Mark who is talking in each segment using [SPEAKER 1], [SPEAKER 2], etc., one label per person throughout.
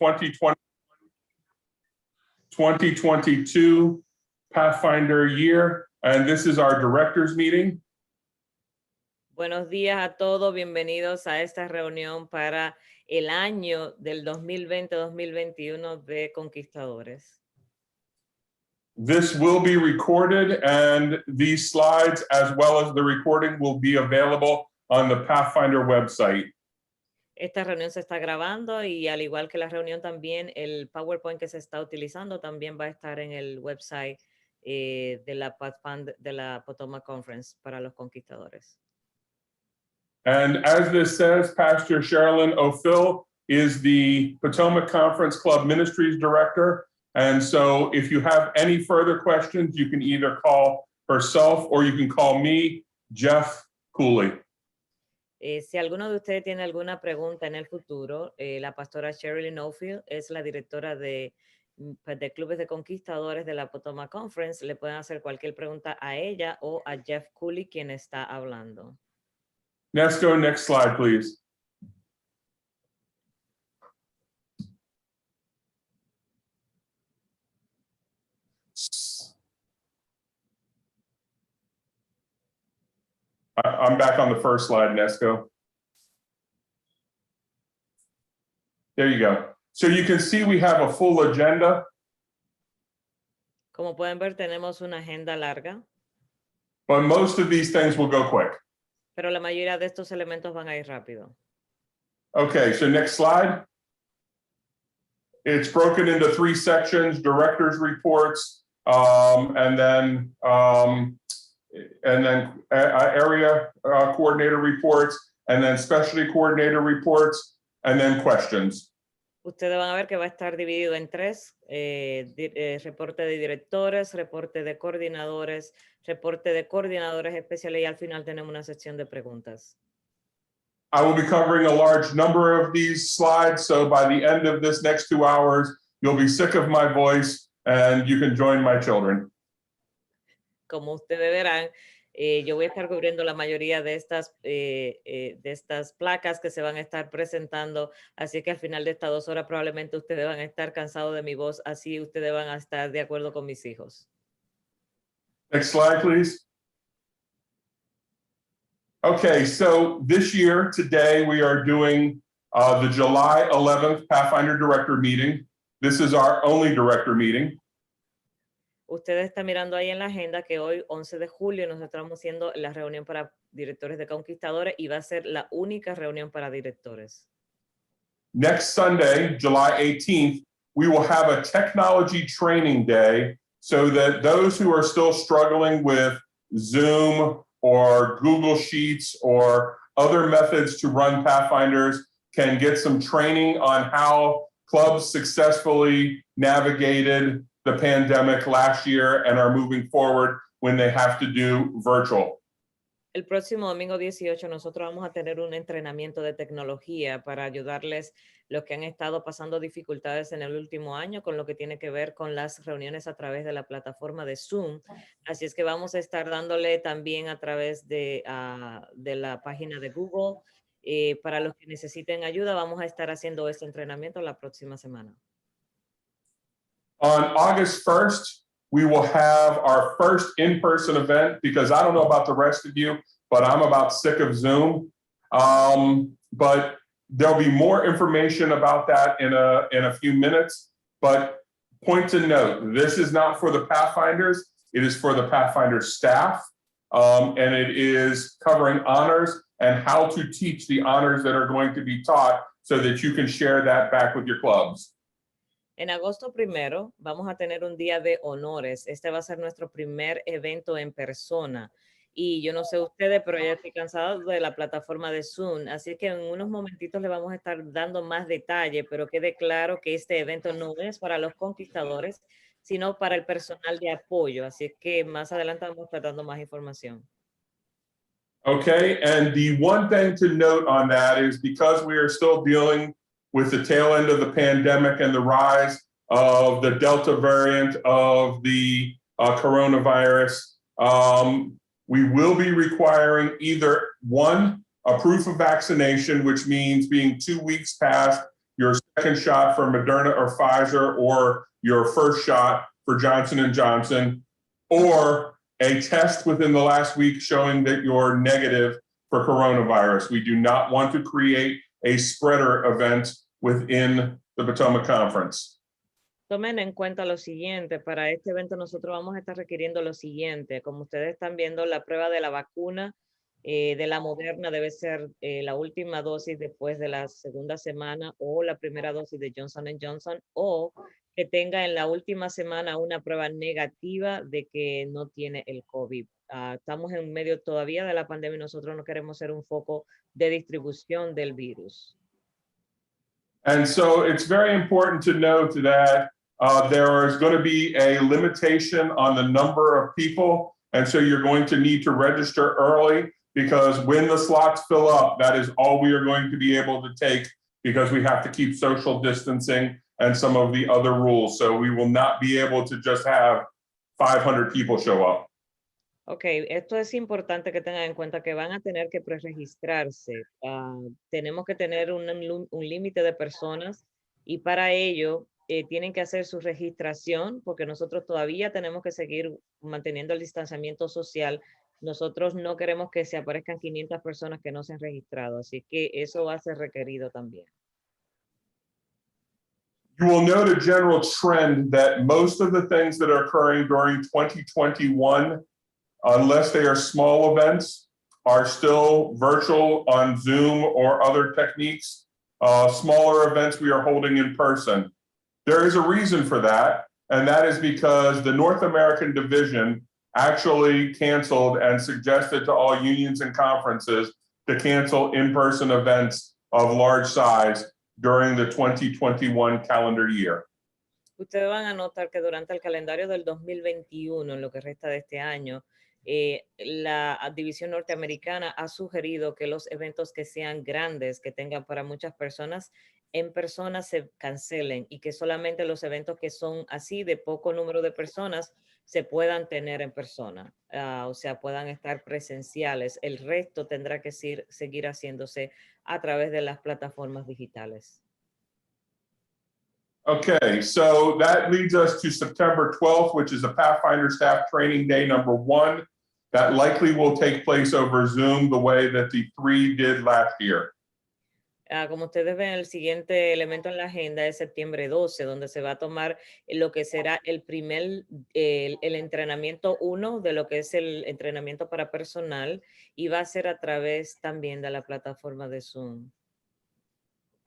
[SPEAKER 1] 2022 Pathfinder year, and this is our directors meeting.
[SPEAKER 2] Buenos días a todos, bienvenidos a esta reunión para el año del 2020-2021 de Conquistadores.
[SPEAKER 1] This will be recorded, and these slides, as well as the recording, will be available on the Pathfinder website.
[SPEAKER 2] Esta reunión se está grabando y al igual que la reunión también, el PowerPoint que se está utilizando también va a estar en el website de la Potomac Conference para los conquistadores.
[SPEAKER 1] And as this says, Pastor Sherilyn O'Phil is the Potomac Conference Club Ministries Director. And so if you have any further questions, you can either call herself or you can call me, Jeff Cooley.
[SPEAKER 2] Si alguno de ustedes tiene alguna pregunta en el futuro, la pastora Sherilyn O'Phil es la directora de clubes de conquistadores de la Potomac Conference. Le pueden hacer cualquier pregunta a ella o a Jeff Cooley, quien está hablando.
[SPEAKER 1] Let's go next slide, please. I'm back on the first slide, Nesco. There you go. So you can see we have a full agenda.
[SPEAKER 2] Como pueden ver, tenemos una agenda larga.
[SPEAKER 1] But most of these things will go quick.
[SPEAKER 2] Pero la mayoría de estos elementos van a ir rápido.
[SPEAKER 1] Okay, so next slide. It's broken into 3 sections: directors' reports, and then area coordinator reports, and then specialty coordinator reports, and then questions.
[SPEAKER 2] Ustedes van a ver que va a estar dividido en 3, reporte de directores, reporte de coordinadores especiales y al final tenemos una sección de preguntas.
[SPEAKER 1] I will be covering a large number of these slides, so by the end of this next 2 hours, you'll be sick of my voice and you can join my children.
[SPEAKER 2] Como ustedes verán, yo voy a estar cubriendo la mayoría de estas placas que se van a estar presentando, así que al final de estas 2 horas probablemente ustedes van a estar cansados de mi voz, así ustedes van a estar de acuerdo con mis hijos.
[SPEAKER 1] Next slide, please. Okay, so this year, today, we are doing the July 11th Pathfinder Director Meeting. This is our only director meeting.
[SPEAKER 2] Ustedes están mirando ahí en la agenda que hoy, 11 de julio, nos estamos haciendo la reunión para directores de conquistadores y va a ser la única reunión para directores.
[SPEAKER 1] Next Sunday, July 18th, we will have a technology training day so that those who are still struggling with Zoom or Google Sheets or other methods to run Pathfinders can get some training on how clubs successfully navigated the pandemic last year and are moving forward when they have to do virtual.
[SPEAKER 2] El próximo domingo 18 nosotros vamos a tener un entrenamiento de tecnología para ayudarles los que han estado pasando dificultades en el último año con lo que tiene que ver con las reuniones a través de la plataforma de Zoom. Así es que vamos a estar dándole también a través de la página de Google. Para los que necesiten ayuda, vamos a estar haciendo este entrenamiento la próxima semana.
[SPEAKER 1] On August 1st, we will have our first in-person event because I don't know about the rest of you, but I'm about sick of Zoom. But there'll be more information about that in a few minutes. But point to note, this is not for the Pathfinders. It is for the Pathfinder staff. And it is covering honors and how to teach the honors that are going to be taught so that you can share that back with your clubs.
[SPEAKER 2] En agosto 1 vamos a tener un día de honores. Este va a ser nuestro primer evento en persona. Y yo no sé ustedes, pero ya estoy cansado de la plataforma de Zoom. Así que en unos momentitos le vamos a estar dando más detalle, pero quede claro que este evento no es para los conquistadores, sino para el personal de apoyo. Así que más adelante vamos a estar dando más información.
[SPEAKER 1] Okay, and the one thing to note on that is because we are still dealing with the tail end of the pandemic and the rise of the Delta variant of the coronavirus, we will be requiring either 1, a proof of vaccination, which means being 2 weeks past your second shot for Moderna or Pfizer, or your first shot for Johnson & Johnson, or a test within the last week showing that you're negative for coronavirus. We do not want to create a spreader event within the Potomac Conference.
[SPEAKER 2] Tomen en cuenta lo siguiente, para este evento nosotros vamos a estar requiriendo lo siguiente, como ustedes están viendo, la prueba de la vacuna de la Moderna debe ser la última dosis después de la segunda semana o la primera dosis de Johnson & Johnson, o que tenga en la última semana una prueba negativa de que no tiene el COVID. Estamos en medio todavía de la pandemia y nosotros no queremos ser un foco de distribución del virus.
[SPEAKER 1] And so it's very important to note that there is going to be a limitation on the number of people. And so you're going to need to register early, because when the slots fill up, that is all we are going to be able to take, because we have to keep social distancing and some of the other rules. So we will not be able to just have 500 people show up.
[SPEAKER 2] Ok, esto es importante que tengan en cuenta que van a tener que preregistrarse. Tenemos que tener un límite de personas y para ello tienen que hacer su registración, porque nosotros todavía tenemos que seguir manteniendo el distanciamiento social. Nosotros no queremos que se aparezcan 500 personas que no se han registrado, así que eso va a ser requerido también.
[SPEAKER 1] You will note a general trend that most of the things that are occurring during 2021, unless they are small events, are still virtual on Zoom or other techniques. Smaller events we are holding in person. There is a reason for that, and that is because the North American division actually canceled and suggested to all unions and conferences to cancel in-person events of large size during the 2021 calendar year.
[SPEAKER 2] Ustedes van a notar que durante el calendario del 2021, en lo que resta de este año, la división norteamericana ha sugerido que los eventos que sean grandes, que tengan para muchas personas, en persona se cancelen y que solamente los eventos que son así de poco número de personas se puedan tener en persona, o sea, puedan estar presenciales. El resto tendrá que seguir haciéndose a través de las plataformas digitales.
[SPEAKER 1] Okay, so that leads us to September 12th, which is a Pathfinder Staff Training Day #1. That likely will take place over Zoom the way that the 3 did last year.
[SPEAKER 2] Como ustedes ven, el siguiente elemento en la agenda es septiembre 12, donde se va a tomar lo que será el entrenamiento 1 de lo que es el entrenamiento para personal, y va a ser a través también de la plataforma de Zoom.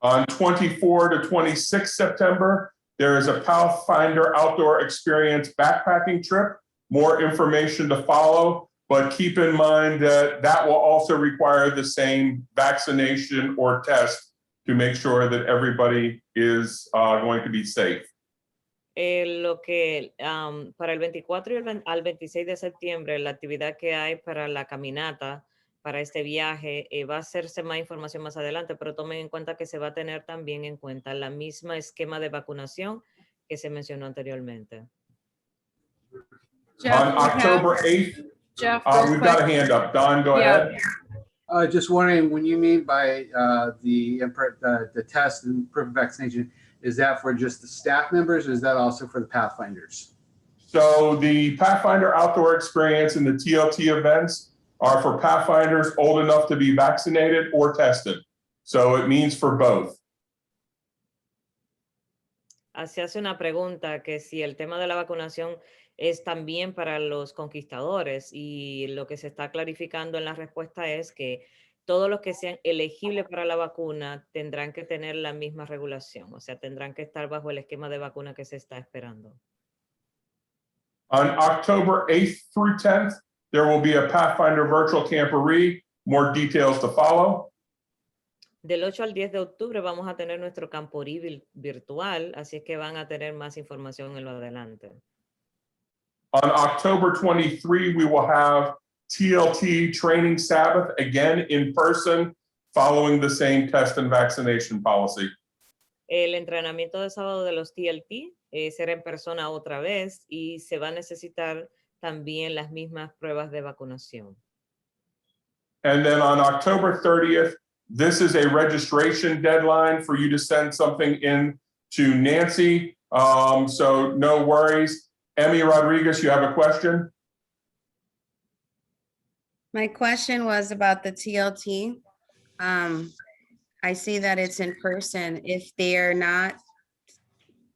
[SPEAKER 1] On 24 to 26 September, there is a Pathfinder Outdoor Experience backpacking trip. More information to follow, but keep in mind that that will also require the same vaccination or test to make sure that everybody is going to be safe.
[SPEAKER 2] Para el 24 y al 26 de septiembre, la actividad que hay para la caminata, para este viaje, va a hacerse más información más adelante, pero tomen en cuenta que se va a tener también en cuenta la misma esquema de vacunación que se mencionó anteriormente.
[SPEAKER 1] On October 8th,
[SPEAKER 3] Jeff,
[SPEAKER 1] we've got a hand up. Don, go ahead.
[SPEAKER 4] Just wondering, when you mean by the test and proof of vaccination, is that for just the staff members, or is that also for the Pathfinders?
[SPEAKER 1] So the Pathfinder Outdoor Experience and the TLT events are for Pathfinders old enough to be vaccinated or tested. So it means for both.
[SPEAKER 2] Se hace una pregunta que si el tema de la vacunación es también para los conquistadores, y lo que se está clarificando en la respuesta es que todos los que sean elegibles para la vacuna tendrán que tener la misma regulación, o sea, tendrán que estar bajo el esquema de vacuna que se está esperando.
[SPEAKER 1] On October 8th through 10th, there will be a Pathfinder Virtual Camporee. More details to follow.
[SPEAKER 2] Del 8 al 10 de octubre vamos a tener nuestro camporí virtual, así es que van a tener más información en lo adelante.
[SPEAKER 1] On October 23, we will have TLT Training Sabbath, again in person, following the same test and vaccination policy.
[SPEAKER 2] El entrenamiento de sábado de los TLT será en persona otra vez, y se va a necesitar también las mismas pruebas de vacunación.
[SPEAKER 1] And then on October 30th, This is a registration deadline for you to send something in to Nancy. So no worries. Emmy Rodriguez, you have a question?
[SPEAKER 3] My question was about the TLT. I see that it's in person. If they're not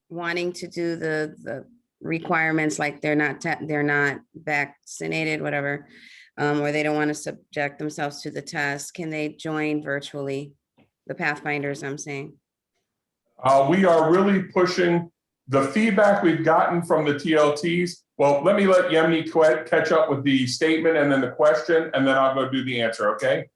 [SPEAKER 3] wanting to do the requirements, like they're not vaccinated, whatever, or they don't want to subject themselves to the test, can they join virtually? The Pathfinders, I'm saying.
[SPEAKER 1] We are really pushing the feedback we've gotten from the TLTs. Well, let me let Yemini catch up with the statement and then the question, and then I'll go do the answer, okay?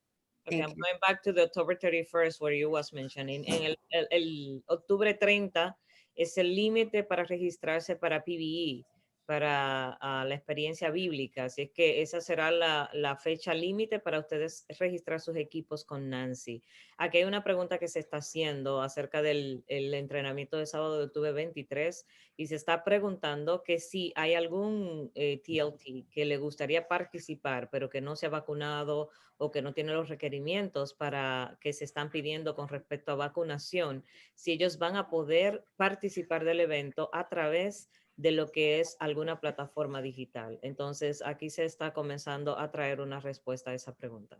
[SPEAKER 2] Okay,
[SPEAKER 3] Thank
[SPEAKER 2] I'm
[SPEAKER 3] you.
[SPEAKER 2] going back to the October 31st where you was mentioning. En el octubre 30 es el límite para registrarse para PBE, para la experiencia bíblica. Así es que esa será la fecha límite para ustedes registrar sus equipos con Nancy. Aquí hay una pregunta que se está haciendo acerca del el entrenamiento de sábado de octubre 23 y se está preguntando que si hay algún TLT que le gustaría participar pero que no se ha vacunado o que no tiene los requerimientos para que se están pidiendo con respecto a vacunación, si ellos van a poder participar del evento a través de lo que es alguna plataforma digital. Entonces, aquí se está comenzando a traer una respuesta a esa pregunta.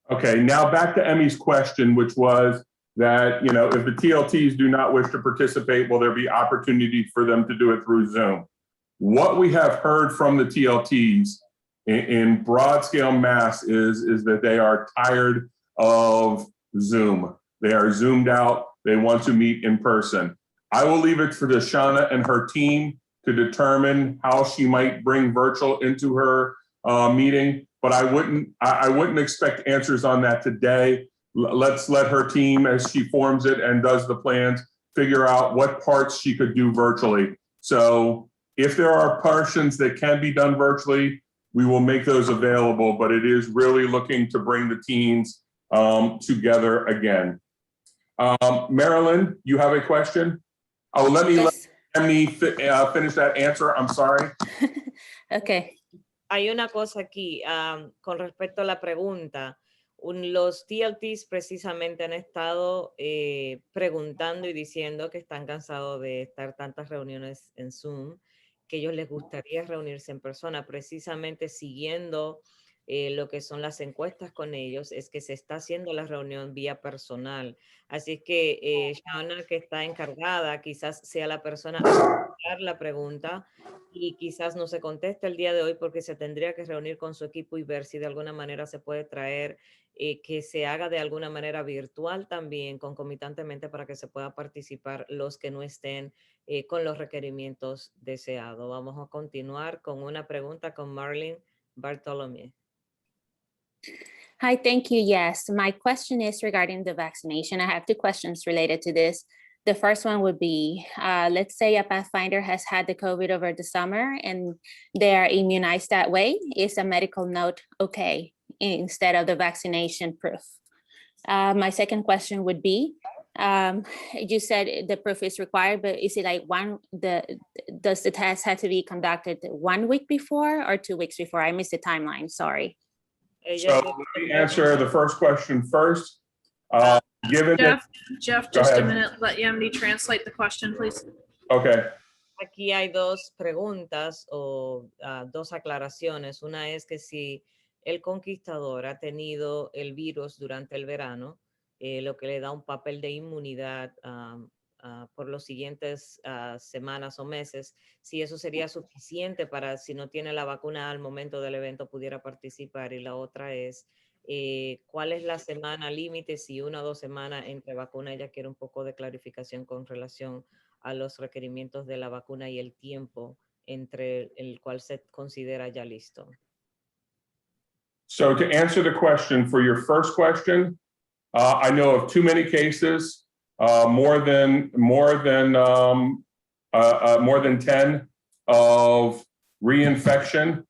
[SPEAKER 1] Okay, now back to Emmy's question, which was that, you know, if the TLTs do not wish to participate, will there be opportunity for them to do it through Zoom? What we have heard from the TLTs in broad scale mass is that they are tired of Zoom. They are Zoomed out. They want to meet in person. I will leave it for Deshana and her team to determine how she might bring virtual into her meeting, but I wouldn't expect answers on that today. Let's let her team, as she forms it and does the plans, figure out what parts she could do virtually. So if there are portions that can be done virtually, we will make those available, but it is really looking to bring the teams together again. Marilyn, you have a question? Oh, let me finish that answer. I'm sorry.
[SPEAKER 3] Okay.
[SPEAKER 2] Hay una cosa aquí con respecto a la pregunta. Los TLTs precisamente han estado preguntando y diciendo que están cansados de estar tantas reuniones en Zoom, que ellos les gustaría reunirse en persona, precisamente siguiendo lo que son las encuestas con ellos, es que se está haciendo la reunión vía personal. Así es que Shauna, que está encargada, quizás sea la persona a contestar la pregunta y quizás no se conteste el día de hoy porque se tendría que reunir con su equipo y ver si de alguna manera se puede traer, que se haga de alguna manera virtual también, concomitantemente para que se pueda participar los que no estén con los requerimientos deseados. Vamos a continuar con una pregunta con Marlene Bartolomé.
[SPEAKER 5] Hi, thank you. Yes, my question is regarding the vaccination. I have two questions related to this. The first one would be, let's say a Pathfinder has had the COVID over the summer and they are immunized that way. Is a medical note okay instead of the vaccination proof? My second question would be, you said the proof is required, but is it like does the test have to be conducted 1 week before or 2 weeks before? I missed the timeline, sorry.
[SPEAKER 1] So let me answer the first question first. Given
[SPEAKER 6] Jeff,
[SPEAKER 1] Go
[SPEAKER 6] just
[SPEAKER 1] ahead.
[SPEAKER 6] a minute. Let Yemini translate the question, please.
[SPEAKER 1] Okay.
[SPEAKER 2] Aquí hay dos preguntas o dos aclaraciones. Una es que si el conquistador ha tenido el virus durante el verano, lo que le da un papel de inmunidad por los siguientes semanas o meses, si eso sería suficiente para, si no tiene la vacuna al momento del evento, pudiera participar. Y la otra es, ¿cuál es la semana límite? Si 1 o 2 semanas entre vacuna, ella quiere un poco de clarificación con relación a los requerimientos de la vacuna y el tiempo entre el cual se considera ya listo.
[SPEAKER 1] So to answer the question, for your first question, I know of too many cases, more than 10 of reinfection.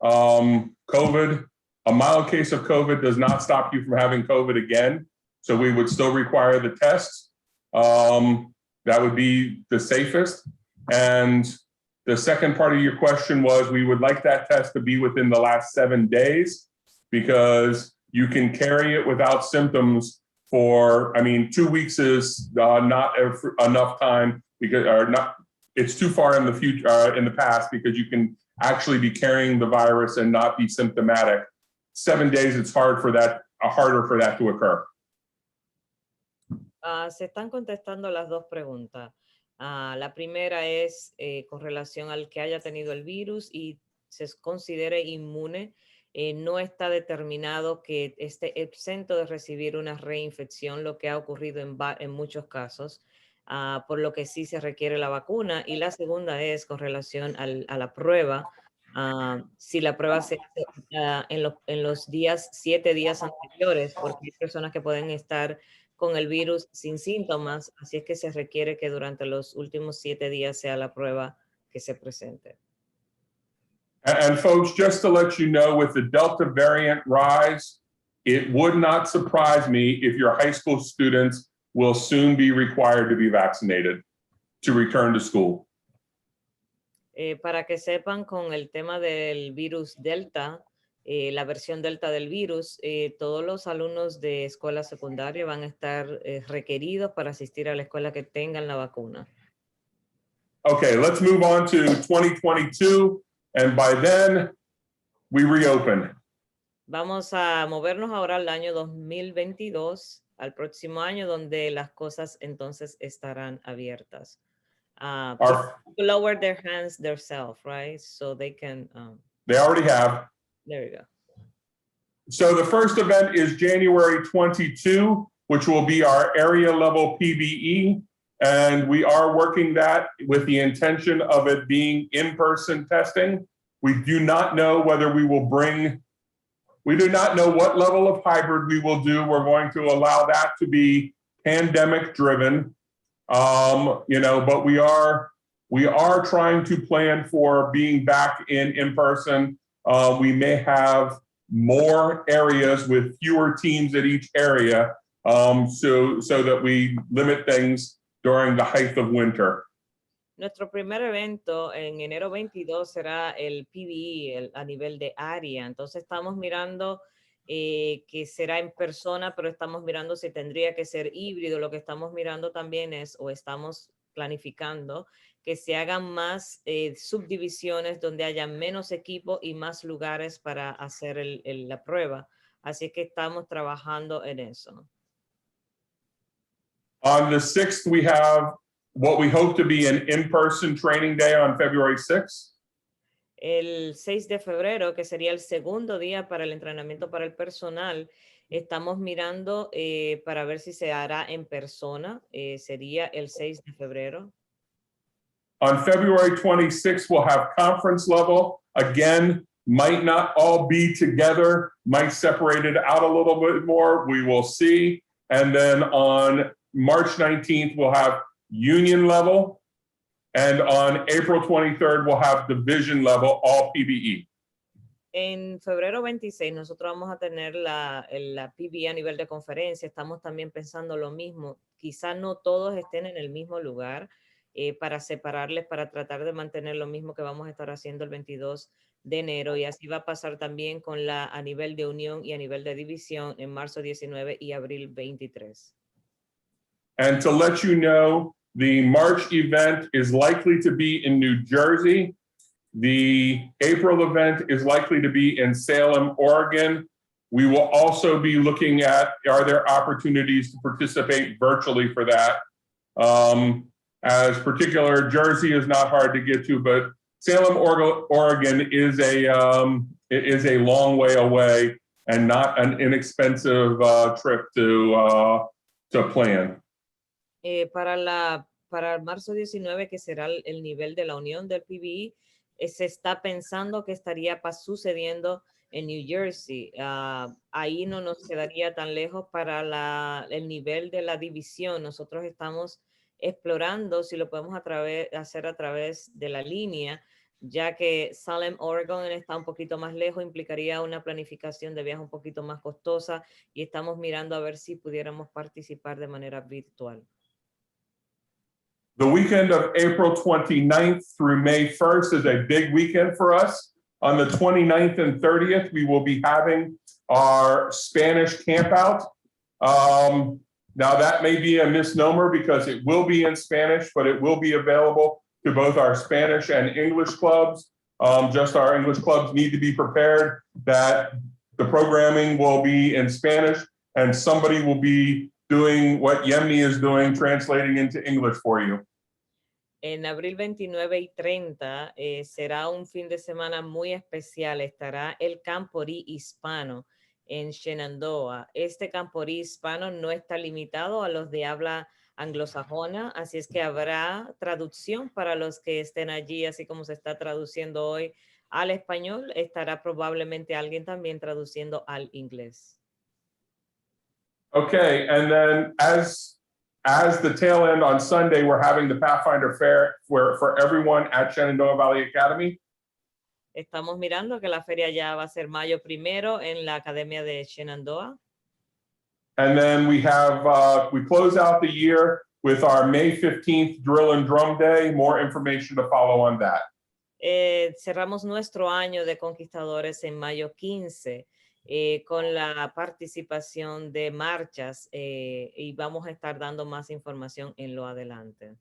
[SPEAKER 1] COVID, a mild case of COVID does not stop you from having COVID again. So we would still require the tests. That would be the safest. And the second part of your question was, we would like that test to be within the last 7 days, because you can carry it without symptoms for, 2 weeks is not enough time because, or not, it's too far in the future, in the past, because you can actually be carrying the virus and not be symptomatic. 7 days, it's harder for that to occur.
[SPEAKER 2] Se están contestando las dos preguntas. La primera es con relación al que haya tenido el virus y se considere inmune. No está determinado que esté exento de recibir una reinfección, lo que ha ocurrido en muchos casos, por lo que sí se requiere la vacuna. Y la segunda es con relación a la prueba. Si la prueba se hace en los 7 días anteriores, porque hay personas que pueden estar con el virus sin síntomas, así es que se requiere que durante los últimos 7 días sea la prueba que se presente.
[SPEAKER 1] And folks, just to let you know, with the Delta variant rise, it would not surprise me if your high school students will soon be required to be vaccinated to return to school.
[SPEAKER 2] Para que sepan, con el tema del virus Delta, la versión Delta del virus, todos los alumnos de escuela secundaria van a estar requeridos para asistir a la escuela que tengan la vacuna.
[SPEAKER 1] Okay, let's move on to 2022, and by then, we reopen.
[SPEAKER 2] Vamos a movernos ahora al año 2022, al próximo año, donde las cosas entonces estarán abiertas.
[SPEAKER 1] Our-
[SPEAKER 2] Lower their hands themselves, right? So they can,
[SPEAKER 1] They already have.
[SPEAKER 2] there you go.
[SPEAKER 1] So the first event is January 22, which will be our area level PBE. And we are working that with the intention of it being in-person testing. We do not know whether we do not know what level of hybrid we will do. We're going to allow that to be pandemic driven. But we are trying to plan for being back in person. We may have more areas with fewer teams at each area, so that we limit things during the height of winter.
[SPEAKER 2] Nuestro primer evento en enero 22 será el PBE a nivel de área. Entonces estamos mirando que será en persona, pero estamos mirando si tendría que ser híbrido. Lo que estamos mirando también es, o estamos planificando, que se hagan más subdivisiones donde haya menos equipo y más lugares para hacer la prueba. Así que estamos trabajando en eso.
[SPEAKER 1] On the 6th, we have what we hope to be an in-person training day on February 6th.
[SPEAKER 2] El 6 de febrero, que sería el segundo día para el entrenamiento para el personal, estamos mirando para ver si se hará en persona. Sería el 6 de febrero.
[SPEAKER 1] On February 26th, we'll have conference level. Again, might not all be together, might separate it out a little bit more. We will see. And then on March 19th, we'll have union level. And on April 23rd, we'll have division level, all PBE.
[SPEAKER 2] En febrero 26 nosotros vamos a tener la PBE a nivel de conferencia. Estamos también pensando lo mismo. Quizá no todos estén en el mismo lugar para separarles, para tratar de mantener lo mismo que vamos a estar haciendo el 22 de enero. Y así va a pasar también con a nivel de unión y a nivel de división en marzo 19 y abril 23.
[SPEAKER 1] And to let you know, the March event is likely to be in New Jersey. The April event is likely to be in Salem, Oregon. We will also be looking at, are there opportunities to participate virtually for that? As particular, Jersey is not hard to get to, but Salem, Oregon is a long way away and not an inexpensive trip to plan.
[SPEAKER 2] Para marzo 19, que será el nivel de la unión del PBE, se está pensando que estaría sucediendo en New Jersey. Ahí no nos quedaría tan lejos para el nivel de la división. Nosotros estamos explorando si lo podemos hacer a través de la línea, ya que Salem, Oregon está un poquito más lejos, implicaría una planificación de viaje un poquito más costosa y estamos mirando a ver si pudiéramos participar de manera virtual.
[SPEAKER 1] The weekend of April 29th through May 1st is a big weekend for us. On the 29th and 30th, we will be having our Spanish campout. Now that may be a misnomer because it will be in Spanish, but it will be available to both our Spanish and English clubs. Just our English clubs need to be prepared that the programming will be in Spanish and somebody will be doing what Yemni is doing, translating into English for you.
[SPEAKER 2] En abril 29 y 30 será un fin de semana muy especial. Estará el Camporí Hispano en Shenandoah. Este Camporí Hispano no está limitado a los de habla anglosajona, así es que habrá traducción para los que estén allí, así como se está traduciendo hoy al español, estará probablemente alguien también traduciendo al inglés.
[SPEAKER 1] Okay, and then as the tail end on Sunday, we're having the Pathfinder Fair for everyone at Shenandoah Valley Academy.
[SPEAKER 2] Estamos mirando que la feria ya va a ser mayo 1 en la Academia de Shenandoah.
[SPEAKER 1] And then we close out the year with our May 15th Drill and Drum Day. More information to follow on that.
[SPEAKER 2] Cerramos nuestro año de conquistadores en mayo 15 con la participación de marchas y vamos a estar dando más información en lo adelante.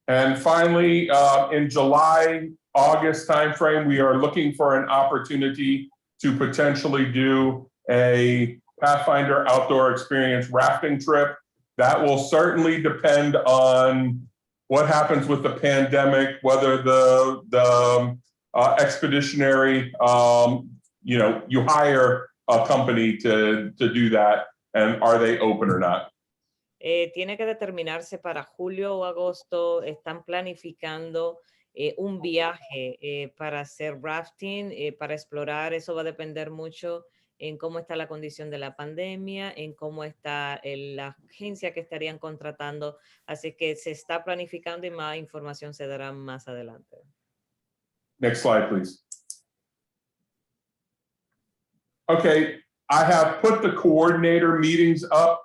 [SPEAKER 1] And finally, in July, August timeframe, we are looking for an opportunity to potentially do a Pathfinder outdoor experience rafting trip. That will certainly depend on what happens with the pandemic, whether the expeditionary, you hire a company to do that, and are they open or not?
[SPEAKER 2] Tiene que determinarse para julio o agosto. Están planificando un viaje para hacer rafting, para explorar. Eso va a depender mucho en cómo está la condición de la pandemia, en cómo está la agencia que estarían contratando. Así que se está planificando y más información se dará más adelante.
[SPEAKER 1] Next slide, please. Okay, I have put the coordinator meetings up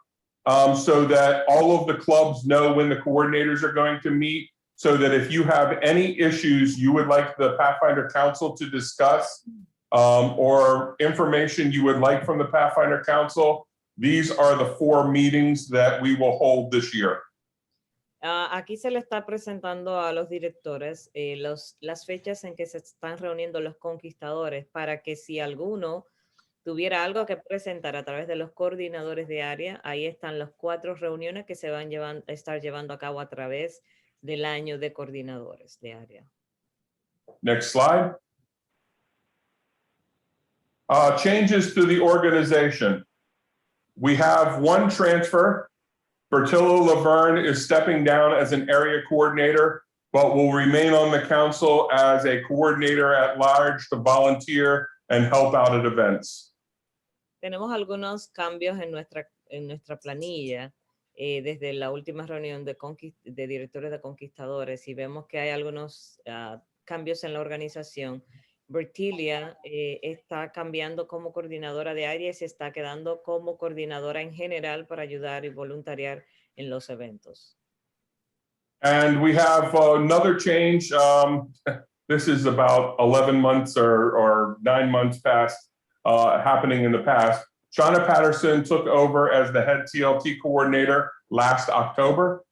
[SPEAKER 1] so that all of the clubs know when the coordinators are going to meet, so that if you have any issues you would like the Pathfinder Council to discuss, or information you would like from the Pathfinder Council, these are the 4 meetings that we will hold this year.
[SPEAKER 2] Aquí se le está presentando a los directores las fechas en que se están reuniendo los conquistadores para que si alguno tuviera algo que presentar a través de los coordinadores de área, ahí están las 4 reuniones que se van a estar llevando a cabo a través del año de coordinadores de área.
[SPEAKER 1] Next slide. Changes to the organization. We have 1 transfer. Bertillo Laverne is stepping down as an area coordinator, but will remain on the council as a coordinator at large to volunteer and help out at events.
[SPEAKER 2] Tenemos algunos cambios en nuestra planilla desde la última reunión de directores de conquistadores y vemos que hay algunos cambios en la organización. Bertilia está cambiando como coordinadora de área y se está quedando como coordinadora en general para ayudar y voluntariar en los eventos.
[SPEAKER 1] And we have another change. This is about 11 months or 9 months past happening in the past. Shauna Patterson took over as the head TLT coordinator last October.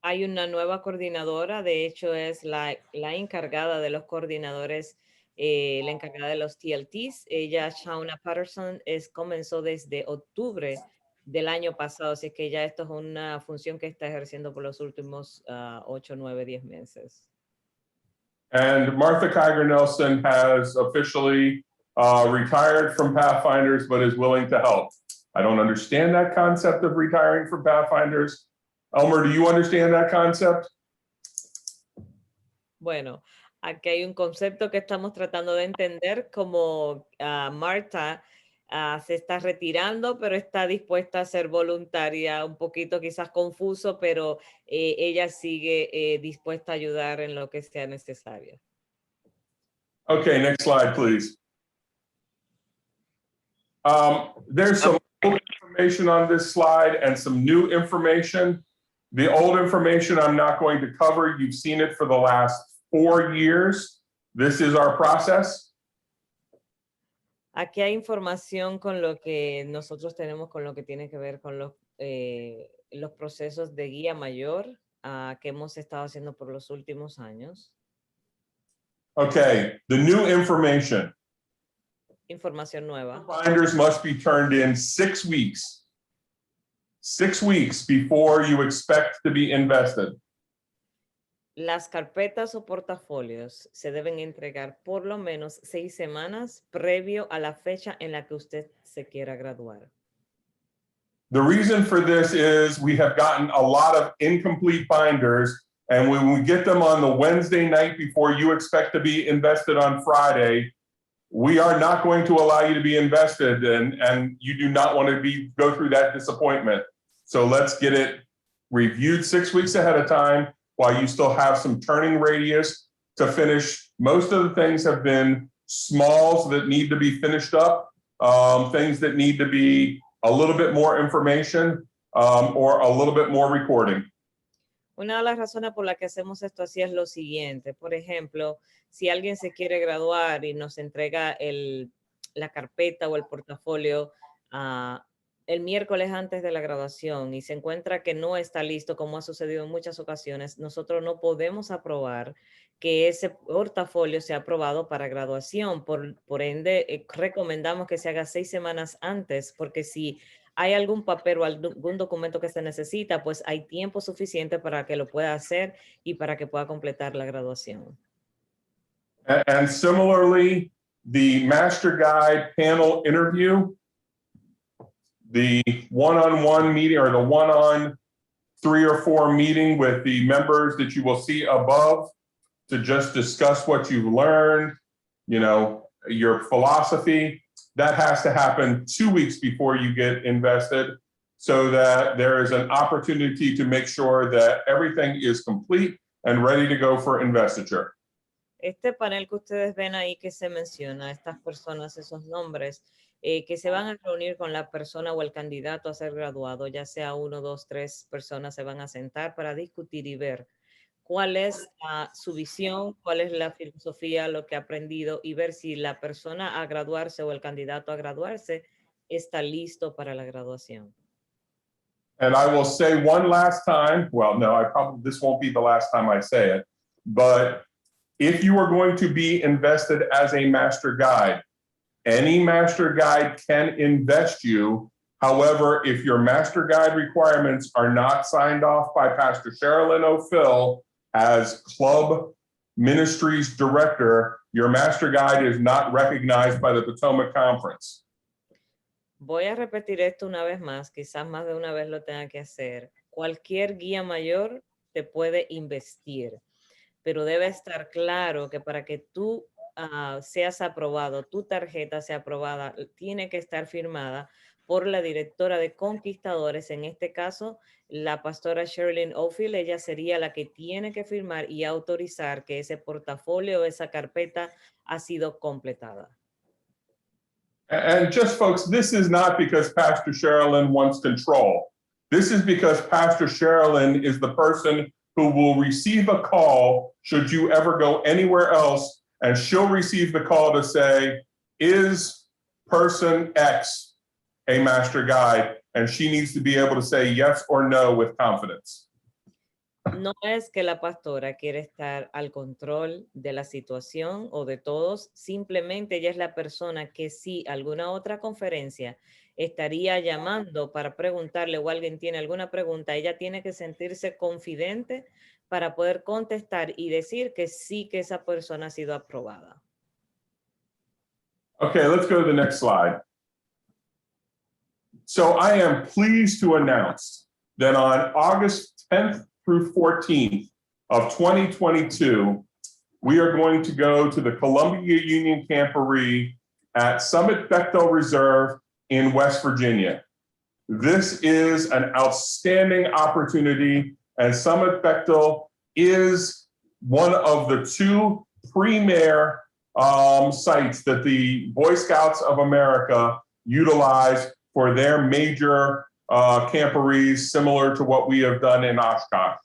[SPEAKER 2] Hay una nueva coordinadora, de hecho es la encargada de los coordinadores, la encargada de los TLTs. Ella, Shauna Patterson, comenzó desde octubre del año pasado, así que ya esto es una función que está ejerciendo por los últimos 8, 9, 10 meses.
[SPEAKER 1] And Martha Kiger Nelson has officially retired from Pathfinders, but is willing to help. I don't understand that concept of retiring from Pathfinders. Elmer, do you understand that concept?
[SPEAKER 2] Bueno, aquí hay un concepto que estamos tratando de entender, como Marta se está retirando, pero está dispuesta a ser voluntaria, un poquito quizás confuso, pero ella sigue dispuesta a ayudar en lo que sea necesario.
[SPEAKER 1] Okay, next slide, please. There's some old information on this slide and some new information. The old information I'm not going to cover. You've seen it for the last 4 years. This is our process.
[SPEAKER 2] Aquí hay información con lo que nosotros tenemos, con lo que tiene que ver con los procesos de guía mayor que hemos estado haciendo por los últimos años.
[SPEAKER 1] Okay, the new information.
[SPEAKER 2] Información nueva.
[SPEAKER 1] Binders must be turned in 6 weeks. 6 weeks before you expect to be invested.
[SPEAKER 2] Las carpetas o portafolios se deben entregar por lo menos 6 semanas previo a la fecha en la que usted se quiera graduar.
[SPEAKER 1] The reason for this is we have gotten a lot of incomplete binders, and when we get them on the Wednesday night before you expect to be invested on Friday, we are not going to allow you to be invested, and you do not want to go through that disappointment. So let's get it reviewed 6 weeks ahead of time while you still have some turning radius to finish. Most of the things have been smalls that need to be finished up, things that need to be a little bit more information or a little bit more recording.
[SPEAKER 2] Una de las razones por las que hacemos esto así es lo siguiente. Por ejemplo, si alguien se quiere graduar y nos entrega la carpeta o el portafolio el miércoles antes de la graduación y se encuentra que no está listo, como ha sucedido en muchas ocasiones, nosotros no podemos aprobar que ese portafolio sea aprobado para graduación. Por ende, recomendamos que se haga 6 semanas antes, porque si hay algún papel o algún documento que se necesita, pues hay tiempo suficiente para que lo pueda hacer y para que pueda completar la graduación.
[SPEAKER 1] And similarly, the Master Guide panel interview, the one-on-one meeting or the one-on 3 or 4 meeting with the members that you will see above to just discuss what you've learned, you know, your philosophy, that has to happen 2 weeks before you get invested so that there is an opportunity to make sure that everything is complete and ready to go for investiture.
[SPEAKER 2] Este panel que ustedes ven ahí que se menciona, estas personas, esos nombres, que se van a reunir con la persona o el candidato a ser graduado, ya sea 1, 2, 3 personas se van a sentar para discutir y ver cuál es su visión, cuál es la filosofía, lo que ha aprendido y ver si la persona a graduarse o el candidato a graduarse está listo para la graduación.
[SPEAKER 1] And I will say one last time, well, no, this won't be the last time I say it, but if you are going to be invested as a master guide, any master guide can invest you. However, if your master guide requirements are not signed off by Pastor Sherilyn O'Phil as club ministries director, your master guide is not recognized by the Potomac Conference.
[SPEAKER 2] Voy a repetir esto una vez más, quizás más de una vez lo tenga que hacer. Cualquier guía mayor te puede investir, pero debe estar claro que para que tú seas aprobado, tu tarjeta sea aprobada, tiene que estar firmada por la directora de conquistadores, en este caso, la pastora Sherilyn O'Phil. Ella sería la que tiene que firmar y autorizar que ese portafolio o esa carpeta ha sido completada.
[SPEAKER 1] And just folks, this is not because Pastor Sherilyn wants control. This is because Pastor Sherilyn is the person who will receive a call should you ever go anywhere else, and she'll receive the call to say, is person X a master guide? And she needs to be able to say yes or no with confidence.
[SPEAKER 2] No es que la pastora quiere estar al control de la situación o de todos, simplemente ella es la persona que si alguna otra conferencia estaría llamando para preguntarle o alguien tiene alguna pregunta, ella tiene que sentirse confidente para poder contestar y decir que sí que esa persona ha sido aprobada.
[SPEAKER 1] Okay, let's go to the next slide. So I am pleased to announce that on August 10th through 14th of 2022, we are going to go to the Columbia Union Camporee at Summit Bechtel Reserve in West Virginia. This is an outstanding opportunity, and Summit Bechtel is one of the 2 premier sites that the Boy Scouts of America utilize for their major camporees, similar to what we have done in Oshkosh.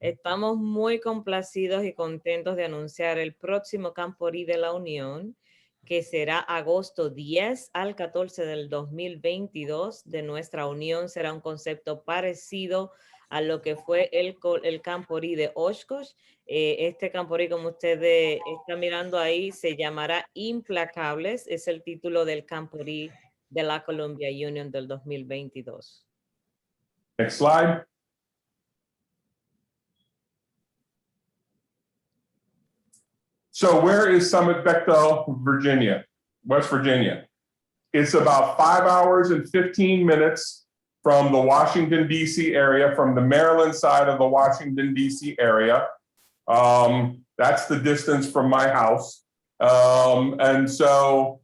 [SPEAKER 2] Estamos muy complacidos y contentos de anunciar el próximo Camporee de la Unión, que será agosto 10 al 14 del 2022 de nuestra unión. Será un concepto parecido a lo que fue el Camporí de Oshkosh. Este Camporí, como ustedes están mirando ahí, se llamará Implacables. Es el título del Camporí de la Columbia Union del 2022.
[SPEAKER 1] Next slide. So where is Summit Bechtel, Virginia, West Virginia? It's about 5 hours and 15 minutes from the Washington, D.C. area, from the Maryland side of the Washington, D.C. area. That's the distance from my house. And so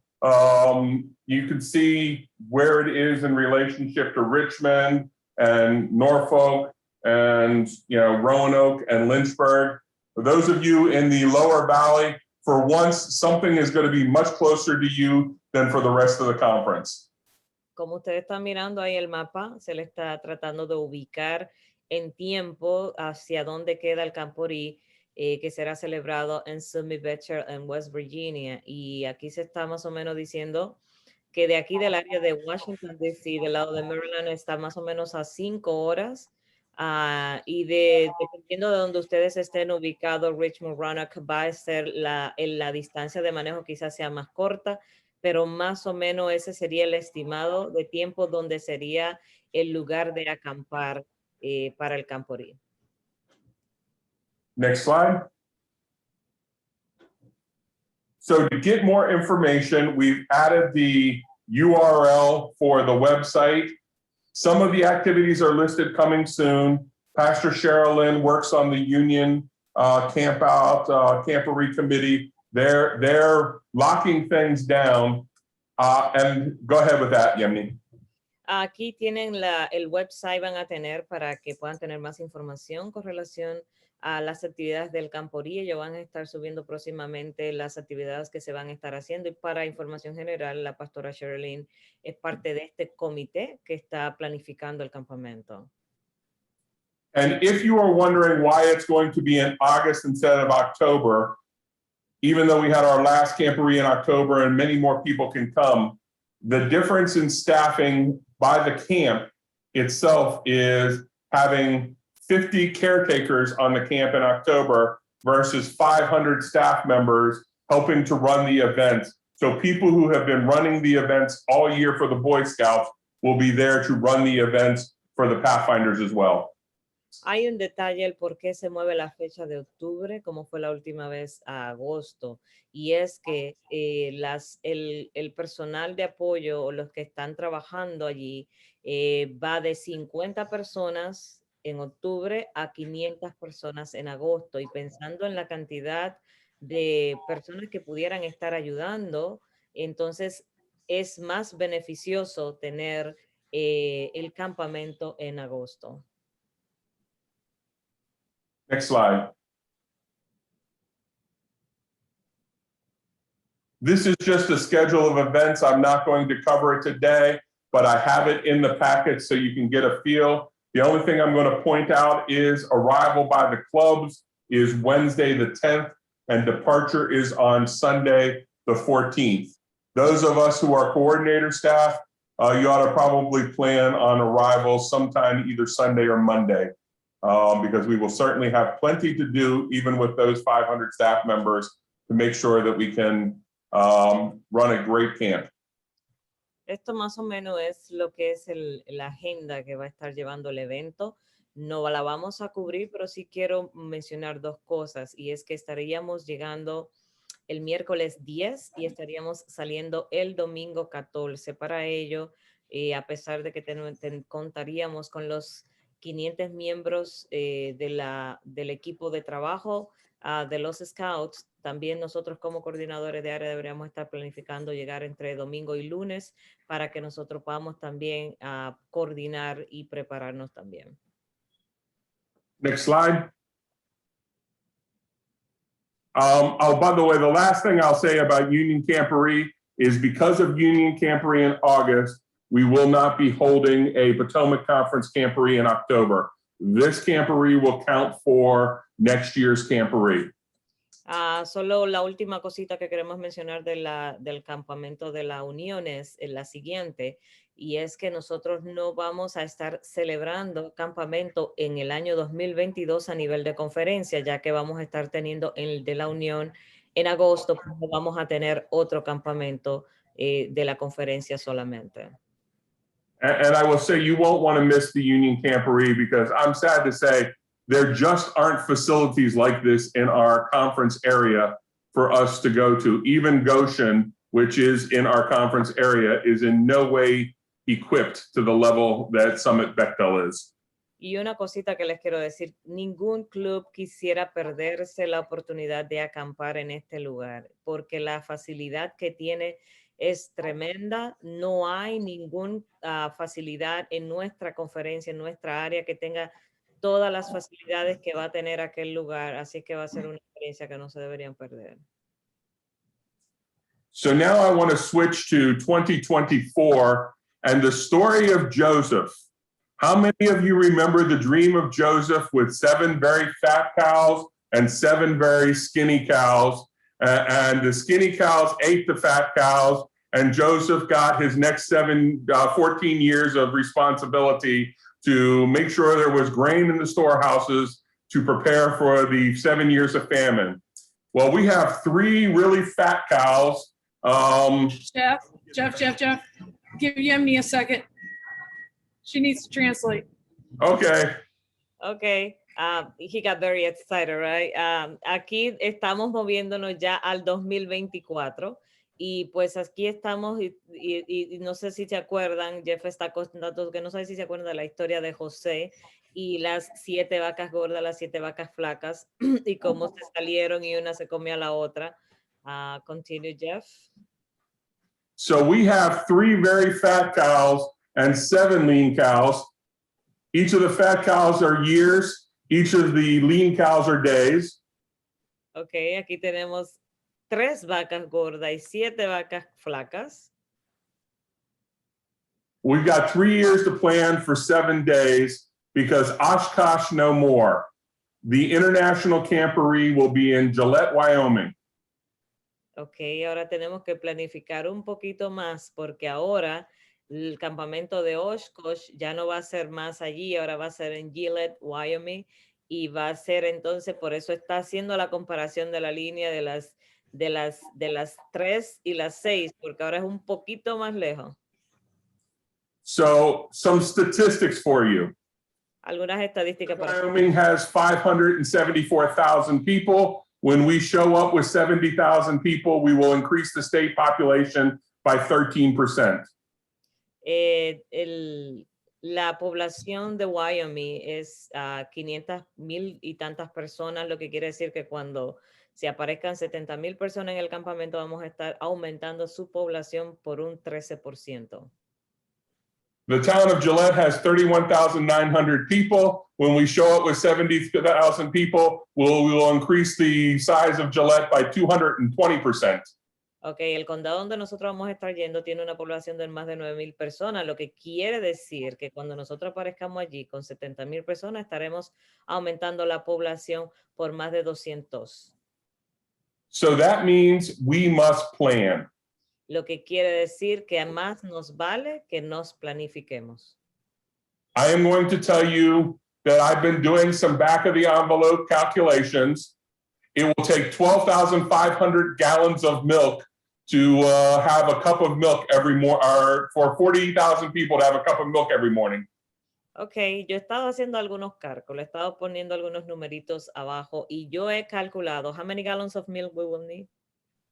[SPEAKER 1] you can see where it is in relationship to Richmond and Norfolk and Roanoke and Lynchburg. For those of you in the lower valley, for once, something is going to be much closer to you than for the rest of the conference.
[SPEAKER 2] Como ustedes están mirando ahí el mapa, se le está tratando de ubicar en tiempo hacia dónde queda el Camporí, que será celebrado en Summit Bechtel en West Virginia. Y aquí se está más o menos diciendo que de aquí del área de Washington, D.C., del lado de Maryland, está más o menos a 5 horas. Y dependiendo de donde ustedes estén ubicados, Richmond, Roanoke, va a ser la distancia de manejo quizás sea más corta, pero más o menos ese sería el estimado de tiempo donde sería el lugar de acampar para el Camporí.
[SPEAKER 1] Next slide. So to get more information, we've added the URL for the website. Some of the activities are listed coming soon. Pastor Sherilyn works on the Union Camp Out Camporee Committee. They're locking things down. And go ahead with that, Yemini.
[SPEAKER 2] Aquí tienen el website, van a tener para que puedan tener más información con relación a las actividades del Camporí. Ellos van a estar subiendo próximamente las actividades que se van a estar haciendo. Y para información general, la pastora Sherilyn es parte de este comité que está planificando el campamento.
[SPEAKER 1] And if you are wondering why it's going to be in August instead of October, even though we had our last Camporee in October and many more people can come, the difference in staffing by the camp itself is having 50 caretakers on the camp in October versus 500 staff members helping to run the events. So people who have been running the events all year for the Boy Scouts will be there to run the events for the Pathfinders as well.
[SPEAKER 2] Hay un detalle el por qué se mueve la fecha de octubre, como fue la última vez a agosto, y es que el personal de apoyo o los que están trabajando allí va de 50 personas en octubre a 500 personas en agosto, y pensando en la cantidad de personas que pudieran estar ayudando, entonces es más beneficioso tener el campamento en agosto.
[SPEAKER 1] Next slide. This is just a schedule of events. I'm not going to cover it today, but I have it in the packet so you can get a feel. The only thing I'm going to point out is arrival by the clubs is Wednesday the 10th, and departure is on Sunday the 14th. Those of us who are coordinator staff, you ought to probably plan on arrival sometime either Sunday or Monday. Because we will certainly have plenty to do, even with those 500 staff members, to make sure that we can run a great camp.
[SPEAKER 2] Esto más o menos es lo que es la agenda que va a estar llevando el evento. No la vamos a cubrir, pero sí quiero mencionar dos cosas, y es que estaríamos llegando el miércoles 10 y estaríamos saliendo el domingo 14. Para ello, a pesar de que contaríamos con los 500 miembros del equipo de trabajo de los Scouts, también nosotros como coordinadores de área deberíamos estar planificando llegar entre domingo y lunes para que nosotros podamos también coordinar y prepararnos también.
[SPEAKER 1] Next slide. By the way, the last thing I'll say about Union Camporee is because of Union Camporee in August, we will not be holding a Potomac Conference Camporee in October. This Camporee will count for next year's Camporee.
[SPEAKER 2] Solo la última cosita que queremos mencionar del campamento de la Unión es la siguiente, y es que nosotros no vamos a estar celebrando campamento en el año 2022 a nivel de conferencia, ya que vamos a estar teniendo el de la Unión en agosto, pues vamos a tener otro campamento de la conferencia solamente.
[SPEAKER 1] And I will say, you won't want to miss the Union Camporee, because I'm sad to say there just aren't facilities like this in our conference area for us to go to. Even Goshen, which is in our conference area, is in no way equipped to the level that Summit Bechtel is.
[SPEAKER 2] Y una cosita que les quiero decir, ningún club quisiera perderse la oportunidad de acampar en este lugar, porque la facilidad que tiene es tremenda. No hay ninguna facilidad en nuestra conferencia, en nuestra área, que tenga todas las facilidades que va a tener aquel lugar. Así que va a ser una experiencia que no se deberían perder.
[SPEAKER 1] So now I want to switch to 2024 and the story of Joseph. How many of you remember the dream of Joseph with 7 very fat cows and 7 very skinny cows? And the skinny cows ate the fat cows, and Joseph got his next 14 years of responsibility to make sure there was grain in the storehouses to prepare for the 7 years of famine. Well, we have 3 really fat cows.
[SPEAKER 6] Jeff, give Yemeni a second. She needs to translate.
[SPEAKER 1] Okay.
[SPEAKER 2] Okay. He got very excited, right? Aquí estamos moviéndonos ya al 2024 y pues aquí estamos y no sé si se acuerdan, Jeff está contando que no sé si se acuerdan de la historia de José y las 7 vacas gordas, las 7 vacas flacas y cómo se salieron y una se comía a la otra. Continue, Jeff.
[SPEAKER 1] So we have 3 very fat cows and 7 lean cows. Each of the fat cows are years. Each of the lean cows are days.
[SPEAKER 2] Okay, aquí tenemos 3 vacas gordas y 7 vacas flacas.
[SPEAKER 1] We've got 3 years to plan for 7 days, because Oshkosh no more. The international camporee will be in Gillette, Wyoming.
[SPEAKER 2] Ok, ahora tenemos que planificar un poquito más, porque ahora el campamento de Oshkosh ya no va a ser más allí, ahora va a ser en Gillette, Wyoming, y va a ser entonces, por eso está haciendo la comparación de la línea de las 3 y las 6, porque ahora es un poquito más lejos.
[SPEAKER 1] So some statistics for you.
[SPEAKER 2] Algunas estadísticas para
[SPEAKER 1] Wyoming has 574,000 people. When we show up with 70,000 people, we will increase the state population by 13%.
[SPEAKER 2] La población de Wyoming es 500,000 y tantas personas, lo que quiere decir que cuando se aparezcan 70,000 personas en el campamento, vamos a estar aumentando su población por un 13%.
[SPEAKER 1] The town of Gillette has 31,900 people. When we show up with 70,000 people, we will increase the size of Gillette by 220%.
[SPEAKER 2] Ok, el condado donde nosotros vamos a estar yendo tiene una población de más de 9,000 personas, lo que quiere decir que cuando nosotros aparezcamos allí con 70,000 personas, estaremos aumentando la población por más de 200.
[SPEAKER 1] So that means we must plan.
[SPEAKER 2] Lo que quiere decir que más nos vale que nos planifiquemos.
[SPEAKER 1] I am going to tell you that I've been doing some back of the envelope calculations. It will take 12,500 gallons of milk to have a cup of milk every morning, or for 40,000 people to have a cup of milk every morning.
[SPEAKER 2] Ok, yo he estado haciendo algunos cálculos, he estado poniendo algunos numeritos abajo y yo he calculado how many gallons of milk we will need.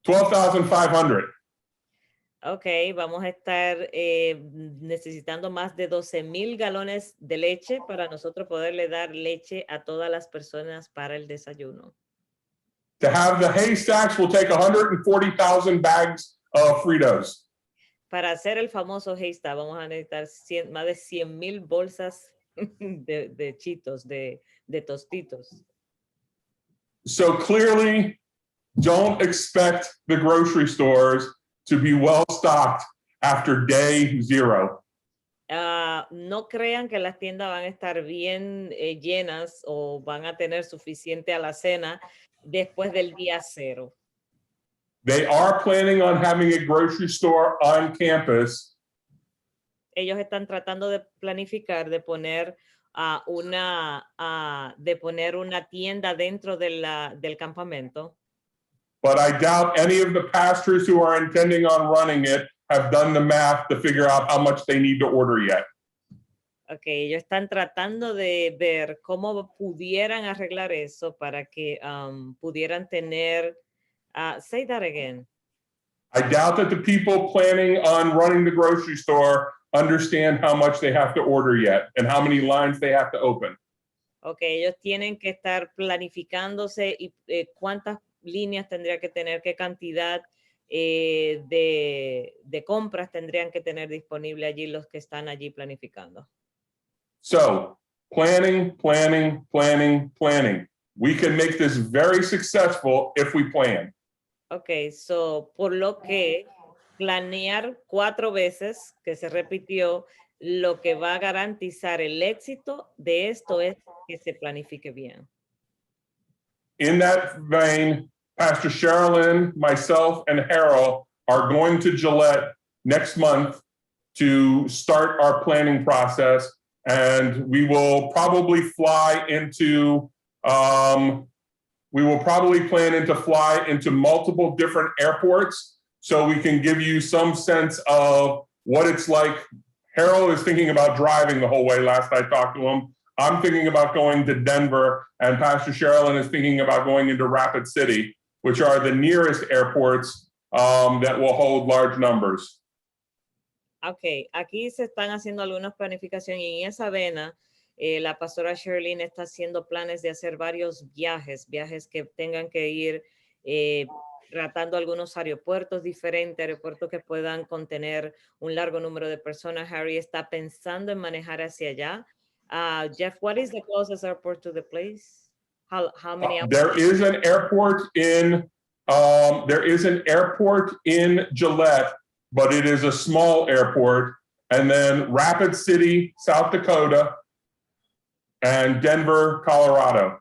[SPEAKER 1] 12,500.
[SPEAKER 2] Ok, vamos a estar necesitando más de 12,000 galones de leche para nosotros poderle dar leche a todas las personas para el desayuno.
[SPEAKER 1] To have the haystacks will take 140,000 bags of Fritos.
[SPEAKER 2] Para hacer el famoso haystack vamos a necesitar más de 100,000 bolsas de chitos, de tostitos.
[SPEAKER 1] So clearly, don't expect the grocery stores to be well stocked after day 0.
[SPEAKER 2] no crean que las tiendas van a estar bien llenas o van a tener suficiente alacena después del día 0.
[SPEAKER 1] They are planning on having a grocery store on campus,
[SPEAKER 2] Ellos están tratando de planificar, de poner de poner una tienda dentro del campamento.
[SPEAKER 1] but I doubt any of the pastors who are intending on running it have done the math to figure out how much they need to order yet.
[SPEAKER 2] Okay, ellos están tratando de ver cómo pudieran arreglar eso para que pudieran tener, say that again.
[SPEAKER 1] I doubt that the people planning on running the grocery store understand how much they have to order yet and how many lines they have to open.
[SPEAKER 2] Okay, ellos tienen que estar planificándose y cuántas líneas tendría que tener, qué cantidad de compras tendrían que tener disponible allí los que están allí planificando.
[SPEAKER 1] So planning, planning, planning, planning. We can make this very successful if we plan.
[SPEAKER 2] Ok, so por lo que planear 4 veces, que se repitió, lo que va a garantizar el éxito de esto es que se planifique bien.
[SPEAKER 1] In that vein, Pastor Sherilyn, myself, and Harold are going to Gillette next month to start our planning process. And we will probably fly into, fly into multiple different airports so we can give you some sense of what it's like. Harold is thinking about driving the whole way last I talked to him. I'm thinking about going to Denver, and Pastor Sherilyn is thinking about going into Rapid City, which are the nearest airports that will hold large numbers.
[SPEAKER 2] Ok, aquí se están haciendo algunas planificaciones y en esa vena la pastora Shirley está haciendo planes de hacer varios viajes que tengan que ir tratando algunos aeropuertos diferentes, aeropuertos que puedan contener un largo número de personas. Harry está pensando en manejar hacia allá. Jeff, what is the closest airport to the place? How many hours?
[SPEAKER 1] There is an airport in Gillette, but it is a small airport. And then Rapid City, South Dakota, and Denver, Colorado.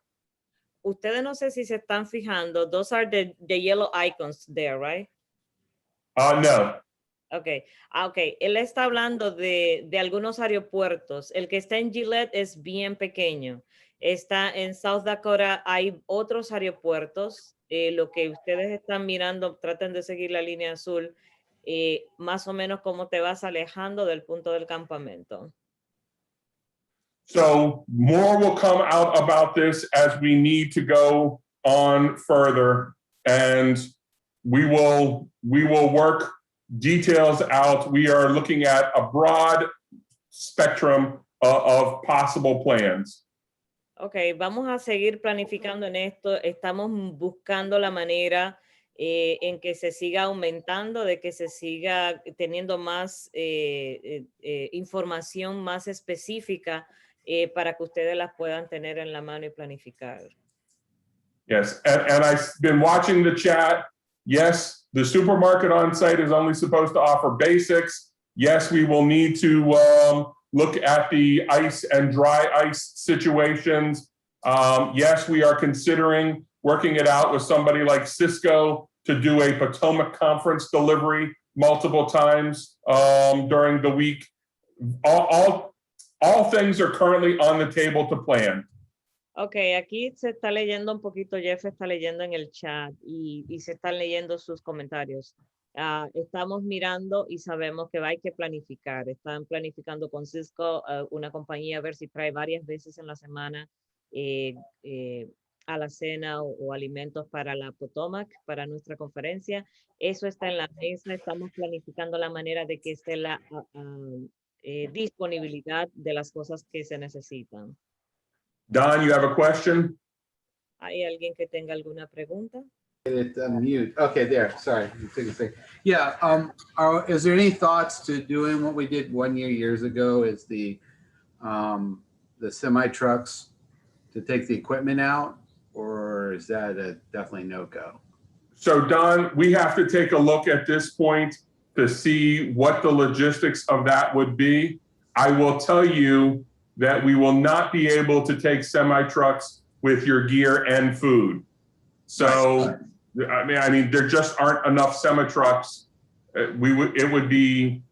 [SPEAKER 2] Ustedes no sé si se están fijando. Those are the yellow icons there, right?
[SPEAKER 1] No.
[SPEAKER 2] Okay. Okay. Él está hablando de algunos aeropuertos. El que está en Gillette es bien pequeño. Está en South Dakota, hay otros aeropuertos. Lo que ustedes están mirando, traten de seguir la línea azul. Más o menos como te vas alejando del punto del campamento.
[SPEAKER 1] So more will come out about this as we need to go on further, and we will work details out. We are looking at a broad spectrum of possible plans.
[SPEAKER 2] Ok, vamos a seguir planificando en esto. Estamos buscando la manera en que se siga aumentando, de que se siga teniendo más información más específica para que ustedes las puedan tener en la mano y planificar.
[SPEAKER 1] Yes, and I've been watching the chat. Yes, the supermarket on site is only supposed to offer basics. Yes, we will need to look at the ice and dry ice situations. Yes, we are considering working it out with somebody like Cisco to do a Potomac conference delivery multiple times during the week. All things are currently on the table to plan.
[SPEAKER 2] Ok, aquí se está leyendo un poquito, Jeff está leyendo en el chat y se están leyendo sus comentarios. Estamos mirando y sabemos que hay que planificar. Están planificando con Cisco, una compañía, a ver si trae varias veces en la semana a la cena o alimentos para la Potomac, para nuestra conferencia. Eso está en la mesa. Estamos planificando la manera de que esté la disponibilidad de las cosas que se necesitan.
[SPEAKER 1] Don, you have a question?
[SPEAKER 2] ¿Hay alguien que tenga alguna pregunta?
[SPEAKER 4] It unmute. Okay, there. Sorry. Take a second. Yeah. Is there any thoughts to doing what we did 1 year years ago? Is the semi trucks to take the equipment out, or is that a definitely no go?
[SPEAKER 1] So Don, we have to take a look at this point to see what the logistics of that would be. I will tell you that we will not be able to take semi-trucks with your gear and food. So, I mean, there just aren't enough semi-trucks. It would be,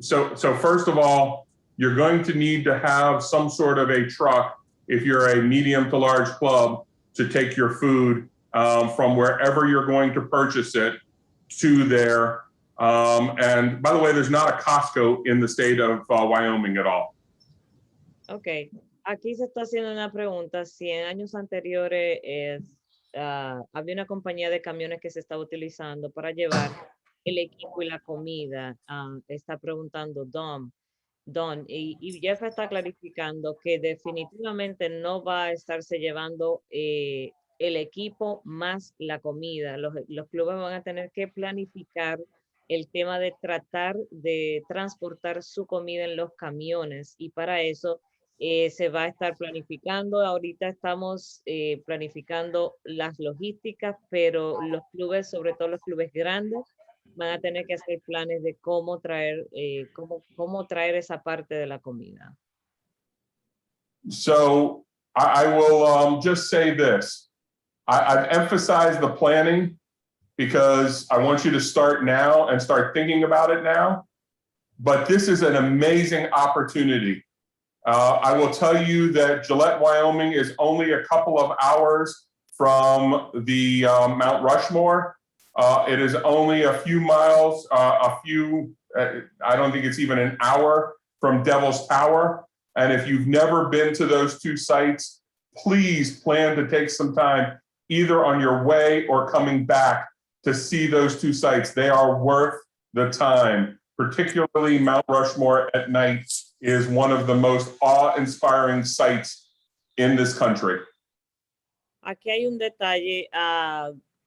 [SPEAKER 1] so first of all, you're going to need to have some sort of a truck if you're a medium to large club to take your food from wherever you're going to purchase it to there. And by the way, there's not a Costco in the state of Wyoming at all.
[SPEAKER 2] Ok, aquí se está haciendo una pregunta. Si en años anteriores había una compañía de camiones que se estaba utilizando para llevar el equipo y la comida, está preguntando Don, y Jeff está clarificando que definitivamente no va a estarse llevando el equipo más la comida. Los clubes van a tener que planificar el tema de tratar de transportar su comida en los camiones y para eso se va a estar planificando. Ahorita estamos planificando las logísticas, pero los clubes, sobre todo los clubes grandes, van a tener que hacer planes de cómo traer esa parte de la comida.
[SPEAKER 1] So I will just say this. I've emphasized the planning because I want you to start now and start thinking about it now. But this is an amazing opportunity. I will tell you that Gillette, Wyoming is only a couple of hours from the Mount Rushmore. It is only a few miles, I don't think it's even an hour from Devil's Tower. And if you've never been to those two sites, please plan to take some time either on your way or coming back to see those two sites. They are worth the time, particularly Mount Rushmore at night is one of the most awe-inspiring sights in this country.
[SPEAKER 2] Aquí hay un detalle,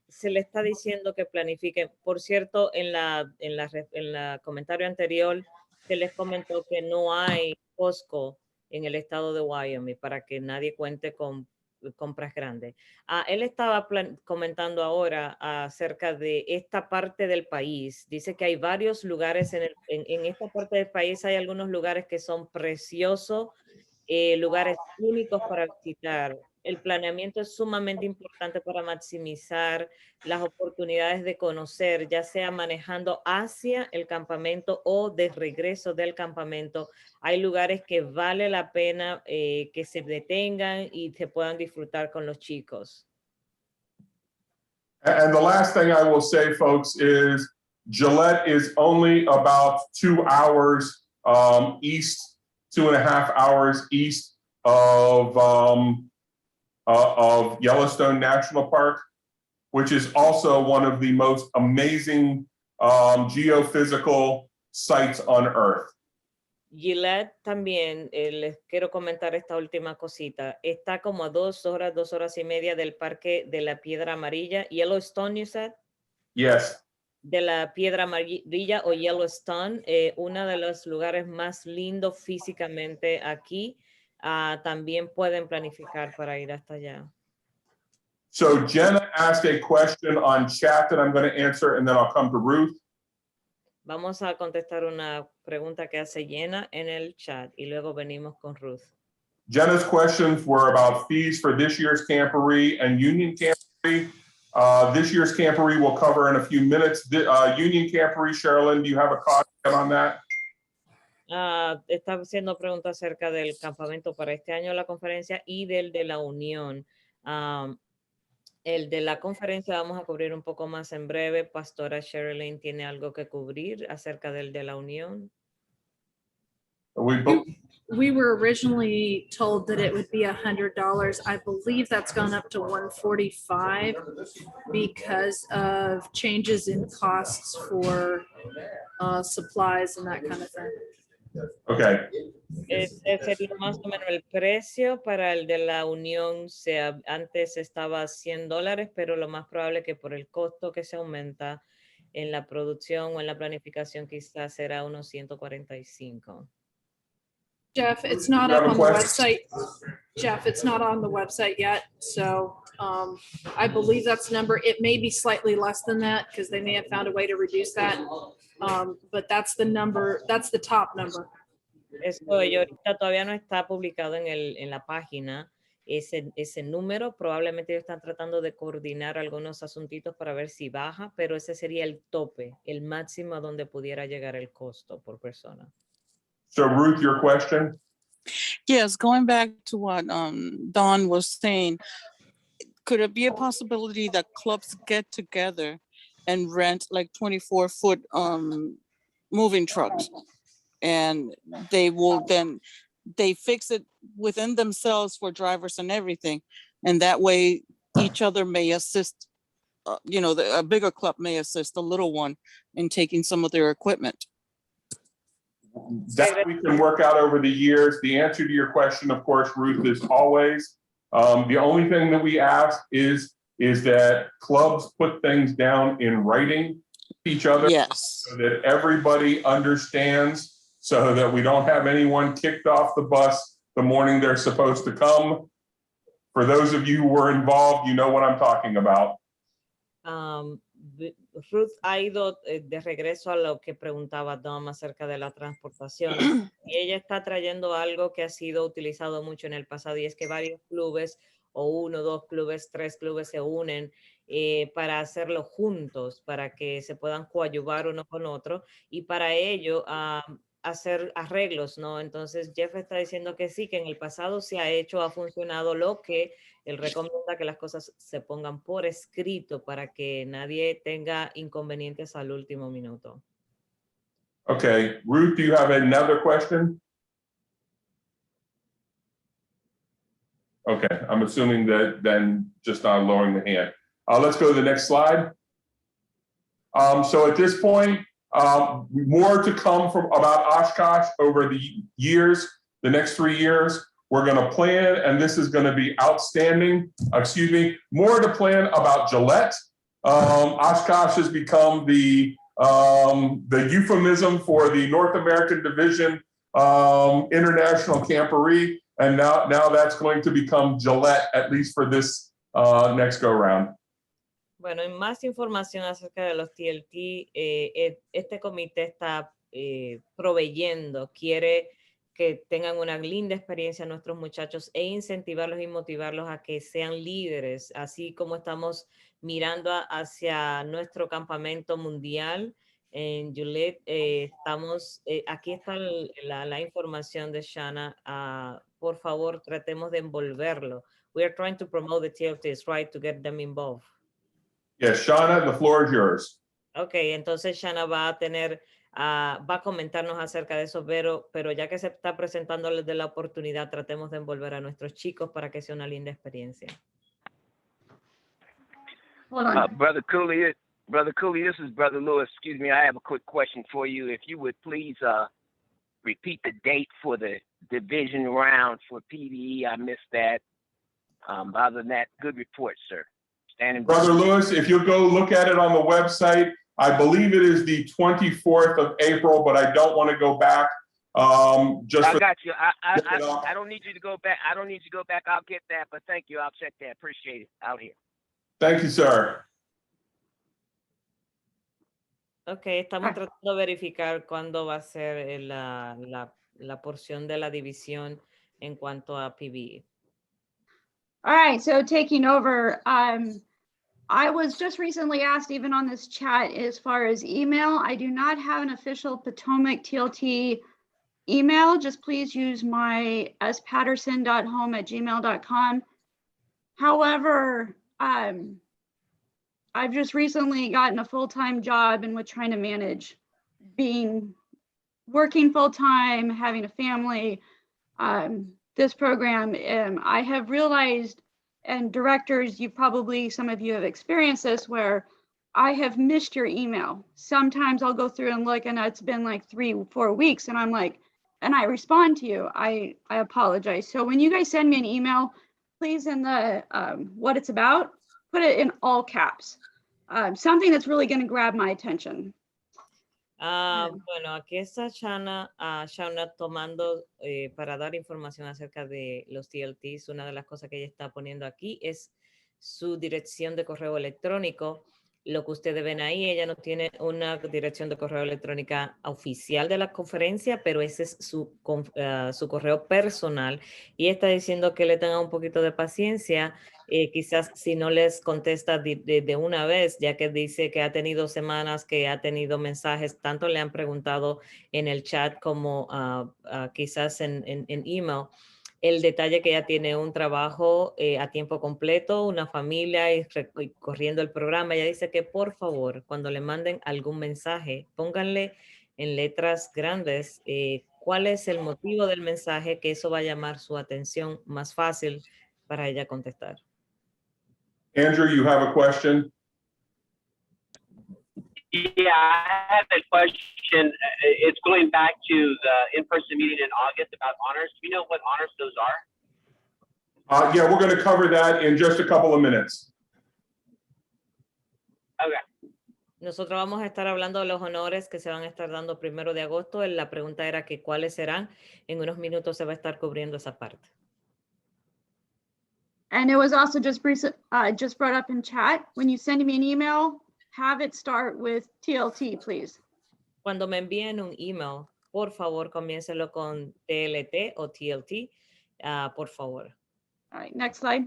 [SPEAKER 2] se le está diciendo que planifiquen. Por cierto, en la comentario anterior se les comentó que no hay Costco en el estado de Wyoming para que nadie cuente con compras grandes. Él estaba comentando ahora acerca de esta parte del país. Dice que hay varios lugares en esta parte del país, hay algunos lugares que son preciosos, lugares únicos para visitar. El planeamiento es sumamente importante para maximizar las oportunidades de conocer, ya sea manejando hacia el campamento o de regreso del campamento. Hay lugares que vale la pena que se detengan y se puedan disfrutar con los chicos.
[SPEAKER 1] And the last thing I will say, folks, is Gillette is only about 2 hours east, 2.5 hours east of Yellowstone National Park, which is also one of the most amazing geophysical sites on Earth.
[SPEAKER 2] Gillette también, les quiero comentar esta última cosita, está como a 2 horas, 2 horas y media del Parque de la Piedra Amarilla, Yellowstone, you said?
[SPEAKER 1] Yes.
[SPEAKER 2] De la Piedra Amarilla o Yellowstone, uno de los lugares más lindos físicamente aquí. También pueden planificar para ir hasta allá.
[SPEAKER 1] So Jenna asked a question on chat that I'm going to answer, and then I'll come to Ruth.
[SPEAKER 2] Vamos a contestar una pregunta que hace Jenna en el chat y luego venimos con Ruth.
[SPEAKER 1] Jenna's questions were about fees for this year's camporee and Union Camporee. This year's camporee we'll cover in a few minutes. Union Camporee, Sherilyn, do you have a comment on that?
[SPEAKER 2] Está haciendo preguntas acerca del campamento para este año de la conferencia y del de la Unión. El de la conferencia vamos a cubrir un poco más en breve. Pastora Sherilyn tiene algo que cubrir acerca del de la Unión.
[SPEAKER 6] We were originally told that it would be $100. I believe that's gone up to $145 because of changes in costs for supplies and that kind of thing.
[SPEAKER 1] Okay.
[SPEAKER 2] Sería más o menos el precio para el de la Unión. Antes estaba $100, pero lo más probable que por el costo que se aumenta en la producción o en la planificación quizás será unos 145.
[SPEAKER 6] Jeff, it's not up on the website. Jeff, it's not on the website yet. So I believe that's the number. It may be slightly less than that because they may have found a way to reduce that. But that's the number. That's the top number.
[SPEAKER 2] Eso yo ahorita todavía no está publicado en la página. Ese número, probablemente ellos están tratando de coordinar algunos asuntitos para ver si baja, pero ese sería el tope, el máximo a donde pudiera llegar el costo por persona.
[SPEAKER 1] So Ruth, your question?
[SPEAKER 7] Yes, going back to what Dawn was saying, could it be a possibility that clubs get together and rent like 24-foot moving trucks? And they fix it within themselves for drivers and everything. And that way each other may assist, a bigger club may assist the little one in taking some of their equipment.
[SPEAKER 1] That we can work out over the years. The answer to your question, of course, Ruth, is always, the only thing that we ask is that clubs put things down in writing to each other.
[SPEAKER 7] Yes.
[SPEAKER 1] So that everybody understands, so that we don't have anyone kicked off the bus the morning they're supposed to come. For those of you who were involved, you know what I'm talking about.
[SPEAKER 2] Ruth ha ido de regreso a lo que preguntaba Dom acerca de la transportación. Y ella está trayendo algo que ha sido utilizado mucho en el pasado, y es que varios clubes, o 1, 2 clubes, 3 clubes se unen para hacerlo juntos, para que se puedan coadyuvar uno con otro, y para ello hacer arreglos, ¿no? Entonces Jeff está diciendo que sí, que en el pasado se ha hecho, ha funcionado, lo que él recomienda que las cosas se pongan por escrito para que nadie tenga inconvenientes al último minuto.
[SPEAKER 1] Okay, Ruth, do you have another question? Okay, I'm assuming that then just not lowering the hand. Let's go to the next slide. So at this point, more to come from about Oshkosh over the years, the next 3 years. We're going to plan, and this is going to be outstanding. Excuse me, more to plan about Gillette. Oshkosh has become the euphemism for the North American Division International Camporee, and now that's going to become Gillette, at least for this next go round.
[SPEAKER 2] Bueno, en más información acerca de los TLT, este comité está proveyendo, quiere que tengan una linda experiencia nuestros muchachos e incentivarlos y motivarlos a que sean líderes, así como estamos mirando hacia nuestro campamento mundial en Gillette. Aquí está la información de Shanna. Por favor, tratemos de envolverlo. We are trying to promote the TLTs, right, to get them involved.
[SPEAKER 1] Yes, Shauna, the floor is yours.
[SPEAKER 2] Ok, entonces Shanna va a comentarnos acerca de eso, pero ya que se está presentando de la oportunidad, tratemos de envolver a nuestros chicos para que sea una linda experiencia.
[SPEAKER 8] Hold on.
[SPEAKER 9] Brother Cooley, this is Brother Lewis. Excuse me, I have a quick question for you. If you would please repeat the date for the division round for PVE. I missed that. Other than that, good report, sir.
[SPEAKER 1] Brother Lewis, if you'll go look at it on the website, I believe it is the 24th of April, but I don't want to go back.
[SPEAKER 9] I got you. I don't need you to go back. I don't need you to go back. I'll get that, but thank you. I'll check that. Appreciate it. Out here.
[SPEAKER 1] Thank you, sir.
[SPEAKER 2] Ok, estamos tratando de verificar cuándo va a ser la porción de la división en cuanto a PVE.
[SPEAKER 8] All right, so taking over, I was just recently asked, even on this chat, as far as email, I do not have an official Potomac TLT email. Just please use my spatterson.home@gmail.com. However, I've just recently gotten a full-time job, and with trying to manage working full-time, having a family, this program, I have realized, and directors, some of you have experienced this, where I have missed your email. Sometimes I'll go through and look, and it's been like 3-4 weeks, and I'm like, and I respond to you. I apologize. So when you guys send me an email, please, in the what it's about, put it in all caps. Something that's really going to grab my attention.
[SPEAKER 2] Bueno, aquí está Shauna tomando para dar información acerca de los TLTs. Una de las cosas que ella está poniendo aquí es su dirección de correo electrónico. Lo que ustedes ven ahí, ella no tiene una dirección de correo electrónica oficial de la conferencia, pero ese es su correo personal. Y está diciendo que le tengan un poquito de paciencia, quizás si no les contesta de una vez, ya que dice que ha tenido semanas, que ha tenido mensajes, tanto le han preguntado en el chat como quizás en email. El detalle que ella tiene un trabajo a tiempo completo, una familia y corriendo el programa. Ella dice que por favor, cuando le manden algún mensaje, pónganle en letras grandes cuál es el motivo del mensaje, que eso va a llamar su atención más fácil para ella contestar.
[SPEAKER 1] Andrew, you have a question?
[SPEAKER 10] Yeah, I have a question. It's going back to the in-person meeting in August about honors. Do you know what honors those are?
[SPEAKER 1] Yeah, we're going to cover that in just a couple of minutes.
[SPEAKER 10] Okay.
[SPEAKER 2] Nosotros vamos a estar hablando de los honores que se van a estar dando 1 de agosto. La pregunta era que cuáles serán. En unos minutos se va a estar cubriendo esa parte.
[SPEAKER 8] And it was also just brought up in chat. When you send me an email, have it start with TLT, please.
[SPEAKER 2] Cuando me envíen un email, por favor, comiéncelo con TLT o TLT, por favor.
[SPEAKER 8] All right, next slide.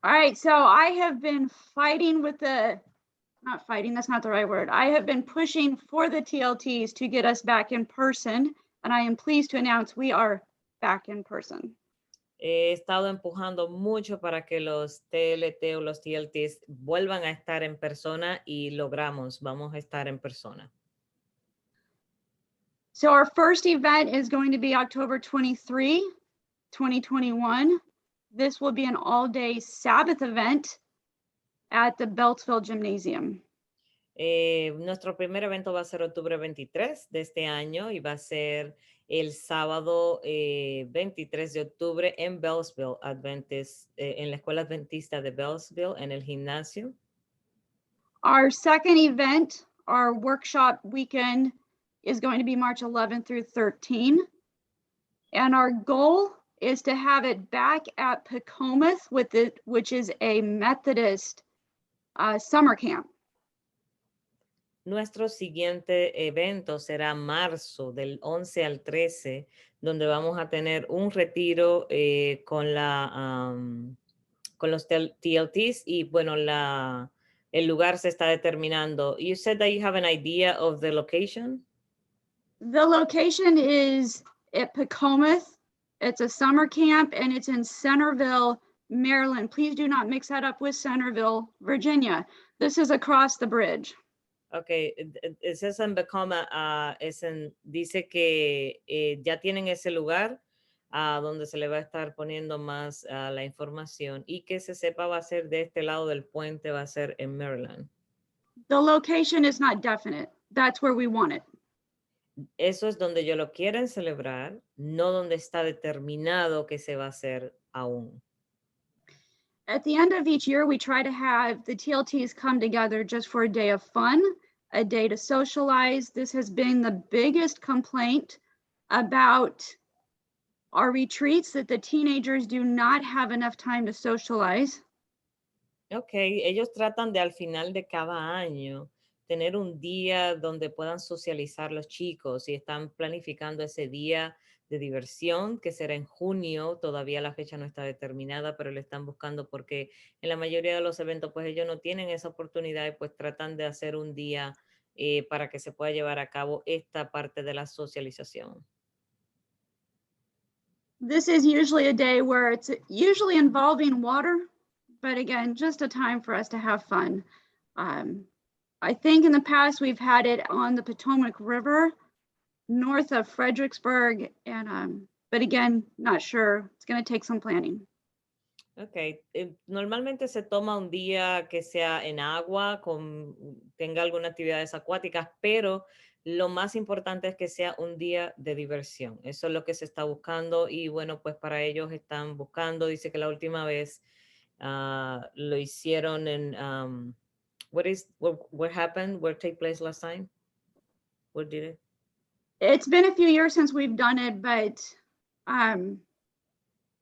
[SPEAKER 8] All right, so I have been fighting with not fighting, that's not the right word. I have been pushing for the TLTs to get us back in person, and I am pleased to announce we are back in person.
[SPEAKER 2] He estado empujando mucho para que los TLT o los TLTs vuelvan a estar en persona y vamos a estar en persona.
[SPEAKER 8] So our first event is going to be October 23, 2021. This will be an all-day Sabbath event at the Beltsville Gymnasium.
[SPEAKER 2] Nuestro primer evento va a ser octubre 23 de este año y va a ser el sábado 23 de octubre en Beltsville, en la escuela adventista de Beltsville, en el gimnasio.
[SPEAKER 8] Our second event, our workshop weekend, is going to be March 11 through 13. And our goal is to have it back at Potomac, which is a Methodist summer camp.
[SPEAKER 2] Nuestro siguiente evento será marzo del 11 al 13, donde vamos a tener un retiro con los TLTs y bueno, el lugar se está determinando. You said that you have an idea of the location?
[SPEAKER 8] The location is at Potomac. It's a summer camp and it's in Centerville, Maryland. Please do not mix that up with Centerville, Virginia. This is across the bridge.
[SPEAKER 2] Okay, es en Potomac, dice que ya tienen ese lugar donde se le va a estar poniendo más la información y que se sepa va a ser de este lado del puente, va a ser en Maryland.
[SPEAKER 8] The location is not definite. That's where we want it.
[SPEAKER 2] Eso es donde yo lo quieren celebrar, no donde está determinado que se va a hacer aún.
[SPEAKER 8] At the end of each year, we try to have the TLTs come together just for a day of fun, a day to socialize. This has been the biggest complaint about our retreats, that the teenagers do not have enough time to socialize.
[SPEAKER 2] Ok, ellos tratan de al final de cada año tener un día donde puedan socializar los chicos y están planificando ese día de diversión que será en junio. Todavía la fecha no está determinada, pero le están buscando porque en la mayoría de los eventos pues ellos no tienen esa oportunidad y pues tratan de hacer un día para que se pueda llevar a cabo esta parte de la socialización.
[SPEAKER 8] This is usually a day where it's usually involving water, but again, just a time for us to have fun. I think in the past we've had it on the Potomac River, north of Fredericksburg, and but again, not sure. It's going to take some planning.
[SPEAKER 2] Ok, normalmente se toma un día que sea en agua, tenga algunas actividades acuáticas, pero lo más importante es que sea un día de diversión. Eso es lo que se está buscando y bueno, pues para ellos están buscando, dice que la última vez lo hicieron en, what happened, where take place last time? What did it?
[SPEAKER 8] It's been a few years since we've done it, but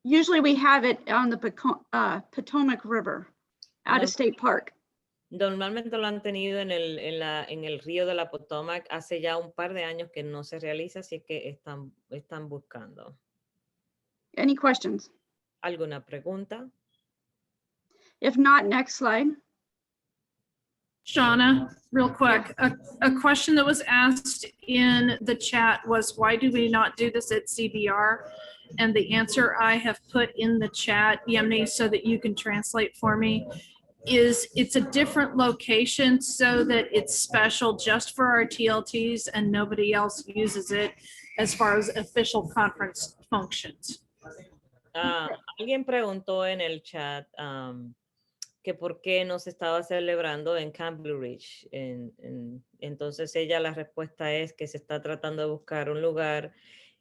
[SPEAKER 8] usually we have it on the Potomac River. at
[SPEAKER 2] No.
[SPEAKER 8] a state park.
[SPEAKER 2] Normalmente lo han tenido en el río de la Potomac. Hace ya un par de años que no se realiza, así que están buscando.
[SPEAKER 8] Any questions?
[SPEAKER 2] ¿Alguna pregunta?
[SPEAKER 8] If not, next slide.
[SPEAKER 6] Shauna, real quick, a question that was asked in the chat was, why do we not do this at CBR? And the answer I have put in the chat, Yemini, so that you can translate for me, is it's a different location so that it's special just for our TLTs and nobody else uses it as far as official conference functions.
[SPEAKER 2] Alguien preguntó en el chat que por qué no se estaba celebrando en Camp Blue Ridge. Entonces la respuesta es que se está tratando de buscar un lugar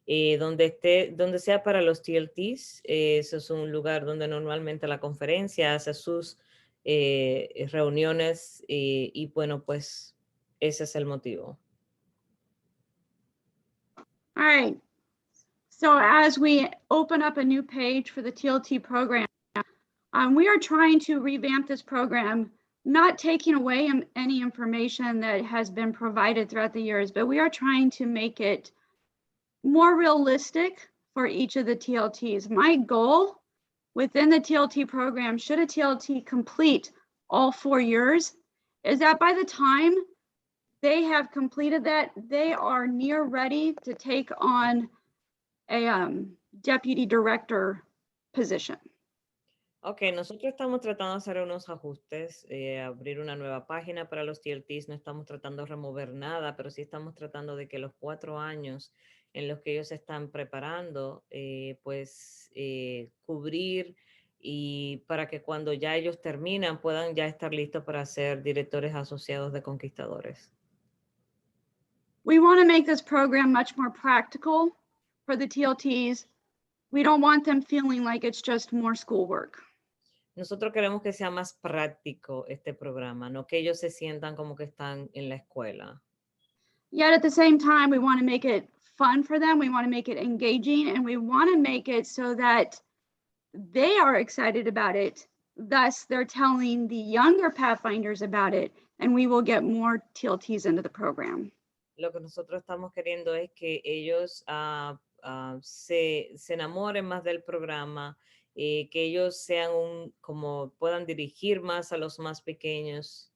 [SPEAKER 2] donde sea para los TLTs. Eso es un lugar donde normalmente la conferencia hace sus reuniones y bueno, pues ese es el motivo.
[SPEAKER 8] All right. So as we open up a new page for the TLT program, we are trying to revamp this program, not taking away any information that has been provided throughout the years, but we are trying to make it more realistic for each of the TLTs. My goal within the TLT program, should a TLT complete all 4 years, is that by the time they have completed that, they are near ready to take on a deputy director position.
[SPEAKER 2] Ok, nosotros estamos tratando de hacer unos ajustes, abrir una nueva página para los TLTs. No estamos tratando de remover nada, pero sí estamos tratando de que los 4 años en los que ellos se están preparando, cubrir y para que cuando ya ellos terminan puedan ya estar listos para ser directores asociados de conquistadores.
[SPEAKER 8] We want to make this program much more practical for the TLTs. We don't want them feeling like it's just more schoolwork.
[SPEAKER 2] Nosotros queremos que sea más práctico este programa, no que ellos se sientan como que están en la escuela.
[SPEAKER 8] Yet at the same time, we want to make it fun for them. We want to make it engaging, and we want to make it so that they are excited about it. Thus, they're telling the younger Pathfinders about it, and we will get more TLTs into the program.
[SPEAKER 2] Lo que nosotros estamos queriendo es que ellos se enamoren más del programa, que ellos sean como puedan dirigir más a los más pequeños.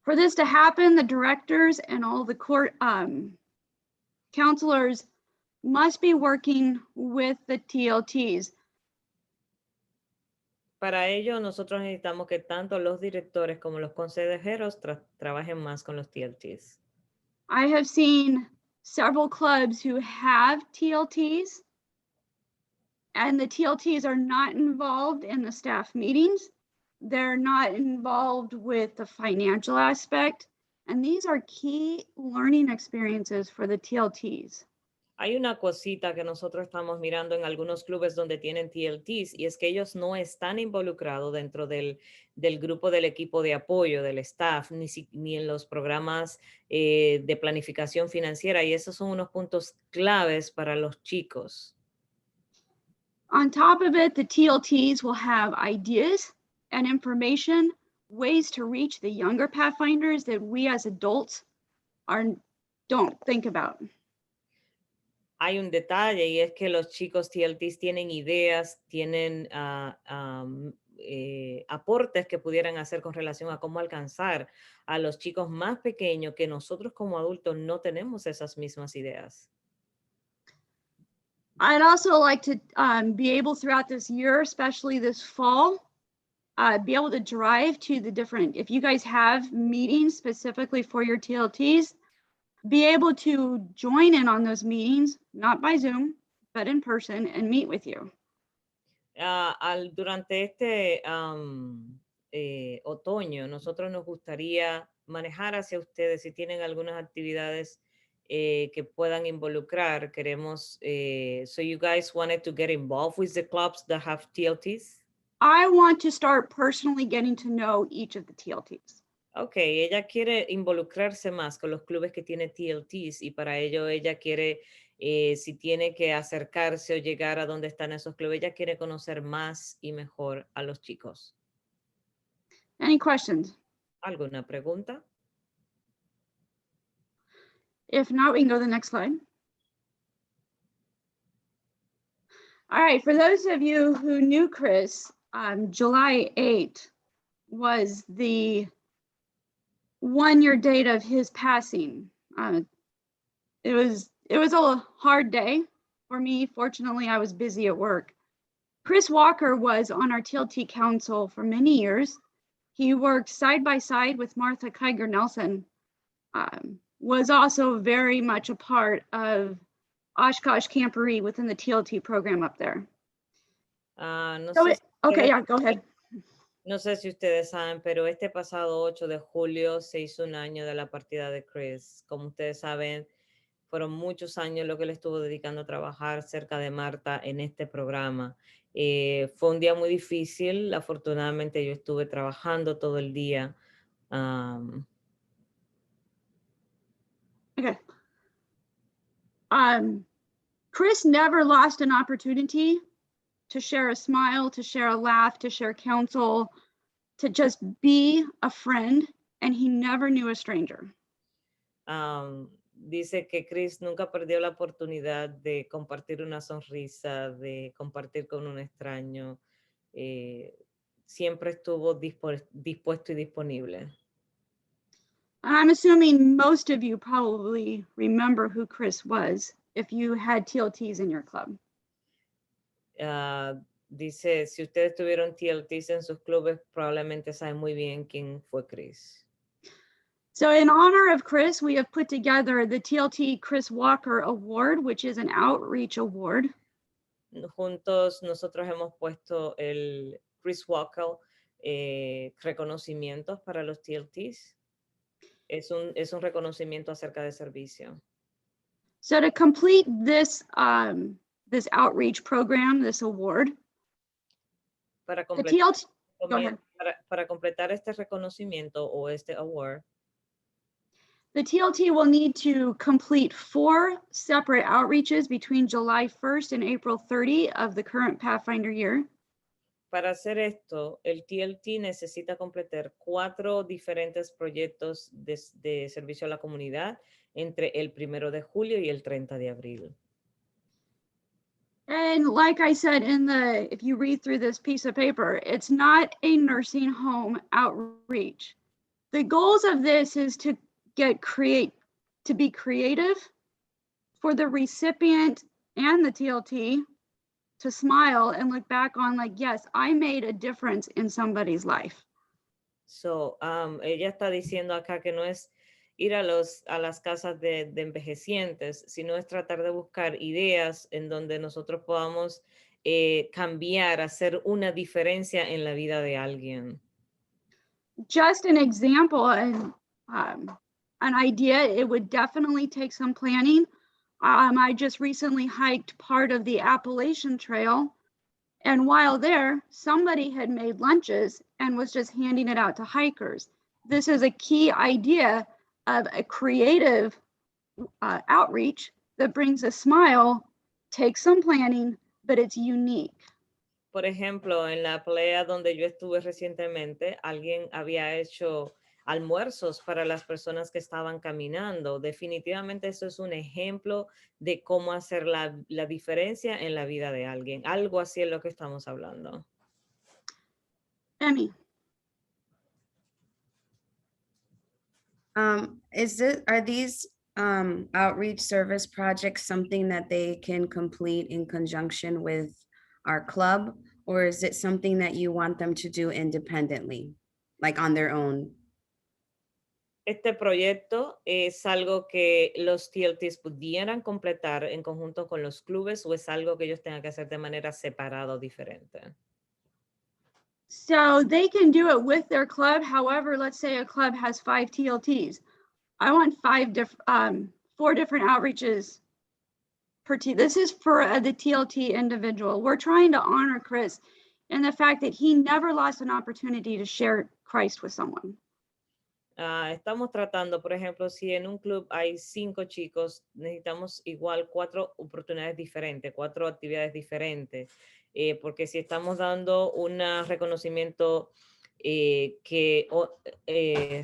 [SPEAKER 8] For this to happen, the directors and all the court counselors must be working with the TLTs.
[SPEAKER 2] Para ello, nosotros necesitamos que tanto los directores como los consejeros trabajen más con los TLTs.
[SPEAKER 8] I have seen several clubs who have TLTs, and the TLTs are not involved in the staff meetings. They're not involved with the financial aspect, and these are key learning experiences for the TLTs.
[SPEAKER 2] Hay una cosita que nosotros estamos mirando en algunos clubes donde tienen TLTs y es que ellos no están involucrados dentro del grupo del equipo de apoyo, del staff, ni en los programas de planificación financiera, y esos son unos puntos claves para los chicos.
[SPEAKER 8] On top of it, the TLTs will have ideas and information, ways to reach the younger Pathfinders that we as adults don't think about.
[SPEAKER 2] Hay un detalle y es que los chicos TLTs tienen ideas, tienen aportes que pudieran hacer con relación a cómo alcanzar a los chicos más pequeños que nosotros como adultos no tenemos esas mismas ideas.
[SPEAKER 8] I'd also like to be able throughout this year, especially this fall, be able to drive to the different, if you guys have meetings specifically for your TLTs, be able to join in on those meetings, not by Zoom, but in person, and meet with you.
[SPEAKER 2] Durante este otoño, nosotros nos gustaría manejar hacia ustedes si tienen algunas actividades que puedan involucrar. Queremos, so you guys wanted to get involved with the clubs that have TLTs?
[SPEAKER 8] I want to start personally getting to know each of the TLTs.
[SPEAKER 2] Ok, ella quiere involucrarse más con los clubes que tiene TLTs y para ello ella quiere si tiene que acercarse o llegar a donde están esos clubes. Ella quiere conocer más y mejor a los chicos.
[SPEAKER 8] Any questions?
[SPEAKER 2] ¿Alguna pregunta?
[SPEAKER 8] If not, we can go to the next slide. All right, for those of you who knew Chris, July 8th was the 1-year date of his passing. It was a hard day for me. Fortunately, I was busy at work. Chris Walker was on our TLT council for many years. He worked side by side with Martha Kiger Nelson, was also very much a part of Oshkosh Camporee within the TLT program up there.
[SPEAKER 2] No
[SPEAKER 8] So
[SPEAKER 2] sé si
[SPEAKER 8] okay,
[SPEAKER 2] ustedes-
[SPEAKER 8] yeah, go ahead.
[SPEAKER 2] No sé si ustedes saben, pero este pasado 8 de julio se hizo un año de la partida de Chris. Como ustedes saben, fueron muchos años lo que él estuvo dedicando a trabajar cerca de Marta en este programa. Fue un día muy difícil. Afortunadamente yo estuve trabajando todo el día.
[SPEAKER 8] Okay. Chris never lost an opportunity to share a smile, to share a laugh, to share counsel, to just be a friend, and he never knew a stranger.
[SPEAKER 2] Dice que Chris nunca perdió la oportunidad de compartir una sonrisa, de compartir con un extraño. Siempre estuvo dispuesto y disponible.
[SPEAKER 8] I'm assuming most of you probably remember who Chris was if you had TLTs in your club.
[SPEAKER 2] Dice, si ustedes tuvieron TLTs en sus clubes, probablemente saben muy bien quién fue Chris.
[SPEAKER 8] So in honor of Chris, we have put together the TLT Chris Walker Award, which is an outreach award.
[SPEAKER 2] Juntos nosotros hemos puesto el Chris Walker reconocimientos para los TLTs. Es un reconocimiento acerca de servicio.
[SPEAKER 8] So to complete this, this outreach program, this award,
[SPEAKER 2] Para
[SPEAKER 8] the
[SPEAKER 2] completar,
[SPEAKER 8] TLT, go ahead.
[SPEAKER 2] para completar este reconocimiento o este award,
[SPEAKER 8] The TLT will need to complete 4 separate outreaches between July 1st and April 30 of the current Pathfinder year.
[SPEAKER 2] para hacer esto, el TLT necesita completar 4 diferentes proyectos de servicio a la comunidad entre el 1 de julio y el 30 de abril.
[SPEAKER 8] And like I said if you read through this piece of paper, it's not a nursing home outreach. The goals of this is to be creative for the recipient and the TLT to smile and look back on like, yes, I made a difference in somebody's life.
[SPEAKER 2] So, ella está diciendo acá que no es ir a las casas de envejecientes, sino es tratar de buscar ideas en donde nosotros podamos cambiar, hacer una diferencia en la vida de alguien.
[SPEAKER 8] Just an example and an idea, it would definitely take some planning. I just recently hiked part of the Appalachian Trail, and while there, somebody had made lunches and was just handing it out to hikers. This is a key idea of a creative outreach that brings a smile, takes some planning, but it's unique.
[SPEAKER 2] Por ejemplo, en la playa donde yo estuve recientemente, alguien había hecho almuerzos para las personas que estaban caminando. Definitivamente eso es un ejemplo de cómo hacer la diferencia en la vida de alguien. Algo así es lo que estamos hablando.
[SPEAKER 8] Emmy.
[SPEAKER 3] Are these outreach service projects something that they can complete in conjunction with our club, or is it something that you want them to do independently, like on their own?
[SPEAKER 2] Este proyecto es algo que los TLTs pudieran completar en conjunto con los clubes, o es algo que ellos tengan que hacer de manera separada o diferente.
[SPEAKER 8] So they can do it with their club. However, let's say a club has 5 TLTs. I want 4 different outreaches per T. This is for the TLT individual. We're trying to honor Chris and the fact that he never lost an opportunity to share Christ with someone.
[SPEAKER 2] Estamos tratando, por ejemplo, si en un club hay 5 chicos, necesitamos igual 4 oportunidades diferentes, 4 actividades diferentes, porque si estamos dando un reconocimiento que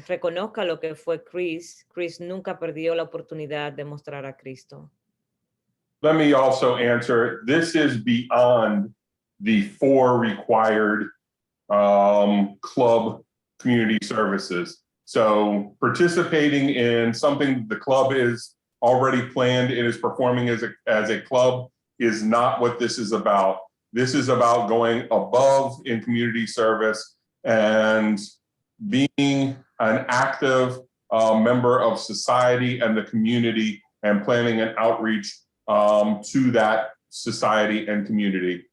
[SPEAKER 2] reconozca lo que fue Chris, Chris nunca perdió la oportunidad de mostrar a Cristo.
[SPEAKER 1] Let me also answer, this is beyond the 4 required club community services. So participating in something the club is already planned and is performing as a club is not what this is about. This is about going above in community service and being an active member of society and the community and planning an outreach to that society and community.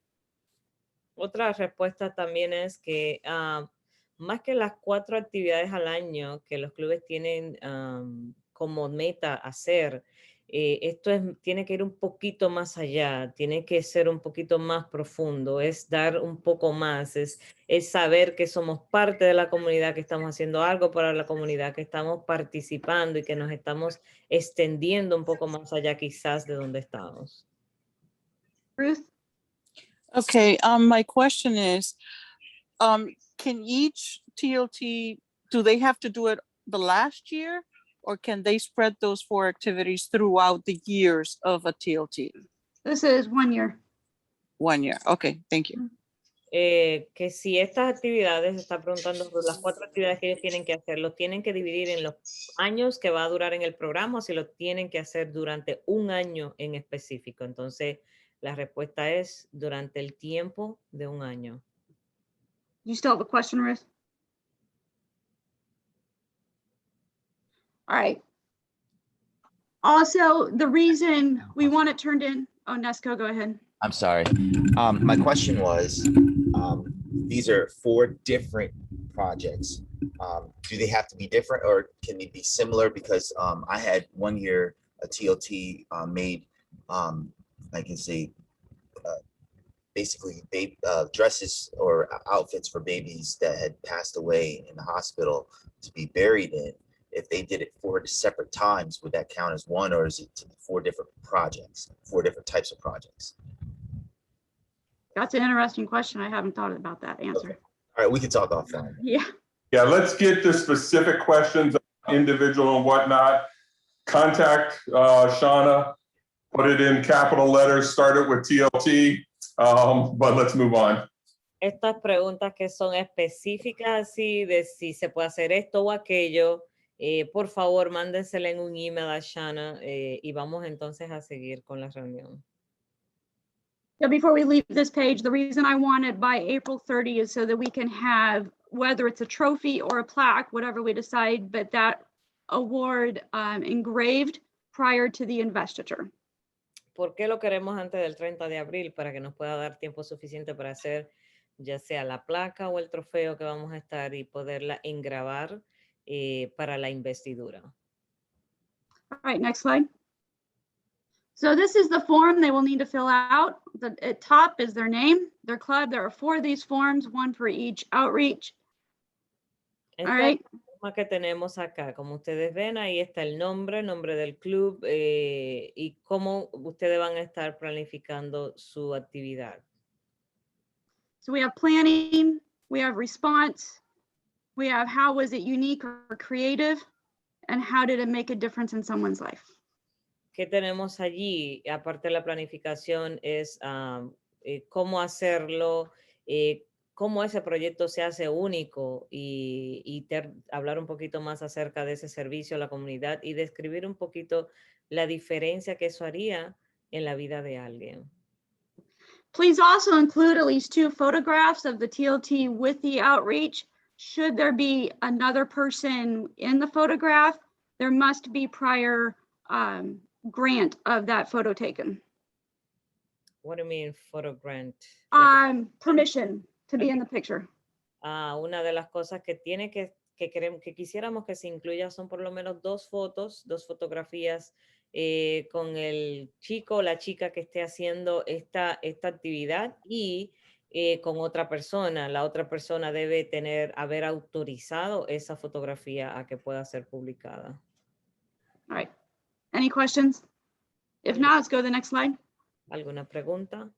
[SPEAKER 2] Otra respuesta también es que más que las 4 actividades al año que los clubes tienen como meta hacer, tiene que ir un poquito más allá, tiene que ser un poquito más profundo, es dar un poco más, es saber que somos parte de la comunidad, que estamos haciendo algo para la comunidad, que estamos participando y que nos estamos extendiendo un poco más allá quizás de donde estamos.
[SPEAKER 8] Ruth?
[SPEAKER 7] Okay, my question is, can each TLT, do they have to do it the last year? Or can they spread those 4 activities throughout the years of a TLT?
[SPEAKER 8] This is 1 year.
[SPEAKER 7] 1 year, okay, thank you.
[SPEAKER 2] Que si estas actividades, está preguntando por las 4 actividades que ellos tienen que hacer, ¿lo tienen que dividir en los años que va a durar en el programa o si lo tienen que hacer durante un año en específico? Entonces, la respuesta es durante el tiempo de un año.
[SPEAKER 8] You still have a question, Ruth? All right. Also, the reason we want it turned in, oh, Nesco, go ahead.
[SPEAKER 11] I'm sorry. My question was, these are 4 different projects. Do they have to be different or can they be similar? Because I had 1 year a TLT made, I can say, basically dresses or outfits for babies that had passed away in the hospital to be buried in. If they did it 4 separate times, would that count as one, or is it 4 different projects, 4 different types of projects?
[SPEAKER 8] That's an interesting question. I haven't thought about that answer.
[SPEAKER 11] Okay. All right, we can talk offline.
[SPEAKER 8] Yeah.
[SPEAKER 1] Yeah, let's get the specific questions, individual and whatnot. Contact Shauna, put it in capital letters, start it with TLT, but let's move on.
[SPEAKER 2] Estas preguntas que son específicas así de si se puede hacer esto o aquello, por favor, mándensela en un email a Shanna y vamos entonces a seguir con la reunión.
[SPEAKER 8] So before we leave this page, the reason I want it by April 30 is so that we can have, whether it's a trophy or a plaque, whatever we decide, but that award engraved prior to the investiture.
[SPEAKER 2] ¿Por qué lo queremos antes del 30 de abril? Para que nos pueda dar tiempo suficiente para hacer ya sea la placa o el trofeo que vamos a estar y poderla engravar para la investidura.
[SPEAKER 8] All right, next slide. So this is the form they will need to fill out. At top is their name, their club. There are 4 of these forms, 1 for each outreach. All right.
[SPEAKER 2] Forma que tenemos acá, como ustedes ven, ahí está el nombre del club y cómo ustedes van a estar planificando su actividad.
[SPEAKER 8] So we have planning, we have response, we have how was it unique or creative, and how did it make a difference in someone's life.
[SPEAKER 2] ¿Qué tenemos allí? Aparte de la planificación es cómo hacerlo, cómo ese proyecto se hace único y hablar un poquito más acerca de ese servicio a la comunidad y describir un poquito la diferencia que eso haría en la vida de alguien.
[SPEAKER 8] Please also include at least 2 photographs of the TLT with the outreach. Should there be another person in the photograph, there must be prior grant of that photo taken.
[SPEAKER 2] What do you mean photo grant?
[SPEAKER 8] Permission to be in the picture.
[SPEAKER 2] Una de las cosas que tiene que quisiéramos que se incluya son por lo menos 2 fotos, 2 fotografías con el chico o la chica que esté haciendo esta actividad y con otra persona. La otra persona debe haber autorizado esa fotografía a que pueda ser publicada.
[SPEAKER 8] All right. Any questions? If not, let's go to the next slide.
[SPEAKER 2] ¿Alguna pregunta?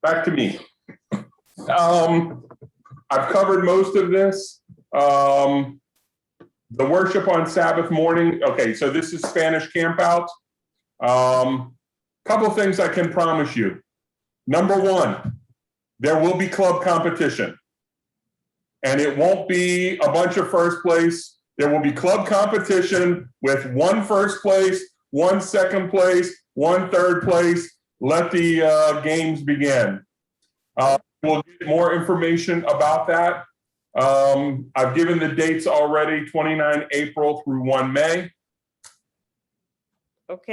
[SPEAKER 1] Back to me. I've covered most of this. The worship on Sabbath morning. Okay, so this is Spanish campout. Couple things I can promise you. Number one, there will be club competition. And it won't be a bunch of first place. There will be club competition with one first place, one second place, one third place. Let the games begin. We'll get more information about that. I've given the dates already, 29 April through 1 May.
[SPEAKER 2] Ok,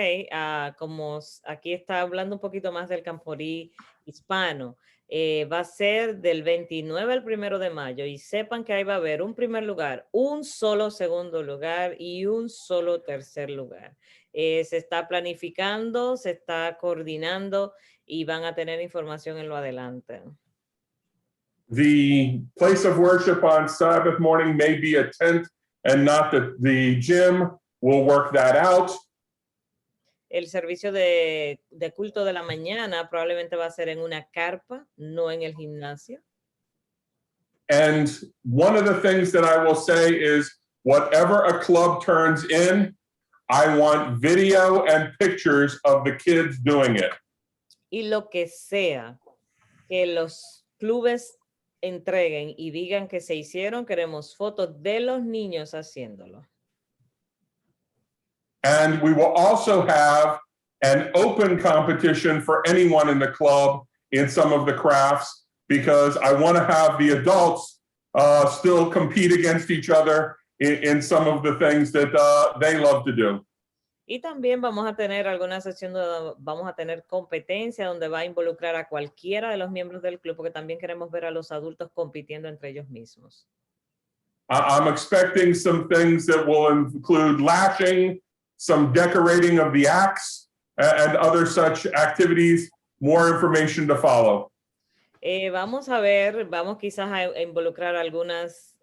[SPEAKER 2] como aquí está hablando un poquito más del Camporí hispano, va a ser del 29 al 1 de mayo y sepan que ahí va a haber un primer lugar, un solo segundo lugar y un solo tercer lugar. Se está planificando, se está coordinando y van a tener información en lo adelante.
[SPEAKER 1] The place of worship on Sabbath morning may be a tent and not the gym. We'll work that out.
[SPEAKER 2] El servicio de culto de la mañana probablemente va a ser en una carpa, no en el gimnasio.
[SPEAKER 1] And one of the things that I will say is whatever a club turns in, I want video and pictures of the kids doing it.
[SPEAKER 2] Y lo que sea que los clubes entreguen y digan que se hicieron, queremos fotos de los niños haciéndolo.
[SPEAKER 1] And we will also have an open competition for anyone in the club in some of the crafts, because I want to have the adults still compete against each other in some of the things that they love to do.
[SPEAKER 2] Y también vamos a tener alguna sesión donde vamos a tener competencia donde va a involucrar a cualquiera de los miembros del club, porque también queremos ver a los adultos compitiendo entre ellos mismos.
[SPEAKER 1] I'm expecting some things that will include lashing, some decorating of the axe, and other such activities. More information to follow.
[SPEAKER 2] Vamos a ver, vamos quizás a involucrar algunas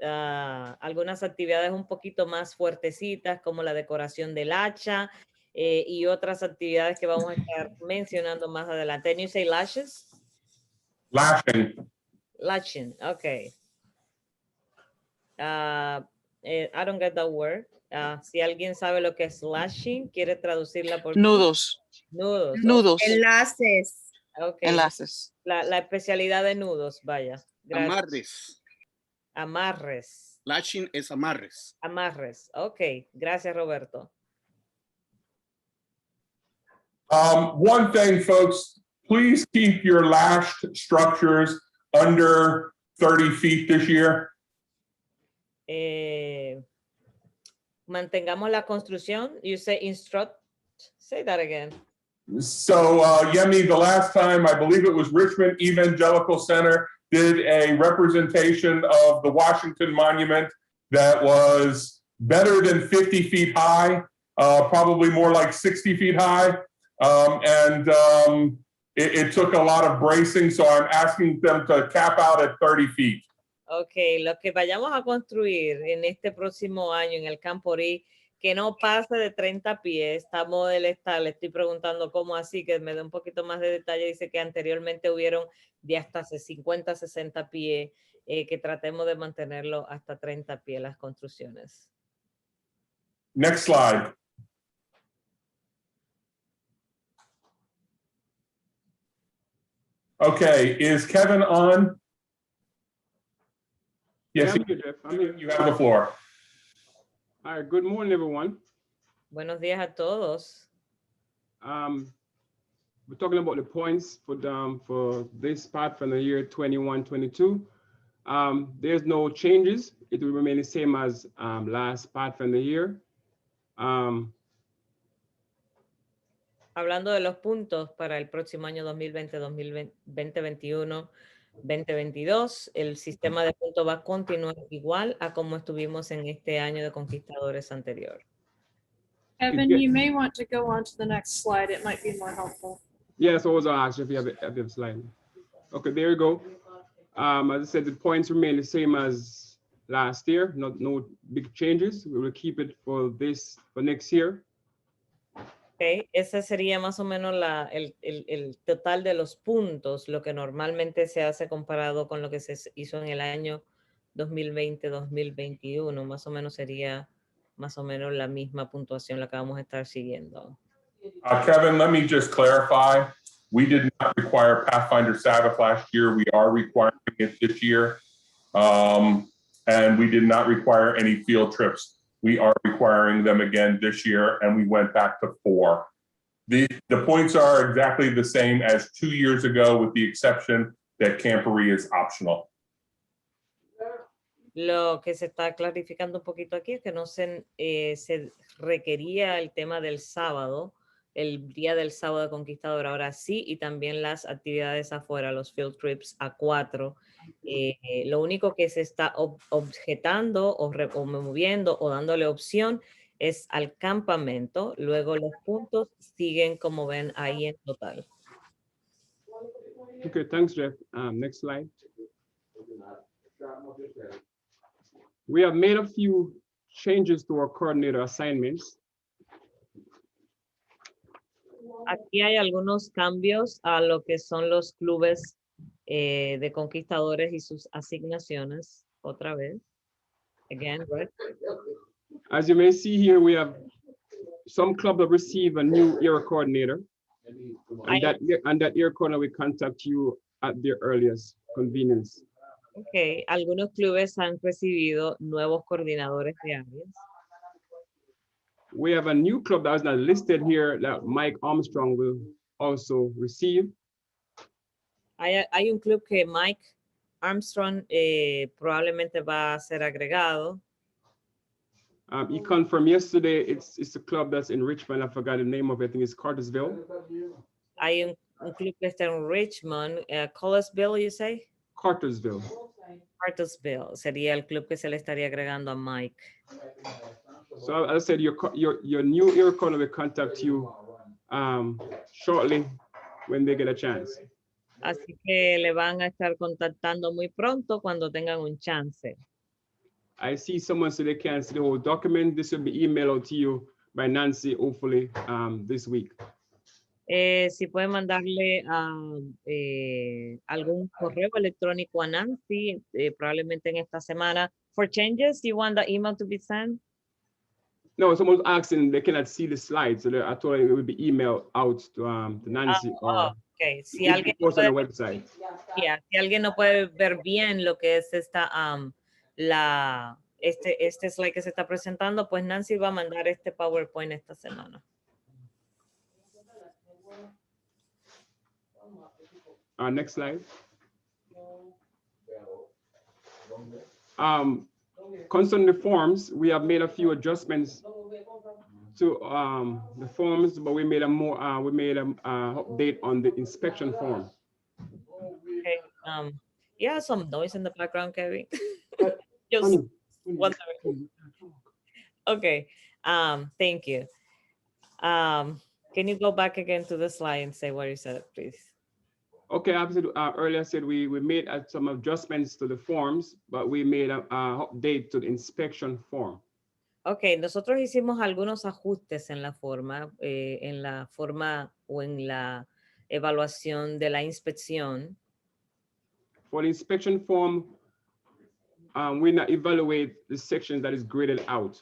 [SPEAKER 2] actividades un poquito más fuertecitas, como la decoración del hacha y otras actividades que vamos a estar mencionando más adelante. Can you say lashes?
[SPEAKER 1] Lashing.
[SPEAKER 2] Lashing, okay. I don't get that word. Si alguien sabe lo que es lashing, quiere traducirla por
[SPEAKER 7] Nudos.
[SPEAKER 2] nudos.
[SPEAKER 7] Nudos.
[SPEAKER 3] Enlaces.
[SPEAKER 2] Okay.
[SPEAKER 7] Enlaces.
[SPEAKER 2] La especialidad de nudos, vaya. Gracias.
[SPEAKER 12] Amarres.
[SPEAKER 2] Amarres.
[SPEAKER 12] Lashing es amarres.
[SPEAKER 2] Amarres. Ok. Gracias, Roberto.
[SPEAKER 1] One thing, folks, please keep your lashed structures under 30 feet this year.
[SPEAKER 2] Mantengamos la construcción. You say instruct. Say that again.
[SPEAKER 1] So, Yemi, the last time, I believe it was Richmond Evangelical Center, did a representation of the Washington Monument that was better than 50 feet high, probably more like 60 feet high. It took a lot of bracing, so I'm asking them to cap out at 30 feet.
[SPEAKER 2] Ok, lo que vayamos a construir en este próximo año en el Camporí, que no pase de 30 pies, le estoy preguntando cómo así, que me dé un poquito más de detalle. Dice que anteriormente hubieron de hasta 50, 60 pies, que tratemos de mantenerlo hasta 30 pies las construcciones.
[SPEAKER 1] Next slide. Okay, is Kevin on? Yes,
[SPEAKER 13] Yeah, I'm here, Jeff. I'm here.
[SPEAKER 1] you have the floor.
[SPEAKER 13] All right, good morning, everyone.
[SPEAKER 2] Buenos días a todos.
[SPEAKER 13] We're talking about the points for this Pathfinder year 21-22. There's no changes. It will remain the same as last Pathfinder year.
[SPEAKER 2] Hablando de los puntos para el próximo año 2020, 2021, 2022, el sistema de puntos va a continuar igual a como estuvimos en este año de conquistadores anterior.
[SPEAKER 6] Evan,
[SPEAKER 13] get-
[SPEAKER 6] you may want to go on to the next slide. It might be more helpful.
[SPEAKER 13] Yeah, so I was asking if you have the slide. Okay, there you go. As I said, the points remain the same as last year. No big changes. We will keep it for next year.
[SPEAKER 2] Ok, ese sería más o menos el total de los puntos, lo que normalmente se hace comparado con lo que se hizo en el año 2020-2021. Más o menos sería más o menos la misma puntuación la que vamos a estar siguiendo.
[SPEAKER 1] Kevin, let me just clarify. We did not require Pathfinder Sabbath last year. We are requiring it this year. And we did not require any field trips. We are requiring them again this year, and we went back to 4. The points are exactly the same as 2 years ago, with the exception that camporee is optional.
[SPEAKER 2] Lo que se está clarificando un poquito aquí es que no se requería el tema del sábado, el día del sábado de Conquistador, ahora sí, y también las actividades afuera, los field trips a 4. Lo único que se está objetando o moviendo o dándole opción es al campamento. Luego los puntos siguen como ven ahí en total.
[SPEAKER 13] Okay, thanks, Jeff. Next slide. We have made a few changes to our coordinator assignments.
[SPEAKER 2] Aquí hay algunos cambios a lo que son los clubes de conquistadores y sus asignaciones. Otra vez. Again, right?
[SPEAKER 13] As you may see here, we have some clubs that receive a new area coordinator. And that area coordinator will contact you at their earliest convenience.
[SPEAKER 2] Ok, algunos clubes han recibido nuevos coordinadores de áreas.
[SPEAKER 13] We have a new club that is not listed here that Mike Armstrong will also receive.
[SPEAKER 2] Hay un club que Mike Armstrong probablemente va a ser agregado.
[SPEAKER 13] He confirmed yesterday, it's a club that's in Richmond. I forgot the name of it. I think it's Cartersville.
[SPEAKER 2] Hay un club que está en Richmond, Collinsville, you say?
[SPEAKER 13] Cartersville.
[SPEAKER 2] Cartersville sería el club que se le estaría agregando a Mike.
[SPEAKER 13] So as I said, your new area coordinator will contact you shortly when they get a chance.
[SPEAKER 2] Así que le van a estar contactando muy pronto cuando tengan un chance.
[SPEAKER 13] I see someone said they can't see the whole document. This will be emailed out to you by Nancy, hopefully this week.
[SPEAKER 2] Si pueden mandarle algún correo electrónico a Nancy, probablemente en esta semana. For changes, you want the email to be sent?
[SPEAKER 13] No, someone's asking, they cannot see the slides, so I told them it will be emailed out to Nancy or
[SPEAKER 2] okay. Si
[SPEAKER 13] it
[SPEAKER 2] alguien
[SPEAKER 13] post on the website.
[SPEAKER 2] Yeah, si alguien no puede ver bien lo que es esta este slide que se está presentando, pues Nancy va a mandar este PowerPoint esta semana.
[SPEAKER 13] Next slide. Concerning the forms, we have made a few adjustments to the forms, but we made a update on the inspection form.
[SPEAKER 2] Okay. You have some noise in the background, Kevin. Just wondering. Okay. Thank you. Can you go back again to the slide and say what you said, please?
[SPEAKER 13] Okay, earlier I said we made some adjustments to the forms, but we made an update to the inspection form.
[SPEAKER 2] Okay, nosotros hicimos algunos ajustes en la forma o en la evaluación de la inspección.
[SPEAKER 13] For the inspection form, we not evaluate the section that is graded out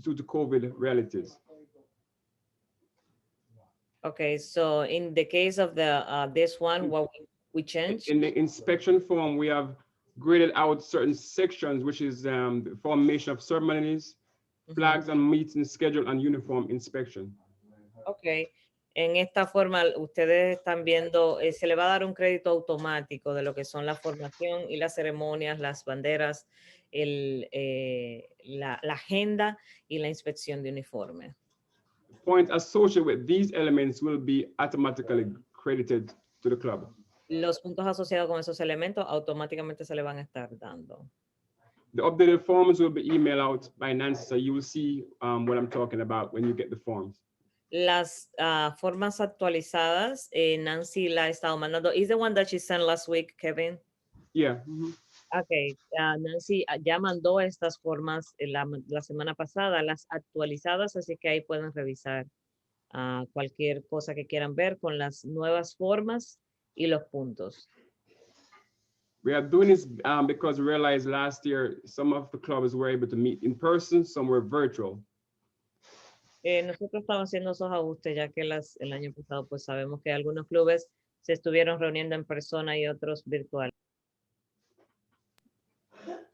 [SPEAKER 13] due to COVID realities.
[SPEAKER 2] Okay, so in the case of the this one, what we changed?
[SPEAKER 13] In the inspection form, we have graded out certain sections, which is the formation of ceremonies, flags and meeting schedule, and uniform inspection.
[SPEAKER 2] Okay, en esta forma ustedes están viendo, se le va a dar un crédito automático de lo que son la formación y las ceremonias, las banderas, la agenda y la inspección de uniforme.
[SPEAKER 13] Points associated with these elements will be automatically credited to the club.
[SPEAKER 2] Los puntos asociados con esos elementos automáticamente se le van a estar dando.
[SPEAKER 13] The updated forms will be emailed out by Nancy, so you will see what I'm talking about when you get the forms.
[SPEAKER 2] Las formas actualizadas, Nancy la ha estado mandando. Is the one that she sent last week, Kevin?
[SPEAKER 13] Yeah.
[SPEAKER 2] Okay, Nancy ya mandó estas formas la semana pasada, las actualizadas, así que ahí pueden revisar cualquier cosa que quieran ver con las nuevas formas y los puntos.
[SPEAKER 13] We are doing this because we realized last year some of the clubs were able to meet in person, some were virtual.
[SPEAKER 2] Nosotros estamos haciendo esos ajustes ya que el año pasado pues sabemos que algunos clubes se estuvieron reuniendo en persona y otros virtual.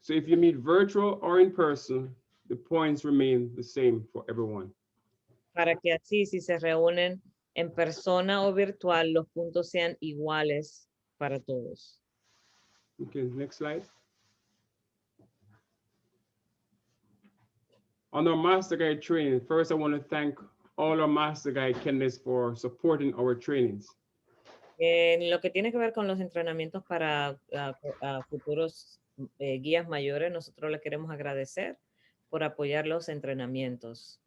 [SPEAKER 13] So if you meet virtual or in person, the points remain the same for everyone.
[SPEAKER 2] Para que así si se reúnen en persona o virtual, los puntos sean iguales para todos.
[SPEAKER 13] Okay, next slide. On our Master Guide training, first I want to thank all our Master Guide candidates for supporting our trainings.
[SPEAKER 2] En lo que tiene que ver con los entrenamientos para futuros guías mayores, nosotros les queremos agradecer por apoyar los entrenamientos.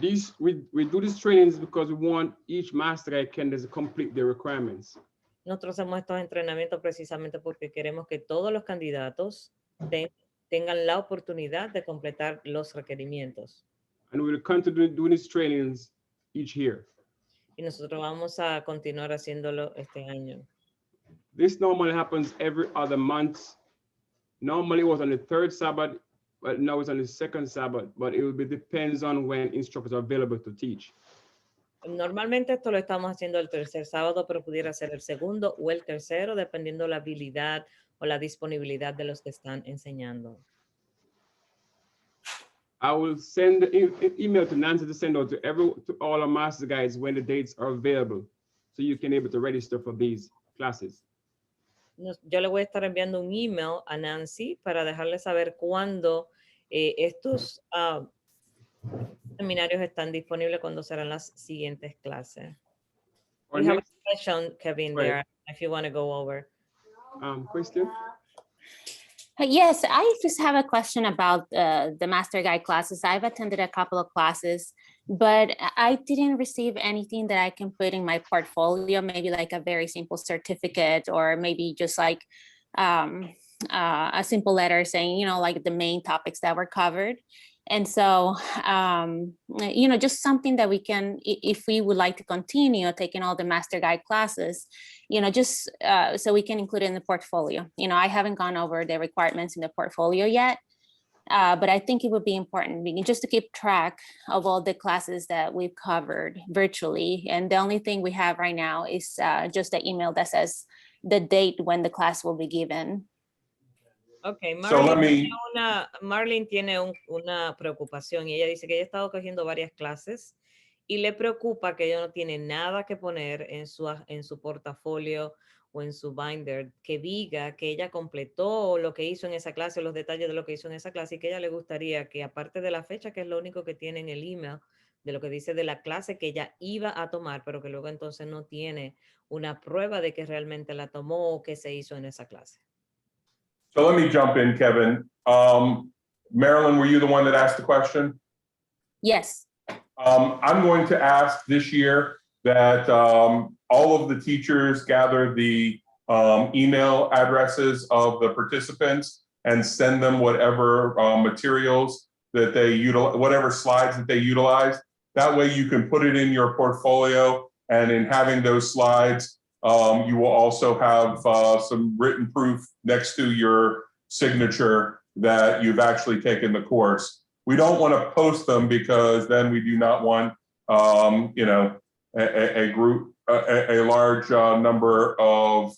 [SPEAKER 13] We do these trainings because we want each Master Guide candidate to complete their requirements.
[SPEAKER 2] Nosotros hacemos estos entrenamientos precisamente porque queremos que todos los candidatos tengan la oportunidad de completar los requerimientos.
[SPEAKER 13] And we will continue doing these trainings each year.
[SPEAKER 2] Y nosotros vamos a continuar haciéndolo este año.
[SPEAKER 13] This normally happens every other month. Normally it was on the third Sabbath, but now it's on the second Sabbath, but it will be depends on when instructors are available to teach.
[SPEAKER 2] Normalmente esto lo estamos haciendo el tercer sábado, pero pudiera ser el segundo o el tercero, dependiendo la habilidad o la disponibilidad de los que están enseñando.
[SPEAKER 13] I will send an email to Nancy to send out to all our Master Guides when the dates are available, so you can able to register for these classes.
[SPEAKER 2] Yo le voy a estar enviando un email a Nancy para dejarle saber cuándo estos seminarios están disponibles, cuándo serán las siguientes clases.
[SPEAKER 13] Our
[SPEAKER 2] We have a
[SPEAKER 13] next
[SPEAKER 2] question, Kevin,
[SPEAKER 13] Right.
[SPEAKER 2] there, if you want to go over.
[SPEAKER 13] Question?
[SPEAKER 5] Yes, I just have a question about the Master Guide classes. I've attended a couple of classes, but I didn't receive anything that I can put in my portfolio, maybe like a very simple certificate, or maybe just like a simple letter saying, like the main topics that were covered. And so, just something that we can, if we would like to continue taking all the Master Guide classes, just so we can include it in the portfolio. I haven't gone over the requirements in the portfolio yet, but I think it would be important just to keep track of all the classes that we've covered virtually. And the only thing we have right now is just the email that says the date when the class will be given.
[SPEAKER 2] Okay,
[SPEAKER 1] So let me-
[SPEAKER 2] Marlene tiene una preocupación y ella dice que ella ha estado cogiendo varias clases y le preocupa que ella no tiene nada que poner en su portafolio o en su binder que diga que ella completó lo que hizo en esa clase, los detalles de lo que hizo en esa clase, y que ella le gustaría que, aparte de la fecha, que es lo único que tiene en el email, de lo que dice de la clase que ella iba a tomar, pero que luego entonces no tiene una prueba de que realmente la tomó o que se hizo en esa clase.
[SPEAKER 1] So let me jump in, Kevin. Marilyn, were you the one that asked the question?
[SPEAKER 5] Yes.
[SPEAKER 1] I'm going to ask this year that all of the teachers gather the email addresses of the participants and send them whatever materials that they utilize, whatever slides that they utilize. That way you can put it in your portfolio, and in having those slides, you will also have some written proof next to your signature that you've actually taken the course. We don't want to post them because then we do not want, a group, a large number of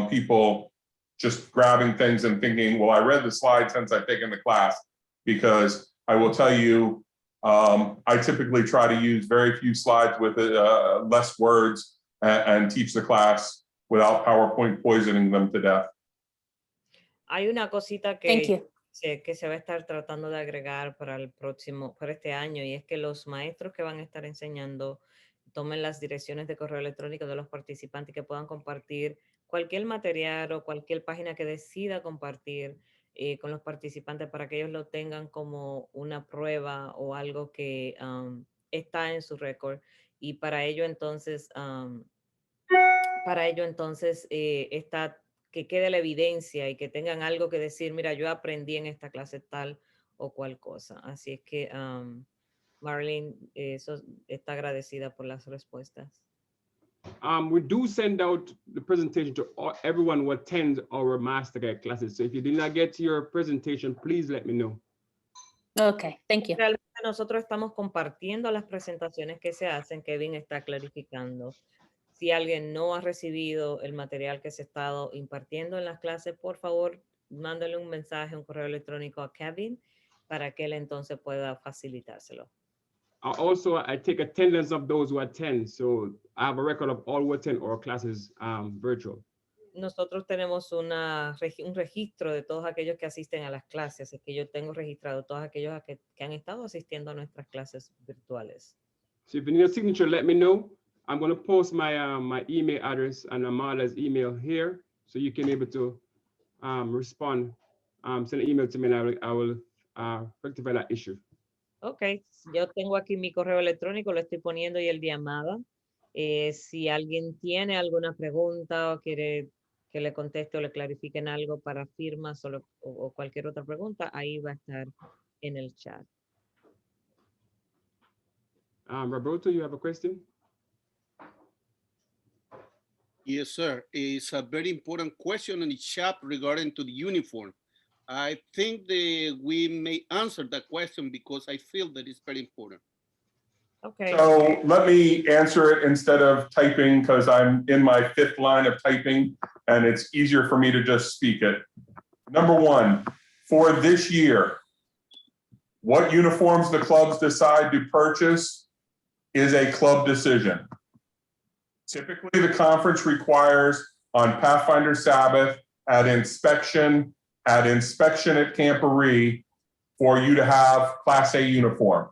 [SPEAKER 1] people just grabbing things and thinking, well, I read the slides since I've taken the class. Because I will tell you, I typically try to use very few slides with less words and teach the class without PowerPoint poisoning them to death.
[SPEAKER 2] Hay una cosita
[SPEAKER 5] Thank
[SPEAKER 2] que,
[SPEAKER 5] you.
[SPEAKER 2] que se va a estar tratando de agregar para este año, y es que los maestros que van a estar enseñando tomen las direcciones de correo electrónico de los participantes, que puedan compartir cualquier material o cualquier página que decida compartir con los participantes para que ellos lo tengan como una prueba o algo que está en su récord. Y para ello entonces, está que quede la evidencia y que tengan algo que decir, mira, yo aprendí en esta clase tal o cual cosa. Así es que Marlene está agradecida por las respuestas.
[SPEAKER 13] We do send out the presentation to everyone who attends our master guide classes. So if you did not get to your presentation, please let me know.
[SPEAKER 5] Okay, thank you.
[SPEAKER 2] Realmente nosotros estamos compartiendo las presentaciones que se hacen. Kevin está clarificando. Si alguien no ha recibido el material que se ha estado impartiendo en las clases, por favor, mándale un mensaje, un correo electrónico a Kevin para que él entonces pueda facilitárselo.
[SPEAKER 13] Also, I take attendance of those who attend. So I have a record of all who attend our classes virtual.
[SPEAKER 2] Nosotros tenemos un registro de todos aquellos que asisten a las clases. Es que yo tengo registrado todos aquellos que han estado asistiendo a nuestras clases virtuales.
[SPEAKER 13] So if you need a signature, let me know. I'm going to post my my email address and Amala's email here, so you can able to respond. Send an email to me, and I will rectify that issue.
[SPEAKER 2] Ok, yo tengo aquí mi correo electrónico, lo estoy poniendo y el de Amada. Si alguien tiene alguna pregunta o quiere que le conteste o le clarifiquen algo para firmas o cualquier otra pregunta, ahí va a estar en el chat.
[SPEAKER 13] Roberto, you have a question?
[SPEAKER 12] Yes, sir. It's a very important question in the chat regarding to the uniform. I think that we may answer that question because I feel that it's very important.
[SPEAKER 2] Okay.
[SPEAKER 1] So let me answer it instead of typing because I'm in my 5th line of typing and it's easier for me to just speak it. Number one, for this year, what uniforms the clubs decide to purchase is a club decision. Typically, the conference requires on Pathfinder Sabbath at inspection at Camporee for you to have Class A uniform.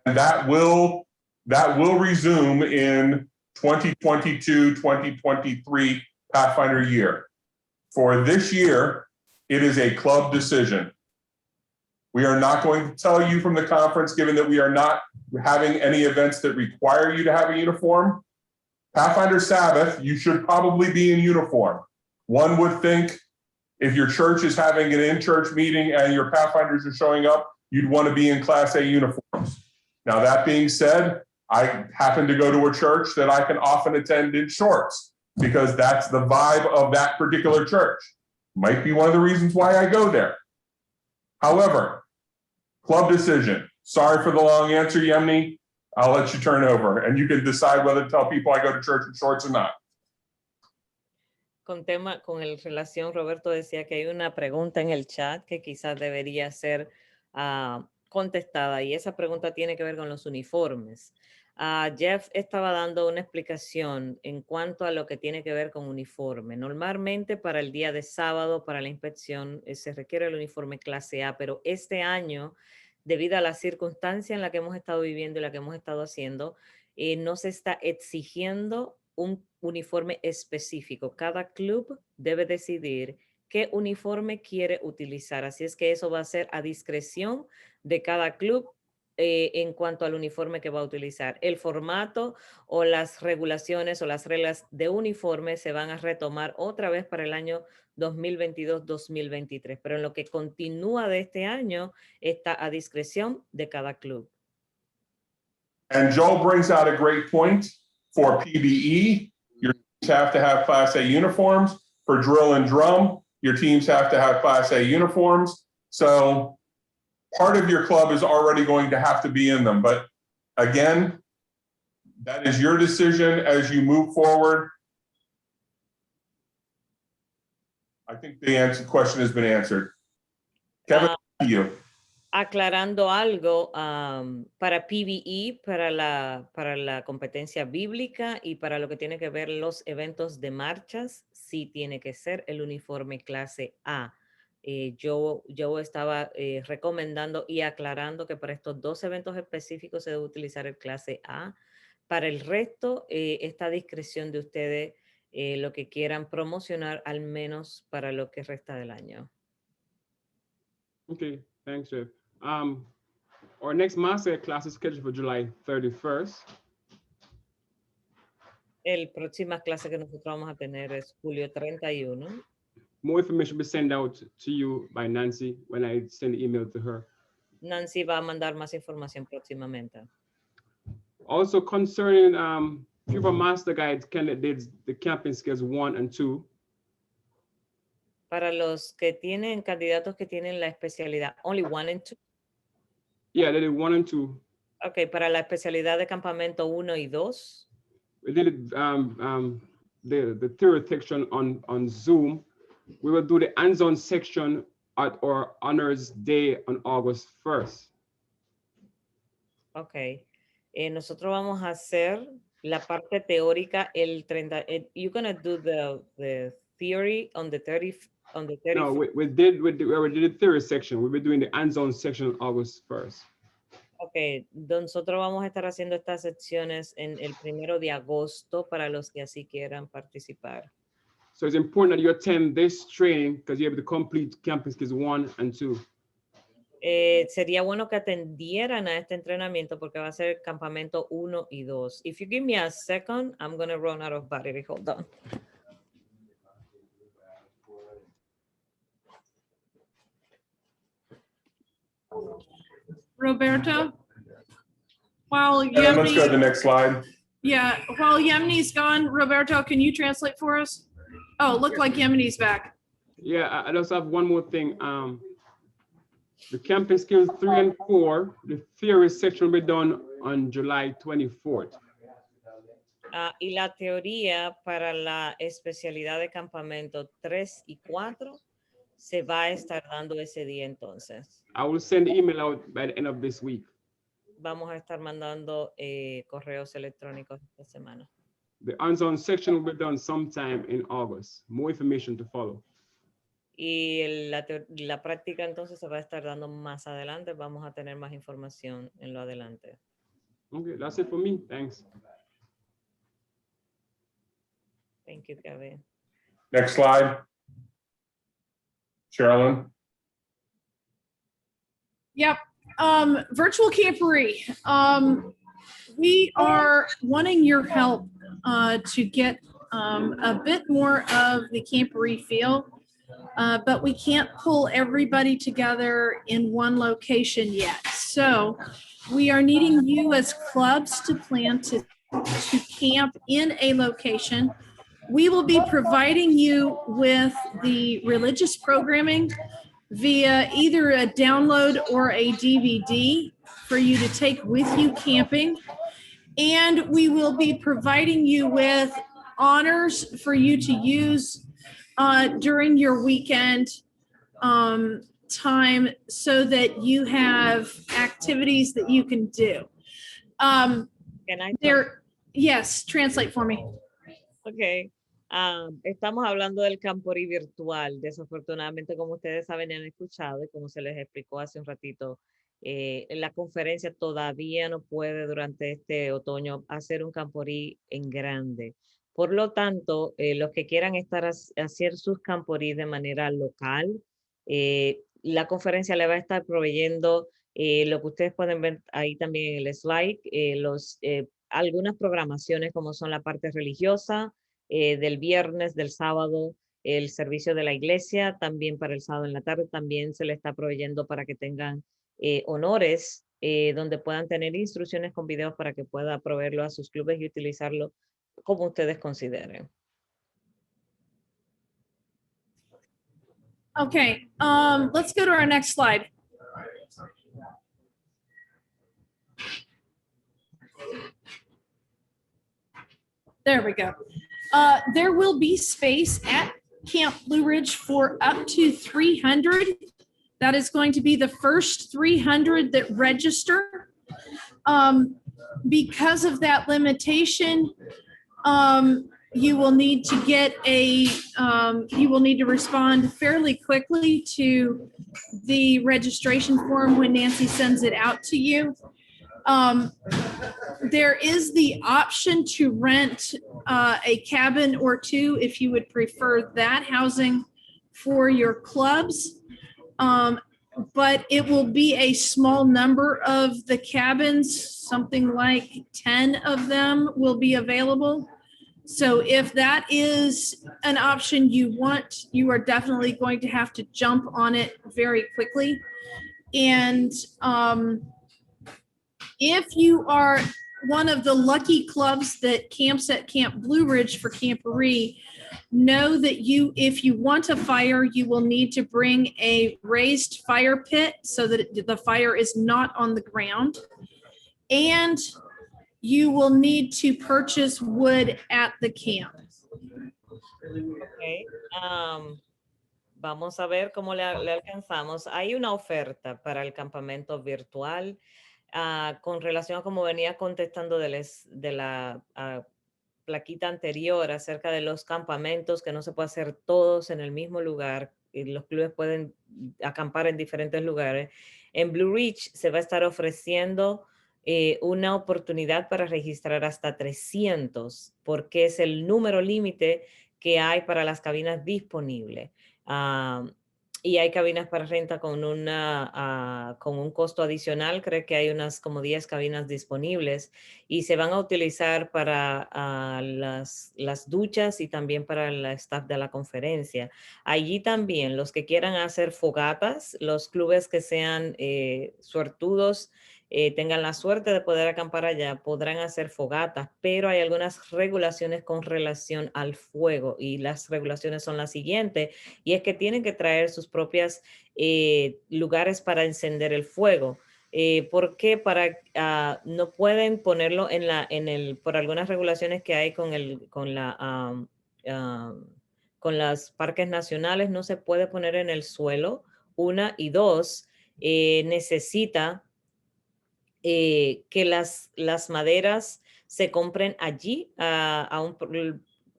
[SPEAKER 1] And that will resume in 2022-2023 Pathfinder year. For this year, it is a club decision. We are not going to tell you from the conference, given that we are not having any events that require you to have a uniform. Pathfinder Sabbath, you should probably be in uniform. One would think if your church is having an in-church meeting and your Pathfinders are showing up, you'd want to be in Class A uniforms. Now, that being said, I happen to go to a church that I can often attend in shorts because that's the vibe of that particular church. Might be one of the reasons why I go there. However, club decision. Sorry for the long answer, Yemni. I'll let you turn over and you can decide whether to tell people I go to church in shorts or not.
[SPEAKER 2] Con el relación, Roberto decía que hay una pregunta en el chat que quizás debería ser contestada y esa pregunta tiene que ver con los uniformes. Jeff estaba dando una explicación en cuanto a lo que tiene que ver con uniforme. Normalmente para el día de sábado, para la inspección, se requiere el uniforme clase A, pero este año, debido a la circunstancia en la que hemos estado viviendo y la que hemos estado haciendo, no se está exigiendo un uniforme específico. Cada club debe decidir qué uniforme quiere utilizar. Así es que eso va a ser a discreción de cada club en cuanto al uniforme que va a utilizar. El formato o las regulaciones o las reglas de uniforme se van a retomar otra vez para el año 2022-2023, pero en lo que continúa de este año está a discreción de cada club.
[SPEAKER 1] And Joel brings out a great point. For PBE, your teams have to have Class A uniforms. For drill and drum, your teams have to have Class A uniforms. So part of your club is already going to have to be in them. But again, that is your decision as you move forward. I think the question has been answered. Kevin, you.
[SPEAKER 2] Aclarando algo, para PBE, para la competencia bíblica y para lo que tiene que ver los eventos de marchas, sí tiene que ser el uniforme clase A. Yo estaba recomendando y aclarando que para estos dos eventos específicos se debe utilizar el clase A. Para el resto, está a discreción de ustedes lo que quieran promocionar, al menos para lo que resta del año.
[SPEAKER 13] Okay, thanks, Jeff. Our next master class is scheduled for July 31st.
[SPEAKER 2] El próxima clase que nosotros vamos a tener es julio 31.
[SPEAKER 13] More information will be sent out to you by Nancy when I send the email to her.
[SPEAKER 2] Nancy va a mandar más información próximamente.
[SPEAKER 13] Also concerning few master guides candidates, the camping skills 1 and 2.
[SPEAKER 2] Para los que tienen candidatos que tienen la especialidad, only 1 and 2.
[SPEAKER 13] Yeah, they did 1 and 2.
[SPEAKER 2] Ok, para la especialidad de campamento 1 y 2.
[SPEAKER 13] We did the theory section on Zoom. We will do the hands-on section at our honors day on August 1st.
[SPEAKER 2] Ok. Nosotros vamos a hacer la parte teórica el 30. You're going to do the theory on the 30.
[SPEAKER 13] No, we did the theory section. We'll be doing the hands-on section on August 1st.
[SPEAKER 2] Ok, nosotros vamos a estar haciendo estas secciones en el 1 de agosto para los que así quieran participar.
[SPEAKER 13] So it's important that you attend this training because you have to complete camping skills 1 and 2.
[SPEAKER 2] Sería bueno que atendieran a este entrenamiento porque va a ser campamento 1 y 2. If you give me a second, I'm going to run out of battery. Hold on.
[SPEAKER 6] Roberto? While
[SPEAKER 1] And then let's go to the
[SPEAKER 6] Yemni,
[SPEAKER 1] next slide.
[SPEAKER 6] yeah, while Yemni's gone, Roberto, can you translate for us? Oh, look like Yemni's back.
[SPEAKER 13] Yeah, I just have one more thing. The camping skills 3 and 4, the theory section will be done on July 24th.
[SPEAKER 2] Y la teoría para la especialidad de campamento 3 y 4 se va a estar dando ese día entonces.
[SPEAKER 13] I will send the email out by the end of this week.
[SPEAKER 2] Vamos a estar mandando correos electrónicos esta semana.
[SPEAKER 13] The hands-on section will be done sometime in August. More information to follow.
[SPEAKER 2] Y la práctica entonces se va a estar dando más adelante. Vamos a tener más información en lo adelante.
[SPEAKER 13] Okay, that's it for me. Thanks.
[SPEAKER 2] Thank you, Gabby.
[SPEAKER 1] Next slide. Sherilyn.
[SPEAKER 6] Yep. Virtual camporee. We are wanting your help to get a bit more of the camporee feel, but we can't pull everybody together in one location yet. So we are needing you as clubs to plan to camp in a location. We will be providing you with the religious programming via either a download or a DVD for you to take with you camping. And we will be providing you with honors for you to use during your weekend time so that you have activities that you can do. Yes, translate for me.
[SPEAKER 2] Okay. Estamos hablando del camporee virtual. Desafortunadamente, como ustedes saben y han escuchado, y como se les explicó hace un ratito, la conferencia todavía no puede durante este otoño hacer un camporee en grande. Por lo tanto, los que quieran hacer sus camporees de manera local, la conferencia le va a estar proveyendo lo que ustedes pueden ver ahí también en el slide, algunas programaciones como son la parte religiosa, del viernes, del sábado, el servicio de la iglesia, también para el sábado en la tarde, también se le está proveyendo para que tengan honores, donde puedan tener instrucciones con videos para que pueda proveerlo a sus clubes y utilizarlo como ustedes consideren.
[SPEAKER 6] Okay, let's go to our next slide. There we go. There will be space at Camp Blue Ridge for up to 300. That is going to be the first 300 that register. Because of that limitation, you will need to get you will need to respond fairly quickly to the registration form when Nancy sends it out to you. There is the option to rent a cabin or two if you would prefer that housing for your clubs. but it will be a small number of the cabins, something like 10 of them will be available. So if that is an option you want, you are definitely going to have to jump on it very quickly. And if you are one of the lucky clubs that camps at Camp Blue Ridge for Camporee, know that if you want a fire, you will need to bring a raised fire pit so that the fire is not on the ground. And you will need to purchase wood at the camp.
[SPEAKER 2] Ok. Vamos a ver cómo le alcanzamos. Hay una oferta para el campamento virtual con relación a cómo venía contestando de la plaquita anterior acerca de los campamentos, que no se puede hacer todos en el mismo lugar y los clubes pueden acampar en diferentes lugares. En Blue Ridge se va a estar ofreciendo una oportunidad para registrar hasta 300, porque es el número límite que hay para las cabinas disponibles. Y hay cabinas para renta con un costo adicional. Creo que hay unas como 10 cabinas disponibles y se van a utilizar para las duchas y también para el staff de la conferencia. Allí también los que quieran hacer fogatas, los clubes que sean suertudos, tengan la suerte de poder acampar allá, podrán hacer fogatas, pero hay algunas regulaciones con relación al fuego y las regulaciones son las siguientes, y es que tienen que traer sus propias lugares para encender el fuego. ¿Por qué? No pueden ponerlo por algunas regulaciones que hay con los parques nacionales, no se puede poner en el suelo, una, y dos, necesita que las maderas se compren allí a un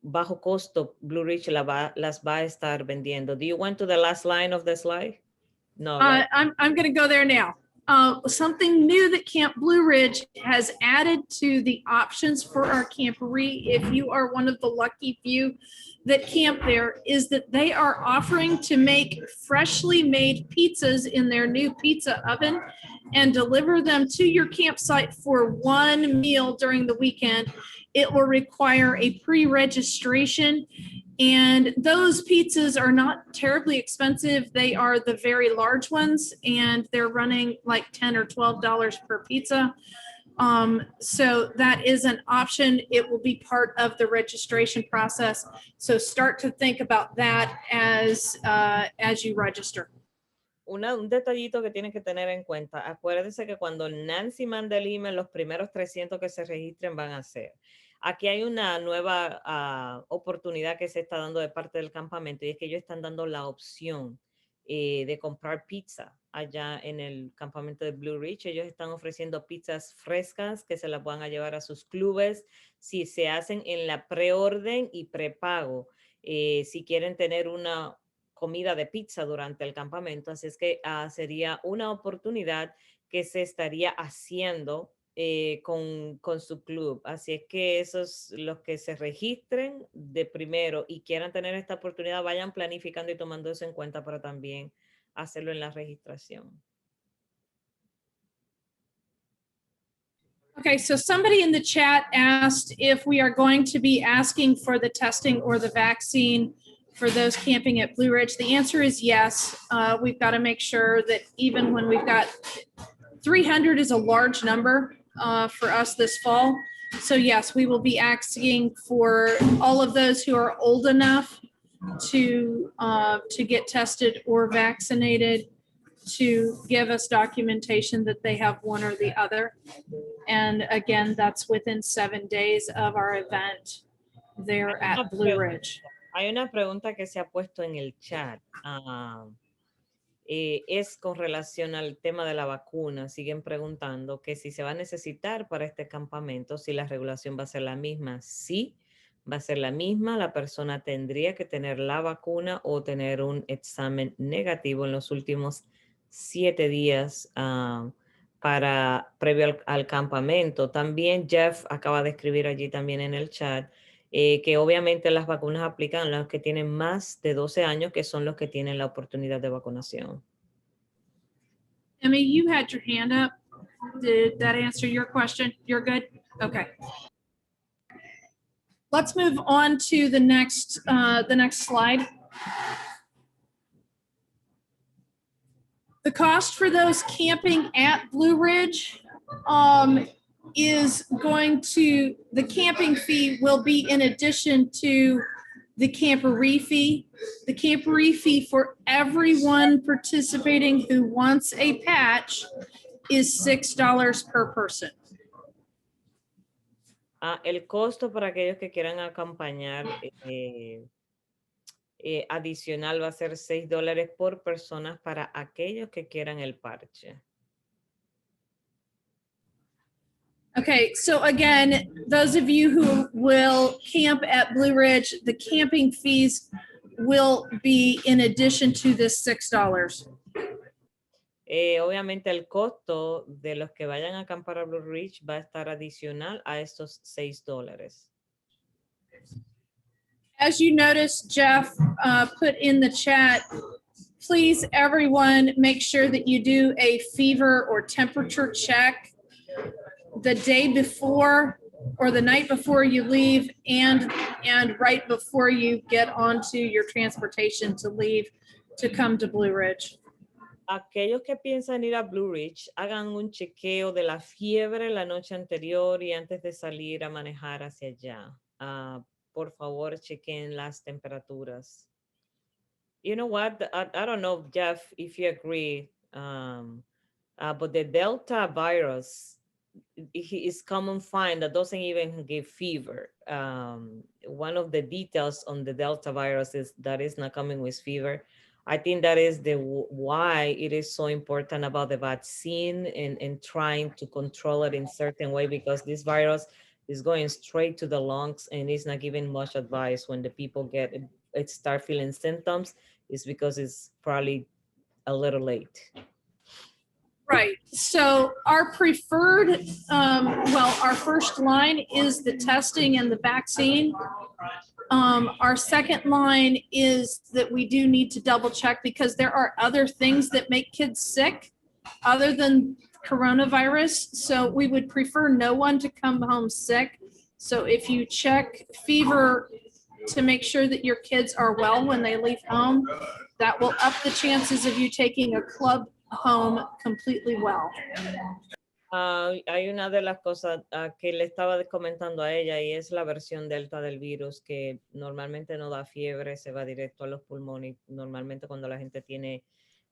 [SPEAKER 2] bajo costo. Blue Ridge las va a estar vendiendo. Do you want to the last line of the slide? No.
[SPEAKER 6] I'm going to go there now. Something new that Camp Blue Ridge has added to the options for our camporee, if you are one of the lucky few that camp there, is that they are offering to make freshly made pizzas in their new pizza oven and deliver them to your campsite for one meal during the weekend. It will require a pre-registration, and those pizzas are not terribly expensive. They are the very large ones, and they're running like $10 or $12 per pizza. So that is an option. It will be part of the registration process. So start to think about that as you register.
[SPEAKER 2] Un detallito que tienen que tener en cuenta. Acuérdense que cuando Nancy mande el email, los primeros 300 que se registren van a ser. Aquí hay una nueva oportunidad que se está dando de parte del campamento, y es que ellos están dando la opción de comprar pizza allá en el campamento de Blue Ridge. Ellos están ofreciendo pizzas frescas que se las van a llevar a sus clubes si se hacen en la preorden y prepago. Si quieren tener una comida de pizza durante el campamento, así es que sería una oportunidad que se estaría haciendo con su club. Así es que esos, los que se registren de primero y quieran tener esta oportunidad, vayan planificando y tomando eso en cuenta para también hacerlo en la registración.
[SPEAKER 6] Okay, so somebody in the chat asked if we are going to be asking for the testing or the vaccine for those camping at Blue Ridge. The answer is yes. We've got to make sure that even when we've got 300 is a large number for us this fall. So yes, we will be asking for all of those who are old enough to get tested or vaccinated to give us documentation that they have one or the other. And again, that's within 7 days of our event there at Blue Ridge.
[SPEAKER 2] Hay una pregunta que se ha puesto en el chat. Es con relación al tema de la vacuna. Siguen preguntando que si se va a necesitar para este campamento, si la regulación va a ser la misma. Sí, va a ser la misma. La persona tendría que tener la vacuna o tener un examen negativo en los últimos 7 días previo al campamento. También Jeff acaba de escribir allí también en el chat que obviamente las vacunas aplican a los que tienen más de 12 años, que son los que tienen la oportunidad de vacunación.
[SPEAKER 6] Emmy, you had your hand up. Did that answer your question? You're good? Okay. Let's move on to the next slide. The cost for those camping at Blue Ridge is going to, the camping fee will be in addition to the camporee fee. The camporee fee for everyone participating who wants a patch is $6 per person.
[SPEAKER 2] El costo para aquellos que quieran acompañar adicional va a ser $6 por persona para aquellos que quieran el parche.
[SPEAKER 6] Okay, so again, those of you who will camp at Blue Ridge, the camping fees will be in addition to this $6.
[SPEAKER 2] Obviamente el costo de los que vayan a acampar a Blue Ridge va a estar adicional a estos $6.
[SPEAKER 6] As you notice, Jeff put in the chat, please everyone make sure that you do a fever or temperature check the day before or the night before you leave and right before you get onto your transportation to leave to come to Blue Ridge.
[SPEAKER 2] Aquellos que piensan ir a Blue Ridge, hagan un chequeo de la fiebre la noche anterior y antes de salir a manejar hacia allá. Por favor, chequen las temperaturas. You know what? I don't know, Jeff, if you agree, but the Delta virus is common find that doesn't even give fever. One of the details on the Delta virus is that it's not coming with fever. I think that is why it is so important about the vaccine and trying to control it in certain way, because this virus is going straight to the lungs and it's not giving much advice when the people start feeling symptoms. It's because it's probably a little late.
[SPEAKER 6] Right. So our preferred, our first line is the testing and the vaccine. Our second line is that we do need to double check because there are other things that make kids sick other than coronavirus. So we would prefer no one to come home sick. So if you check fever to make sure that your kids are well when they leave home, that will up the chances of you taking a club home completely well.
[SPEAKER 2] Hay una de las cosas que le estaba comentando a ella y es la versión delta del virus que normalmente no da fiebre, se va directo a los pulmones. Normalmente cuando la gente tiene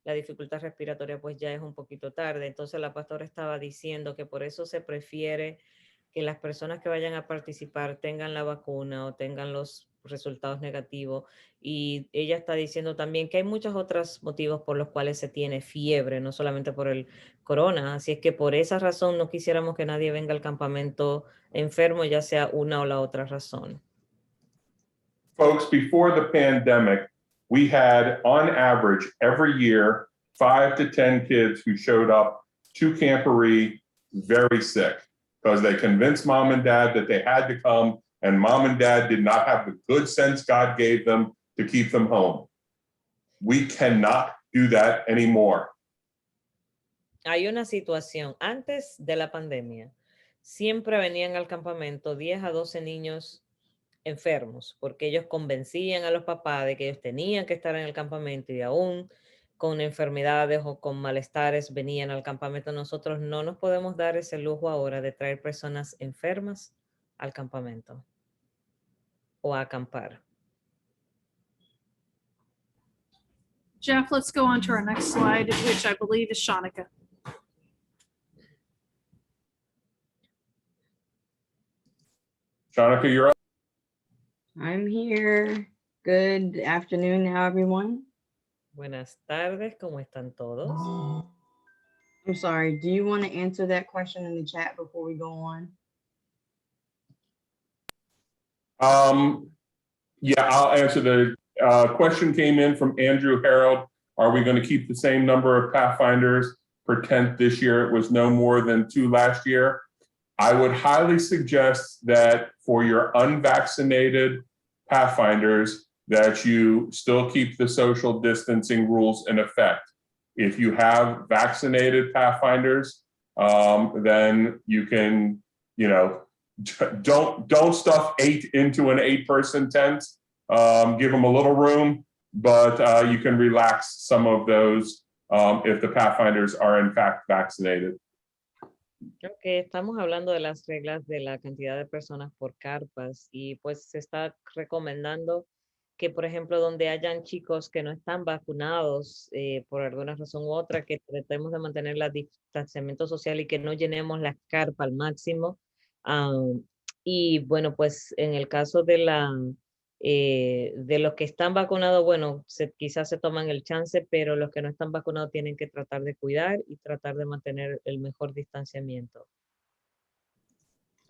[SPEAKER 2] la dificultad respiratoria pues ya es un poquito tarde. Entonces la pastora estaba diciendo que por eso se prefiere que las personas que vayan a participar tengan la vacuna o tengan los resultados negativos. Y ella está diciendo también que hay muchos otros motivos por los cuales se tiene fiebre, no solamente por el corona. Así es que por esa razón no quisiéramos que nadie venga al campamento enfermo, ya sea una o la otra razón.
[SPEAKER 1] Folks, before the pandemic, we had on average every year 5 to 10 kids who showed up to Camporee very sick because they convinced mom and dad that they had to come, and mom and dad did not have the good sense God gave them to keep them home. We cannot do that anymore.
[SPEAKER 2] Hay una situación, antes de la pandemia, siempre venían al campamento 10 a 12 niños enfermos, porque ellos convencían a los papás de que ellos tenían que estar en el campamento y aún con enfermedades o con malestares venían al campamento. Nosotros no nos podemos dar ese lujo ahora de traer personas enfermas al campamento o a acampar.
[SPEAKER 6] Jeff, let's go on to our next slide, which I believe is Shanika.
[SPEAKER 1] Shanika, you're up.
[SPEAKER 14] I'm here. Good afternoon now, everyone.
[SPEAKER 2] Buenas tardes, ¿cómo están todos?
[SPEAKER 14] I'm sorry, do you want to answer that question in the chat before we go on?
[SPEAKER 1] Yeah, I'll answer. The question came in from Andrew Harold. Are we going to keep the same number of Pathfinders per tent this year? It was no more than 2 last year. I would highly suggest that for your unvaccinated Pathfinders, that you still keep the social distancing rules in effect. If you have vaccinated Pathfinders, then you can, don't stuff 8 into an 8-person tent. Give them a little room, but you can relax some of those if the Pathfinders are in fact vaccinated.
[SPEAKER 2] Ok, estamos hablando de las reglas de la cantidad de personas por carpas y pues se está recomendando que, por ejemplo, donde hayan chicos que no están vacunados por alguna razón u otra, que tratemos de mantener el distanciamiento social y que no llenemos la carpa al máximo. Y bueno, pues en el caso de los que están vacunados, bueno, quizás se toman el chance, pero los que no están vacunados tienen que tratar de cuidar y tratar de mantener el mejor distanciamiento.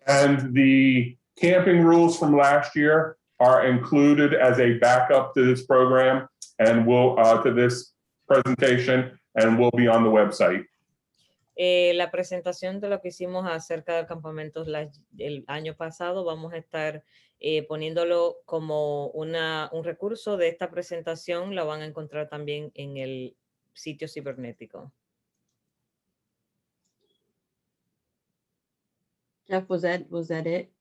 [SPEAKER 1] And the camping rules from last year are included as a backup to this program and to this presentation, and will be on the website.
[SPEAKER 2] La presentación de lo que hicimos acerca del campamento el año pasado, vamos a estar poniéndolo como un recurso de esta presentación, lo van a encontrar también en el sitio cibernético.
[SPEAKER 14] Jeff, was that it?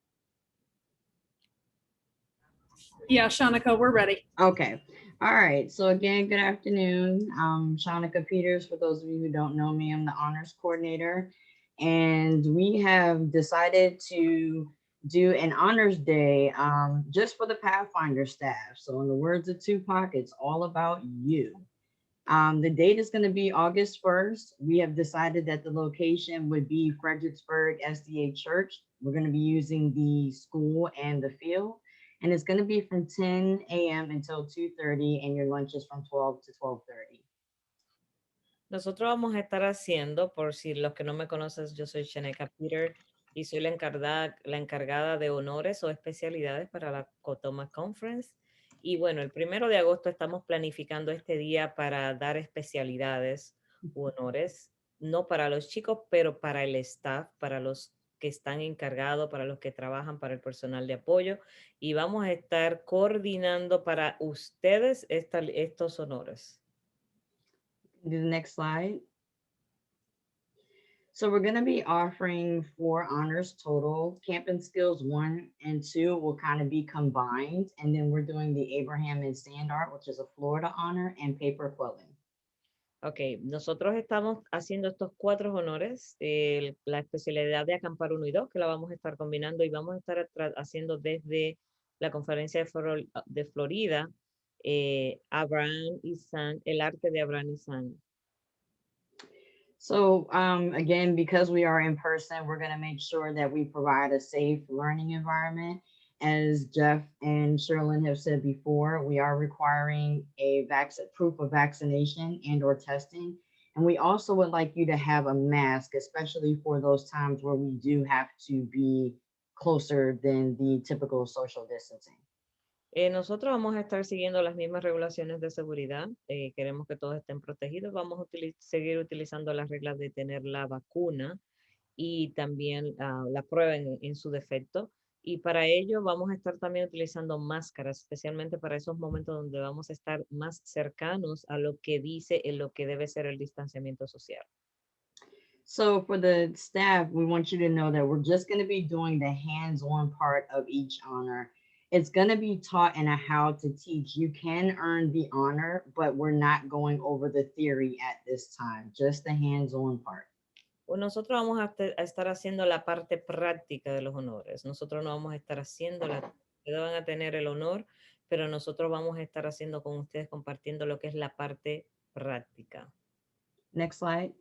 [SPEAKER 6] Yeah, Shanika, we're ready.
[SPEAKER 14] Okay. All right. So again, good afternoon. Shanika Peters. For those of you who don't know me, I'm the honors coordinator. And we have decided to do an honors day just for the Pathfinder staff. So in the words of Tupac, it's all about you. The date is going to be August 1st. We have decided that the location would be Fredericksburg SDA Church. We're going to be using the school and the field. And it's going to be from 10 a.m. until 2:30, and your lunch is from 12 to 12:30.
[SPEAKER 2] Nosotros vamos a estar haciendo, por si los que no me conocen, yo soy Shanika Peter y soy la encargada de honores o especialidades para la Potomac Conference. Y bueno, el 1 de agosto estamos planificando este día para dar especialidades u honores, no para los chicos, pero para el staff, para los que están encargados, para los que trabajan, para el personal de apoyo. Y vamos a estar coordinando para ustedes estos honores.
[SPEAKER 14] Do the next slide. So we're going to be offering 4 honors total. Camping Skills 1 and 2 will kind of be combined. And then we're doing the Abraham and Sand Art, which is a Florida honor, and paper quilling.
[SPEAKER 2] Ok, nosotros estamos haciendo estos 4 honores, la especialidad de acampar 1 y 2, que la vamos a estar combinando y vamos a estar haciendo desde la conferencia de Florida, Abraham y Sand, el arte de Abraham y Sand.
[SPEAKER 14] So again, because we are in person, we're going to make sure that we provide a safe learning environment. As Jeff and Sherlyn have said before, we are requiring a proof of vaccination and or testing. And we also would like you to have a mask, especially for those times where we do have to be closer than the typical social distancing.
[SPEAKER 2] Nosotros vamos a estar siguiendo las mismas regulaciones de seguridad. Queremos que todos estén protegidos. Vamos a seguir utilizando las reglas de tener la vacuna y también la prueba en su defecto. Y para ello vamos a estar también utilizando máscaras, especialmente para esos momentos donde vamos a estar más cercanos a lo que dice lo que debe ser el distanciamiento social.
[SPEAKER 14] So for the staff, we want you to know that we're just going to be doing the hands-on part of each honor. It's going to be taught in a how to teach. You can earn the honor, but we're not going over the theory at this time, just the hands-on part.
[SPEAKER 2] Pues nosotros vamos a estar haciendo la parte práctica de los honores. Nosotros no vamos a estar haciendo ustedes van a tener el honor, pero nosotros vamos a estar haciendo con ustedes, compartiendo lo que es la parte práctica.
[SPEAKER 14] Next slide.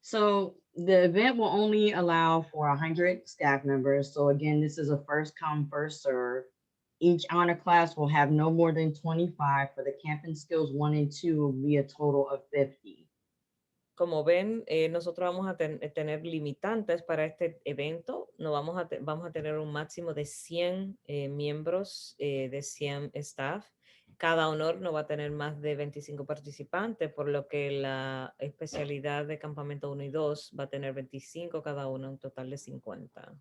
[SPEAKER 14] So the event will only allow for 100 staff members. So again, this is a first come, first serve. Each honor class will have no more than 25. For the Camping Skills 1 and 2 will be a total of 50.
[SPEAKER 2] Como ven, nosotros vamos a tener limitantes para este evento. No vamos a tener un máximo de 100 miembros, de 100 staff. Cada honor no va a tener más de 25 participantes, por lo que la especialidad de campamento 1 y 2 va a tener 25 cada uno, un total de 50.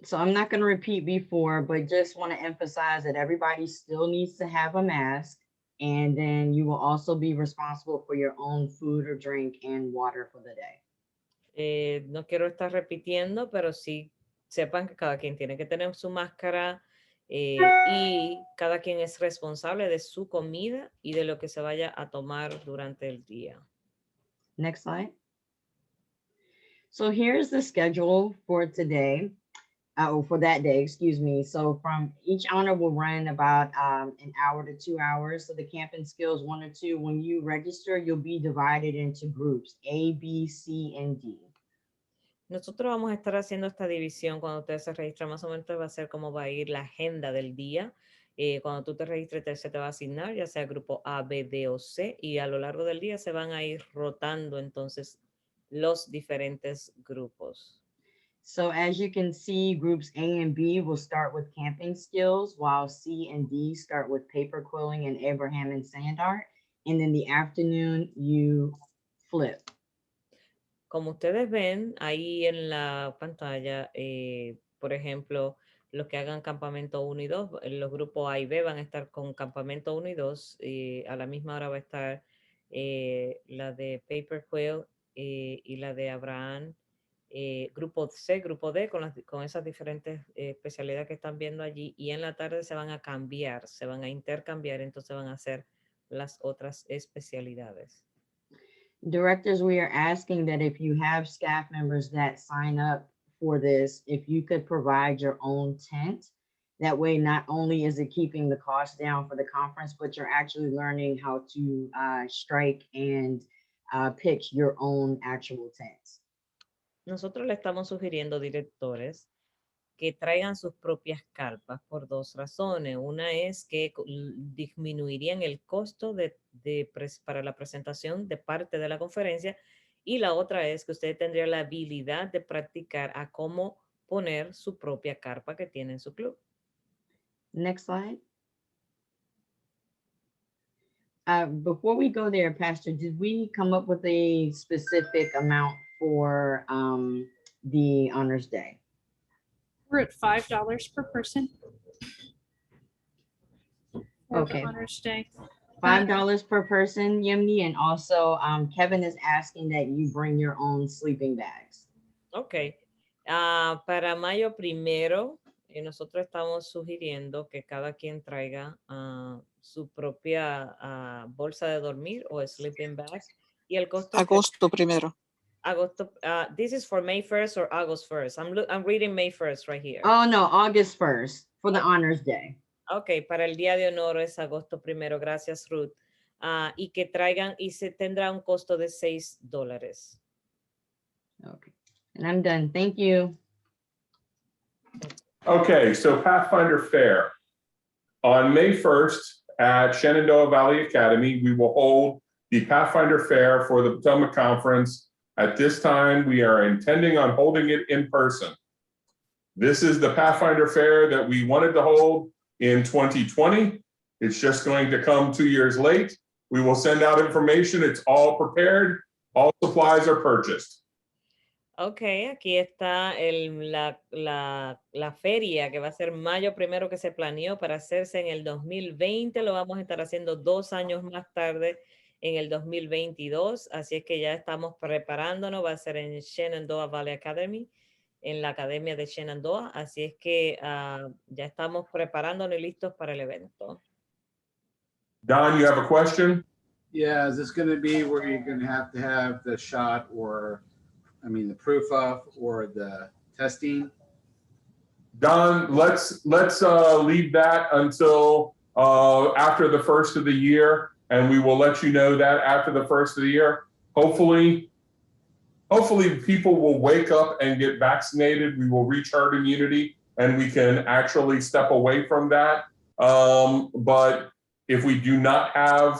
[SPEAKER 14] So I'm not going to repeat before, but just want to emphasize that everybody still needs to have a mask. And then you will also be responsible for your own food or drink and water for the day.
[SPEAKER 2] No quiero estar repitiendo, pero sí sepan que cada quien tiene que tener su máscara y cada quien es responsable de su comida y de lo que se vaya a tomar durante el día.
[SPEAKER 14] Next slide. So here's the schedule for today, for that day, excuse me. So from each honor will run about an hour to 2 hours. So the camping skills 1 or 2, when you register, you'll be divided into groups A, B, C, and D.
[SPEAKER 2] Nosotros vamos a estar haciendo esta división cuando ustedes se registran, más o menos va a ser cómo va a ir la agenda del día. Cuando tú te registres, se te va a asignar, ya sea grupo A, B, D o C, y a lo largo del día se van a ir rotando entonces los diferentes grupos.
[SPEAKER 14] So as you can see, groups A and B will start with camping skills, while C and D start with paper quilling and Abraham and sand art. And in the afternoon, you flip.
[SPEAKER 2] Como ustedes ven ahí en la pantalla, por ejemplo, los que hagan campamento 1 y 2, los grupos A y B van a estar con campamento 1 y 2. A la misma hora va a estar la de Paper Quill y la de Abraham. Grupo C, grupo D, con esas diferentes especialidades que están viendo allí. Y en la tarde se van a cambiar, se van a intercambiar, entonces van a hacer las otras especialidades.
[SPEAKER 14] Directors, we are asking that if you have staff members that sign up for this, if you could provide your own tent. That way, not only is it keeping the cost down for the conference, but you're actually learning how to strike and pitch your own actual tents.
[SPEAKER 2] Nosotros le estamos sugiriendo, directores, que traigan sus propias carpas por 2 razones. Una es que disminuirían el costo para la presentación de parte de la conferencia, y la otra es que usted tendría la habilidad de practicar a cómo poner su propia carpa que tiene en su club.
[SPEAKER 14] Next slide. Before we go there, Pastor, did we come up with a specific amount for the Honors Day?
[SPEAKER 6] We're at $5 per person. For
[SPEAKER 14] Okay.
[SPEAKER 6] the Honors Day.
[SPEAKER 14] $5 per person, Yemni, and also Kevin is asking that you bring your own sleeping bags.
[SPEAKER 2] Ok. Para mayo 1, nosotros estamos sugiriendo que cada quien traiga su propia bolsa de dormir o sleeping bag. Y el costo
[SPEAKER 7] Agosto 1.
[SPEAKER 2] Agosto. This is for May 1st or August 1st. I'm reading May 1st right here.
[SPEAKER 14] Oh no, August 1st for the Honors Day.
[SPEAKER 2] Ok, para el día de honor es agosto 1. Gracias, Ruth. Y que traigan, y se tendrá un costo de $6.
[SPEAKER 14] Okay, and I'm done. Thank you.
[SPEAKER 1] Okay, so Pathfinder Fair. On May 1st at Shenandoah Valley Academy, we will hold the Pathfinder Fair for the Potomac Conference. At this time, we are intending on holding it in person. This is the Pathfinder Fair that we wanted to hold in 2020. It's just going to come 2 years late. We will send out information. It's all prepared. All supplies are purchased.
[SPEAKER 2] Ok, aquí está la feria que va a ser mayo 1 que se planeó para hacerse en el 2020. Lo vamos a estar haciendo 2 años más tarde en el 2022. Así es que ya estamos preparándonos. Va a ser en Shenandoah Valley Academy, en la Academia de Shenandoah. Así es que ya estamos preparándonos y listos para el evento.
[SPEAKER 1] Don, you have a question?
[SPEAKER 4] Yeah, is this going to be where you're going to have the shot or, I mean, the proof of or the testing?
[SPEAKER 1] Don, let's leave that until after the first of the year, and we will let you know that after the first of the year. Hopefully people will wake up and get vaccinated. We will reach herd immunity, and we can actually step away from that. But if we do not have,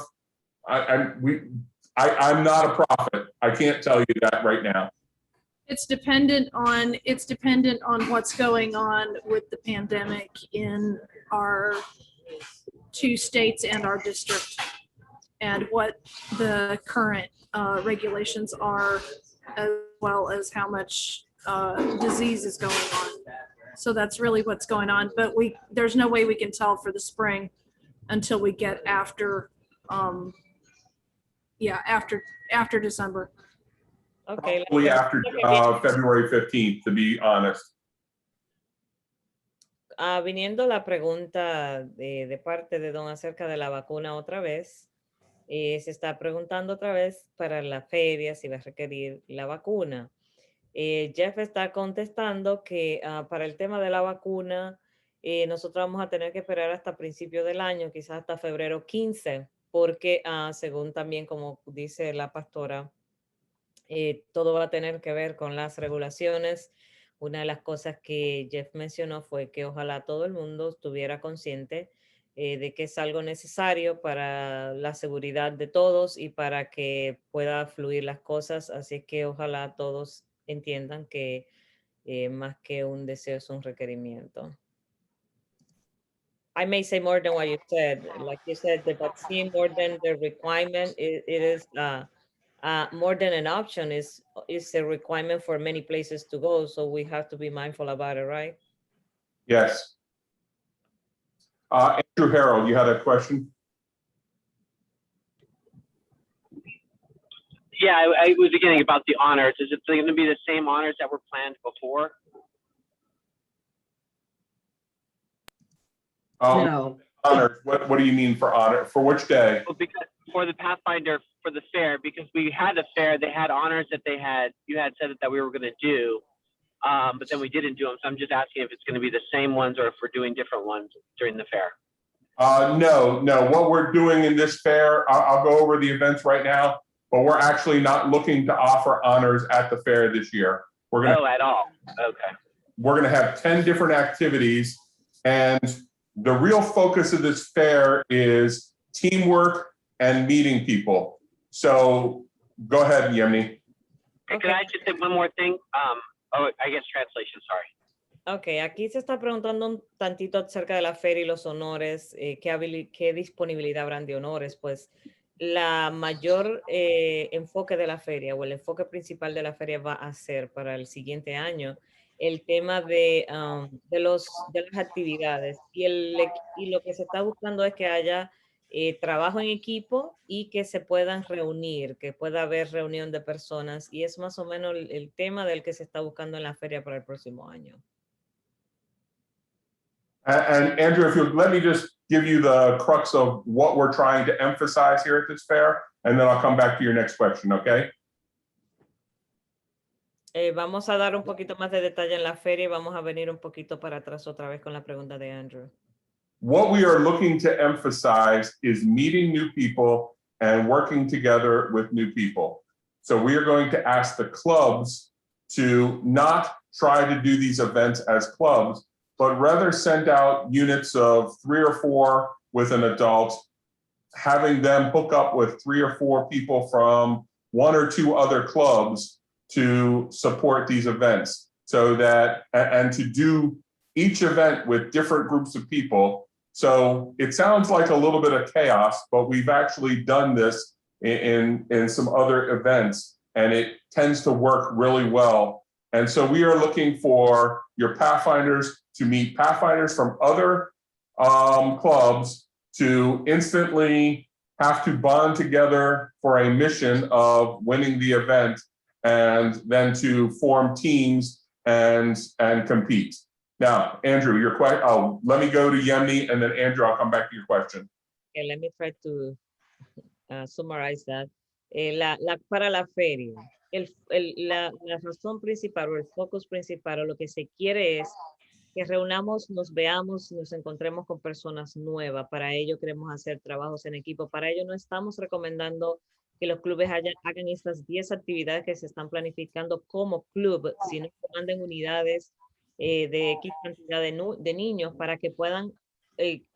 [SPEAKER 1] I'm not a prophet. I can't tell you that right now.
[SPEAKER 6] It's dependent on what's going on with the pandemic in our 2 states and our district, and what the current regulations are, as well as how much disease is going on. So that's really what's going on. But there's no way we can tell for the spring until we get after Yeah, after December.
[SPEAKER 2] Okay. la
[SPEAKER 1] Probably after
[SPEAKER 2] pregunta que viene-
[SPEAKER 1] February 15th, to be honest.
[SPEAKER 2] Viniendo la pregunta de parte de Don acerca de la vacuna otra vez, se está preguntando otra vez para la feria si va a requerir la vacuna. Jeff está contestando que para el tema de la vacuna, nosotros vamos a tener que esperar hasta principio del año, quizás hasta febrero 15, porque según también como dice la pastora, todo va a tener que ver con las regulaciones. Una de las cosas que Jeff mencionó fue que ojalá todo el mundo estuviera consciente de que es algo necesario para la seguridad de todos y para que pueda fluir las cosas. Así es que ojalá todos entiendan que más que un deseo es un requerimiento. I may say more than what you said. Like you said, the vaccine more than the requirement, it is more than an option, is a requirement for many places to go. So we have to be mindful about it, right?
[SPEAKER 1] Yes. Andrew Harrell, you had a question?
[SPEAKER 10] Yeah, I was beginning about the honors. Is it going to be the same honors that were planned before?
[SPEAKER 14] No.
[SPEAKER 1] Honors. What do you mean for honor? For which day?
[SPEAKER 10] Well, because for the Pathfinder, for the fair, because we had the fair, they had honors that you had said that we were going to do, but then we didn't do them. So I'm just asking if it's going to be the same ones or if we're doing different ones during the fair.
[SPEAKER 1] No. What we're doing in this fair, I'll go over the events right now, but we're actually not looking to offer honors at the fair this year.
[SPEAKER 10] At all? Okay.
[SPEAKER 1] We're going to have 10 different activities, and the real focus of this fair is teamwork and meeting people. So go ahead, Yemi.
[SPEAKER 10] Could I just say one more thing? I guess translation, sorry.
[SPEAKER 2] Ok, aquí se está preguntando un tantito acerca de la feria y los honores, qué disponibilidad habrán de honores. Pues la mayor enfoque de la feria o el enfoque principal de la feria va a ser para el siguiente año el tema de las actividades y lo que se está buscando es que haya trabajo en equipo y que se puedan reunir, que pueda haber reunión de personas y es más o menos el tema del que se está buscando en la feria para el próximo año.
[SPEAKER 1] And Andrew, if you let me just give you the crux of what we're trying to emphasize here at this fair, and then I'll come back to your next question, okay?
[SPEAKER 2] Vamos a dar un poquito más de detalle en la feria y vamos a venir un poquito para atrás otra vez con la pregunta de Andrew.
[SPEAKER 1] What we are looking to emphasize is meeting new people and working together with new people. So we are going to ask the clubs to not try to do these events as clubs, but rather send out units of 3 or 4 with an adult, having them hook up with 3 or 4 people from 1 or 2 other clubs to support these events, so that, and to do each event with different groups of people. So it sounds like a little bit of chaos, but we've actually done this in some other events, and it tends to work really well. And so we are looking for your Pathfinders to meet Pathfinders from other clubs to instantly have to bond together for a mission of winning the event, and then to form teams and compete. Now, Andrew, your question. Oh, let me go to Yemi, and then Andrew, I'll come back to your question.
[SPEAKER 2] Okay, let me try to summarize that. Para la feria, la razón principal o el focus principal o lo que se quiere es que reunamos, nos veamos, nos encontremos con personas nuevas. Para ello queremos hacer trabajos en equipo. Para ello no estamos recomendando que los clubes hagan estas 10 actividades que se están planificando como club, sino que manden unidades de X cantidad de niños para que puedan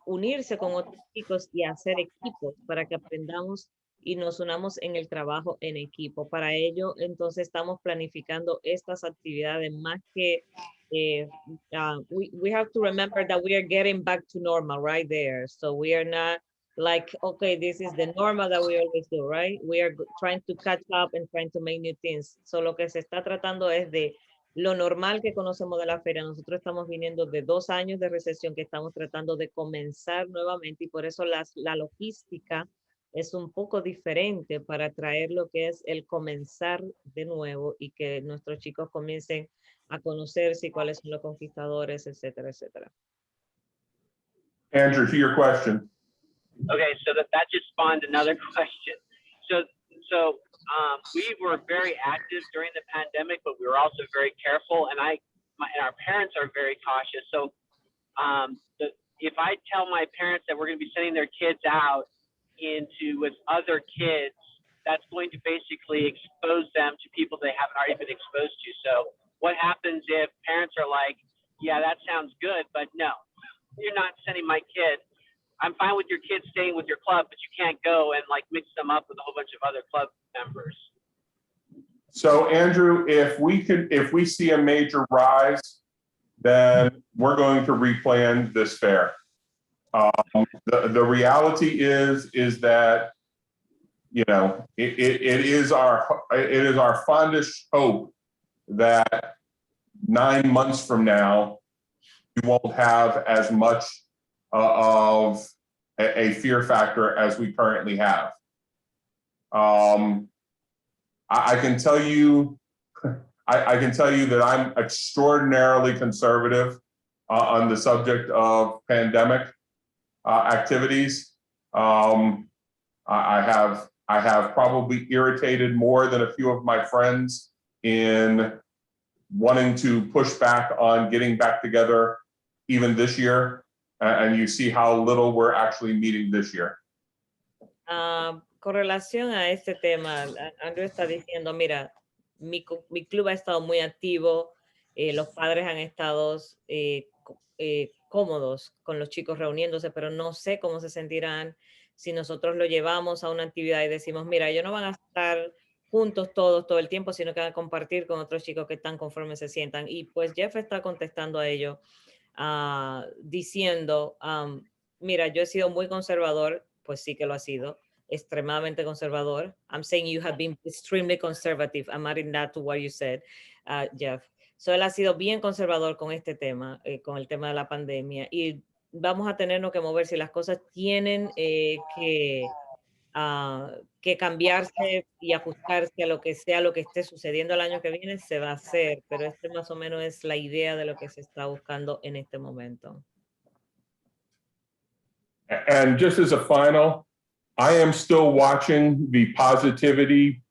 [SPEAKER 2] unirse con otros chicos y hacer equipos para que aprendamos y nos unamos en el trabajo en equipo. Para ello, entonces, estamos planificando estas actividades más que we have to remember that we are getting back to normal right there. So we are not like, okay, this is the normal that we always do, right? We are trying to catch up and trying to make new things. So lo que se está tratando es de lo normal que conocemos de la feria. Nosotros estamos viniendo de 2 años de recesión que estamos tratando de comenzar nuevamente y por eso la logística es un poco diferente para traer lo que es el comenzar de nuevo y que nuestros chicos comiencen a conocerse y cuáles son los conquistadores, etcétera, etcétera.
[SPEAKER 1] Andrew, to your question.
[SPEAKER 10] Okay, so that just spawned another question. So we were very active during the pandemic, but we were also very careful, and our parents are very cautious. So if I tell my parents that we're going to be sending their kids out with other kids, that's going to basically expose them to people they haven't already been exposed to. So what happens if parents are like, yeah, that sounds good, but no, you're not sending my kid. I'm fine with your kids staying with your club, but you can't go and like mix them up with a whole bunch of other club members.
[SPEAKER 1] So Andrew, if we see a major rise, then we're going to replan this fair. The reality is that, you know, it is our fondest hope that 9 months from now, we won't have as much of a fear factor as we currently have. I can tell you, I can tell you that I'm extraordinarily conservative on the subject of pandemic activities. I have probably irritated more than a few of my friends in wanting to push back on getting back together even this year. And you see how little we're actually meeting this year.
[SPEAKER 2] Con relación a este tema, Andrew está diciendo, mira, mi club ha estado muy activo, los padres han estado cómodos con los chicos reuniéndose, pero no sé cómo se sentirán si nosotros lo llevamos a una actividad y decimos, mira, ellos no van a estar juntos todos todo el tiempo, sino que van a compartir con otros chicos que están conforme se sientan. Y pues Jeff está contestando a ello, diciendo, mira, yo he sido muy conservador, pues sí que lo ha sido, extremadamente conservador. I'm saying you have been extremely conservative. I'm adding that to what you said, Jeff. So él ha sido bien conservador con este tema, con el tema de la pandemia, y vamos a tenernos que mover. Si las cosas tienen que cambiarse y ajustarse a lo que sea, lo que esté sucediendo el año que viene, se va a hacer, pero este más o menos es la idea de lo que se está buscando en este momento.
[SPEAKER 1] And just as a final, I am still watching the positivity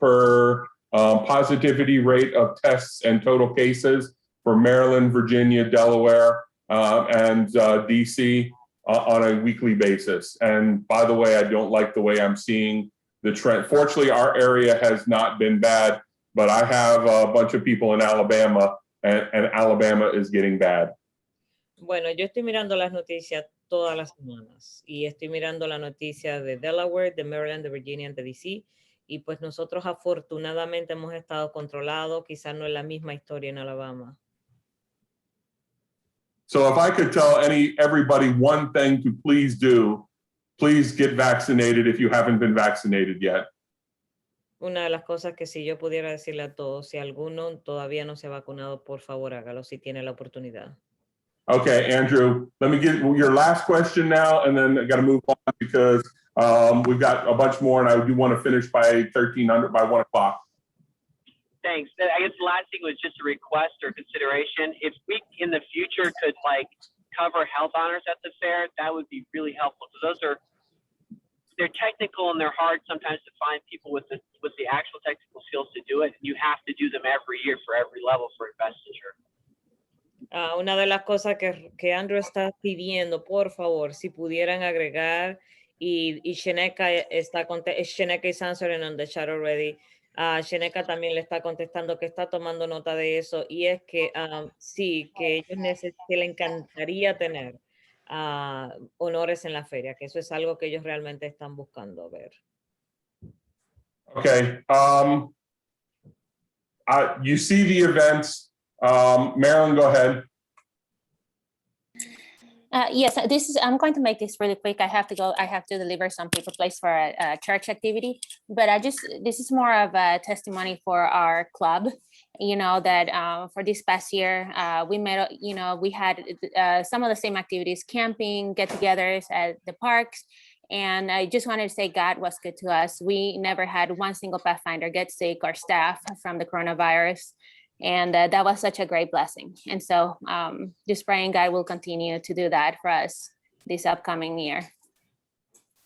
[SPEAKER 1] rate of tests and total cases for Maryland, Virginia, Delaware, and DC on a weekly basis. And by the way, I don't like the way I'm seeing the trend. Fortunately, our area has not been bad, but I have a bunch of people in Alabama, and Alabama is getting bad.
[SPEAKER 2] Bueno, yo estoy mirando las noticias todas las semanas y estoy mirando la noticia de Delaware, de Maryland, de Virginia, de DC, y pues nosotros afortunadamente hemos estado controlados, quizás no es la misma historia en Alabama.
[SPEAKER 1] So if I could tell everybody one thing to please do, please get vaccinated if you haven't been vaccinated yet.
[SPEAKER 2] Una de las cosas que si yo pudiera decirle a todos, si alguno todavía no se ha vacunado, por favor hágalo si tiene la oportunidad.
[SPEAKER 1] Okay, Andrew, let me get your last question now, and then I got to move on because we've got a bunch more, and I do want to finish by 1 o'clock.
[SPEAKER 10] Thanks. I guess the last thing was just a request or consideration. If we in the future could like cover health honors at the fair, that would be really helpful. Because they're technical and they're hard sometimes to find people with the actual technical skills to do it. And you have to do them every year for every level for investiture.
[SPEAKER 2] Una de las cosas que Andrew está pidiendo, por favor, si pudieran agregar, y Sheneka is answering on the chat already. Sheneka también le está contestando que está tomando nota de eso, y es que sí, que ellos que le encantaría tener honores en la feria, que eso es algo que ellos realmente están buscando ver.
[SPEAKER 1] Okay. You see the events. Marilyn, go ahead.
[SPEAKER 5] Yes, I'm going to make this really quick. I have to go. I have to deliver some paper plates for a church activity, but this is more of a testimony for our club. You know, that for this past year, we met, we had some of the same activities, camping, get-togethers at the parks. And I just wanted to say God was good to us. We never had one single Pathfinder get sick or staff from the coronavirus. And that was such a great blessing. And so just praying God will continue to do that for us this upcoming year.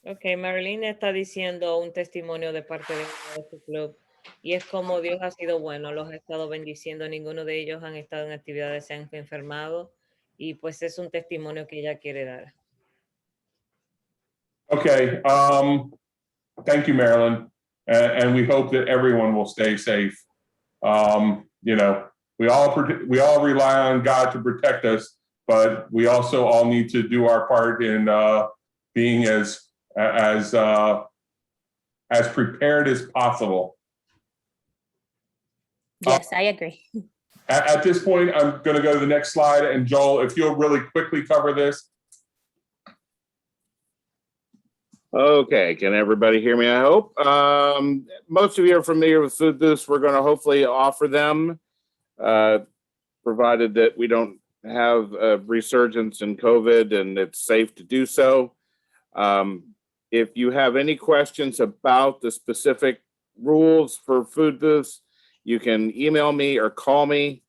[SPEAKER 2] Ok, Marilyn está diciendo un testimonio de parte de su club y es como Dios ha sido bueno, los ha estado bendiciendo, ninguno de ellos han estado en actividades, se han enfermado y pues es un testimonio que ella quiere dar.
[SPEAKER 1] Okay, thank you, Marilyn. And we hope that everyone will stay safe. You know, we all rely on God to protect us, but we also all need to do our part in being as prepared as possible.
[SPEAKER 5] Yes, I agree.
[SPEAKER 1] At this point, I'm going to go to the next slide, and Joel, if you'll really quickly cover this.
[SPEAKER 15] Okay, can everybody hear me, I hope? Most of you are familiar with food booths. We're going to hopefully offer them, provided that we don't have a resurgence in COVID and it's safe to do so. If you have any questions about the specific rules for food booths, you can email me or call me.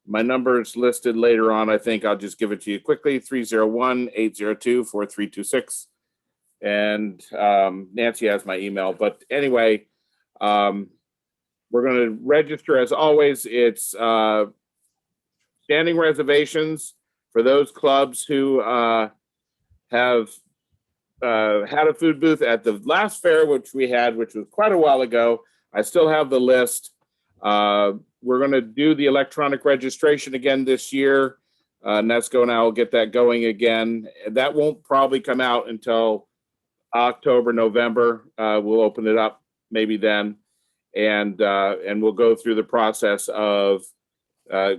[SPEAKER 15] My number is listed later on. I think I'll just give it to you quickly, 301-802-4326. And Nancy has my email. But anyway, we're going to register as always. It's standing reservations for those clubs who have had a food booth at the last fair, which we had, which was quite a while ago. I still have the list. We're going to do the electronic registration again this year. Nesco and I will get that going again. That won't probably come out until October, November. We'll open it up maybe then, and we'll go through the process of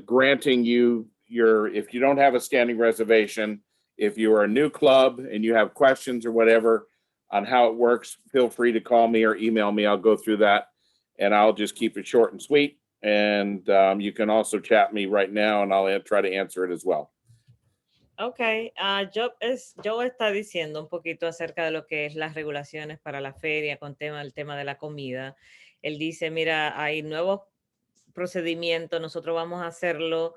[SPEAKER 15] granting you if you don't have a standing reservation, if you are a new club and you have questions or whatever on how it works, feel free to call me or email me. I'll go through that, and I'll just keep it short and sweet. And you can also chat me right now, and I'll try to answer it as well.
[SPEAKER 2] Ok, Joe está diciendo un poquito acerca de lo que es las regulaciones para la feria con el tema de la comida. Él dice, mira, hay nuevos procedimientos, nosotros vamos a hacerlo,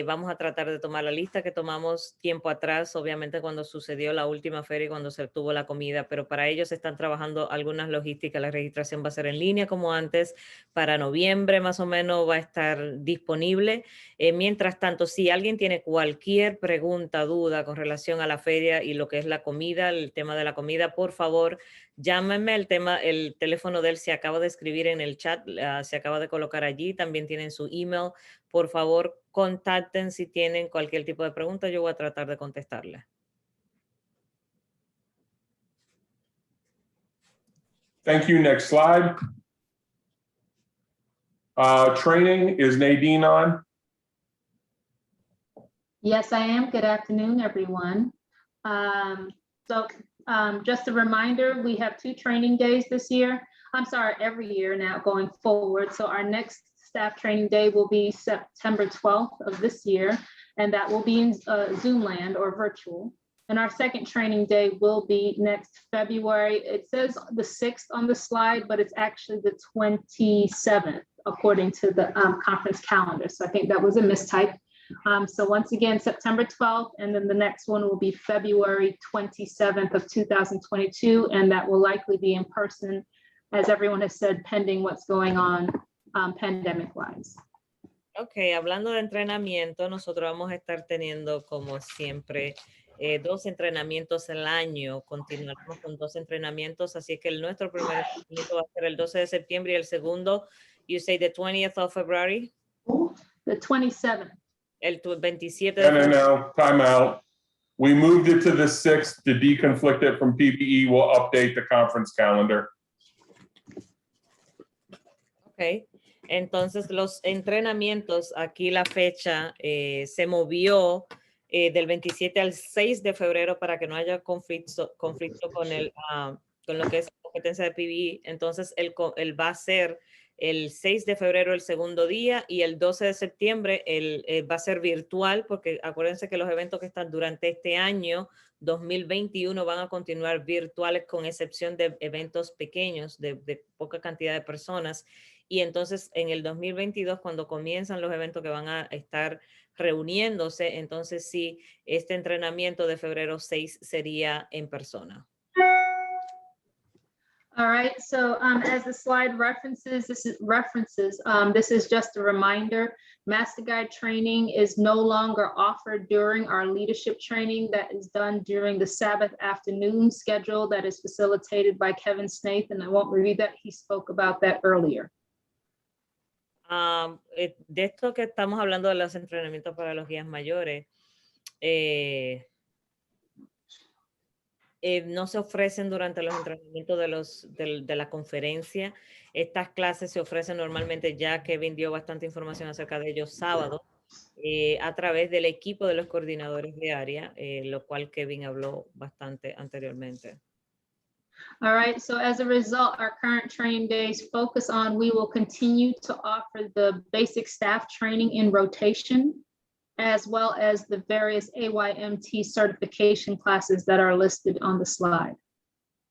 [SPEAKER 2] vamos a tratar de tomar la lista que tomamos tiempo atrás, obviamente cuando sucedió la última feria y cuando se tuvo la comida, pero para ellos están trabajando algunas logísticas, la registración va a ser en línea como antes, para noviembre más o menos va a estar disponible. Mientras tanto, si alguien tiene cualquier pregunta, duda con relación a la feria y lo que es la comida, el tema de la comida, por favor, llámenme. El teléfono de él se acaba de escribir en el chat, se acaba de colocar allí, también tienen su email. Por favor, contacten si tienen cualquier tipo de pregunta, yo voy a tratar de contestarle.
[SPEAKER 1] Thank you. Next slide. Training, is Nadine on?
[SPEAKER 16] Yes, I am. Good afternoon, everyone. Just a reminder, we have 2 training days this year. I'm sorry, every year now going forward. So our next staff training day will be September 12th of this year, and that will be in Zoom land or virtual. And our second training day will be next February. It says the 6th on the slide, but it's actually the 27th, according to the conference calendar. So I think that was a mistype. So once again, September 12th, and then the next one will be February 27th of 2022, and that will likely be in person, as everyone has said, pending what's going on pandemic-wise.
[SPEAKER 2] Ok, hablando de entrenamiento, nosotros vamos a estar teniendo, como siempre, 2 entrenamientos al año. Continuaremos con 2 entrenamientos, así que nuestro primer entrenamiento va a ser el 12 de septiembre y el segundo, you say the 20th of February?
[SPEAKER 16] The 27th.
[SPEAKER 2] El 27 de febrero.
[SPEAKER 1] No, time out. We moved it to the 6th to deconflict it from PPE. We'll update the conference calendar.
[SPEAKER 2] Ok, entonces los entrenamientos, aquí la fecha se movió del 27 al 6 de febrero para que no haya conflicto con lo que es competencia de PBE. Entonces él va a ser el 6 de febrero el segundo día y el 12 de septiembre va a ser virtual, porque acuérdense que los eventos que están durante este año 2021 van a continuar virtuales con excepción de eventos pequeños de poca cantidad de personas. Y entonces en el 2022, cuando comienzan los eventos que van a estar reuniéndose, entonces sí, este entrenamiento de febrero 6 sería en persona.
[SPEAKER 16] All right, so as the slide references, this is just a reminder. Master Guide training is no longer offered during our leadership training that is done during the Sabbath afternoon schedule that is facilitated by Kevin Snaith, and I won't repeat that. He spoke about that earlier.
[SPEAKER 2] De esto que estamos hablando de los entrenamientos para los guías mayores, no se ofrecen durante los entrenamientos de la conferencia. Estas clases se ofrecen normalmente, ya Kevin dio bastante información acerca de ellos sábado, a través del equipo de los coordinadores de área, lo cual Kevin habló bastante anteriormente.
[SPEAKER 16] All right, so as a result, our current training days focus on, we will continue to offer the basic staff training in rotation, as well as the various AYMT certification classes that are listed on the slide.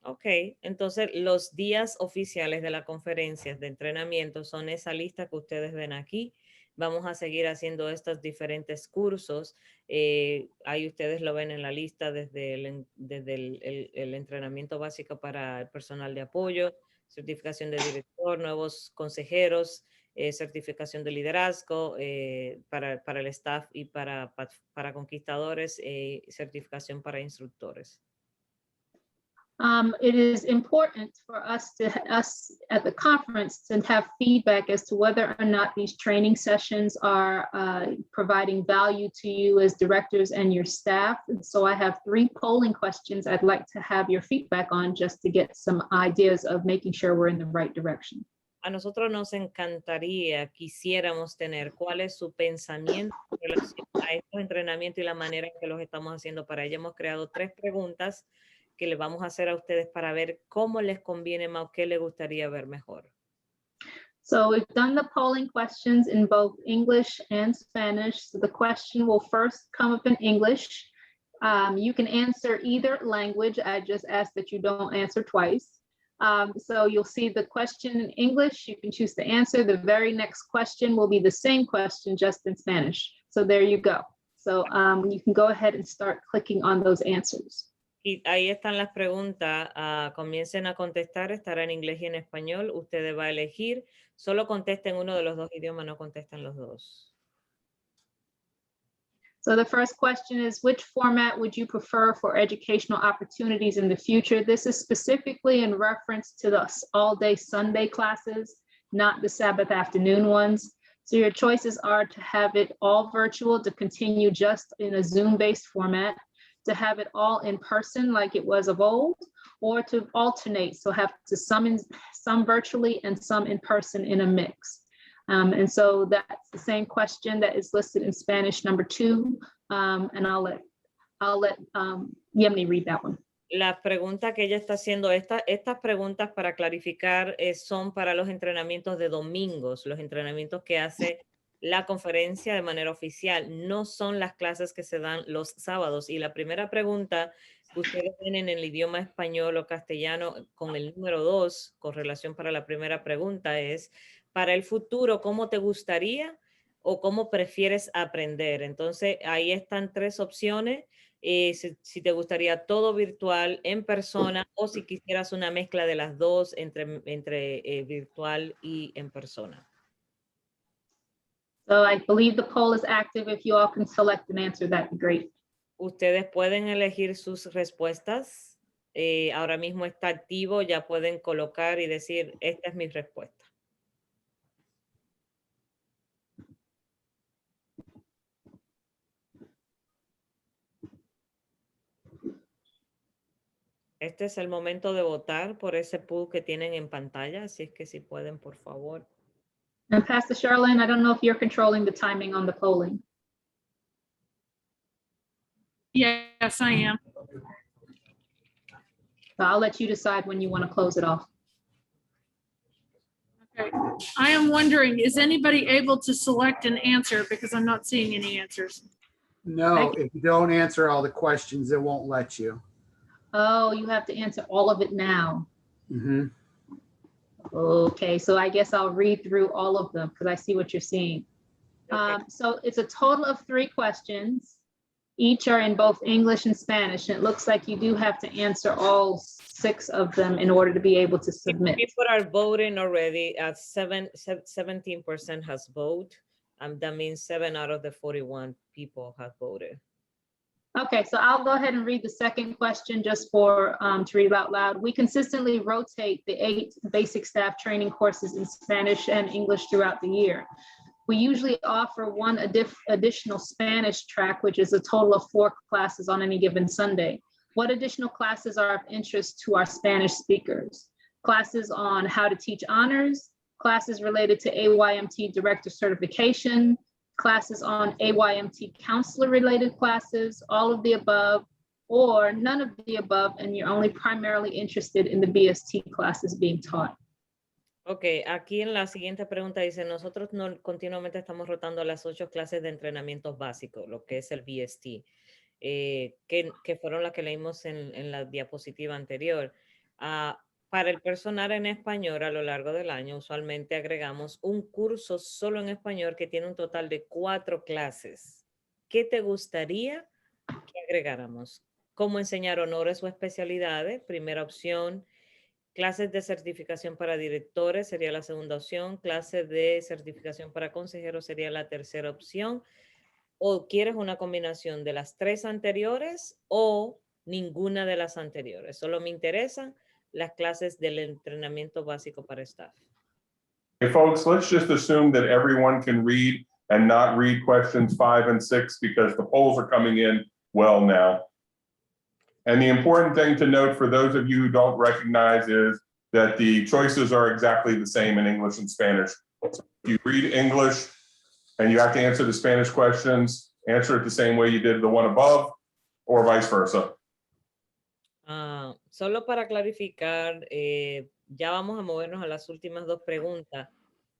[SPEAKER 2] Ok, entonces los días oficiales de la conferencia de entrenamiento son esa lista que ustedes ven aquí. Vamos a seguir haciendo estos diferentes cursos. Ahí ustedes lo ven en la lista desde el entrenamiento básico para el personal de apoyo, certificación de director, nuevos consejeros, certificación de liderazgo para el staff y para conquistadores, certificación para instructores.
[SPEAKER 16] It is important for us at the conference to have feedback as to whether or not these training sessions are providing value to you as directors and your staff. And so I have 3 polling questions I'd like to have your feedback on, just to get some ideas of making sure we're in the right direction.
[SPEAKER 2] A nosotros nos encantaría, quisiéramos tener cuál es su pensamiento en relación a estos entrenamientos y la manera en que los estamos haciendo. Para ello hemos creado 3 preguntas que le vamos a hacer a ustedes para ver cómo les conviene más o qué les gustaría ver mejor.
[SPEAKER 16] So we've done the polling questions in both English and Spanish. So the question will first come up in English. You can answer either language. I just ask that you don't answer twice. So you'll see the question in English. You can choose to answer. The very next question will be the same question, just in Spanish. So there you go. So you can go ahead and start clicking on those answers.
[SPEAKER 2] Y ahí están las preguntas. Comiencen a contestar. Estará en inglés y en español. Ustedes va a elegir. Solo contesten uno de los 2 idiomas, no contesten los 2.
[SPEAKER 16] So the first question is, which format would you prefer for educational opportunities in the future? This is specifically in reference to the all-day Sunday classes, not the Sabbath afternoon ones. So your choices are to have it all virtual, to continue just in a Zoom-based format, to have it all in person like it was of old, or to alternate, so have to some virtually and some in person in a mix. And so that's the same question that is listed in Spanish, number 2, and I'll let Yemini read that one.
[SPEAKER 2] La pregunta que ella está haciendo, estas preguntas para clarificar son para los entrenamientos de domingos, los entrenamientos que hace la conferencia de manera oficial, no son las clases que se dan los sábados. Y la primera pregunta que ustedes tienen en el idioma español o castellano con el número 2, con relación para la primera pregunta, es: para el futuro, ¿cómo te gustaría o cómo prefieres aprender? Entonces, ahí están 3 opciones. Si te gustaría todo virtual, en persona, o si quisieras una mezcla de las 2 entre virtual y en persona.
[SPEAKER 16] So I believe the poll is active. If you all can select an answer, that'd be great.
[SPEAKER 2] Ustedes pueden elegir sus respuestas. Ahora mismo está activo, ya pueden colocar y decir, esta es mi respuesta. Este es el momento de votar por ese poll que tienen en pantalla, así es que si pueden, por favor.
[SPEAKER 16] And Pastor Charlene, I don't know if you're controlling the timing on the polling.
[SPEAKER 6] Yes, I am.
[SPEAKER 16] So I'll let you decide when you want to close it off.
[SPEAKER 6] Okay. I am wondering, is anybody able to select an answer, because I'm not seeing any answers?
[SPEAKER 4] No, if you don't answer all the questions, it won't let you.
[SPEAKER 16] Oh, you have to answer all of it now.
[SPEAKER 4] Mhm.
[SPEAKER 16] Okay, so I guess I'll read through all of them because I see what you're seeing. So it's a total of 3 questions. Each are in both English and Spanish. And it looks like you do have to answer all 6 of them in order to be able to submit.
[SPEAKER 2] People are voting already. 17% has voted. That means 7 out of the 41 people have voted.
[SPEAKER 16] Okay, so I'll go ahead and read the second question just for to read out loud. We consistently rotate the 8 basic staff training courses in Spanish and English throughout the year. We usually offer 1 additional Spanish track, which is a total of 4 classes on any given Sunday. What additional classes are of interest to our Spanish speakers? Classes on how to teach honors, classes related to AYMT director certification, classes on AYMT counselor related classes, all of the above, or none of the above, and you're only primarily interested in the BST classes being taught.
[SPEAKER 2] Ok, aquí en la siguiente pregunta dice, nosotros no, continuamente estamos rotando las 8 clases de entrenamientos básicos, lo que es el BST, que fueron las que leímos en la diapositiva anterior. Para el personal en español a lo largo del año, usualmente agregamos un curso solo en español que tiene un total de 4 clases. ¿Qué te gustaría que agregáramos? ¿Cómo enseñar honores o especialidades? Primera opción. Clases de certificación para directores sería la segunda opción. Clases de certificación para consejeros sería la tercera opción. ¿O quieres una combinación de las 3 anteriores o ninguna de las anteriores? Solo me interesan las clases del entrenamiento básico para staff.
[SPEAKER 1] Hey, folks, let's just assume that everyone can read and not read questions 5 and 6 because the polls are coming in well now. And the important thing to note for those of you who don't recognize is that the choices are exactly the same in English and Spanish. If you read English and you have to answer the Spanish questions, answer it the same way you did the one above, or vice versa.
[SPEAKER 2] Solo para clarificar, ya vamos a movernos a las últimas 2 preguntas.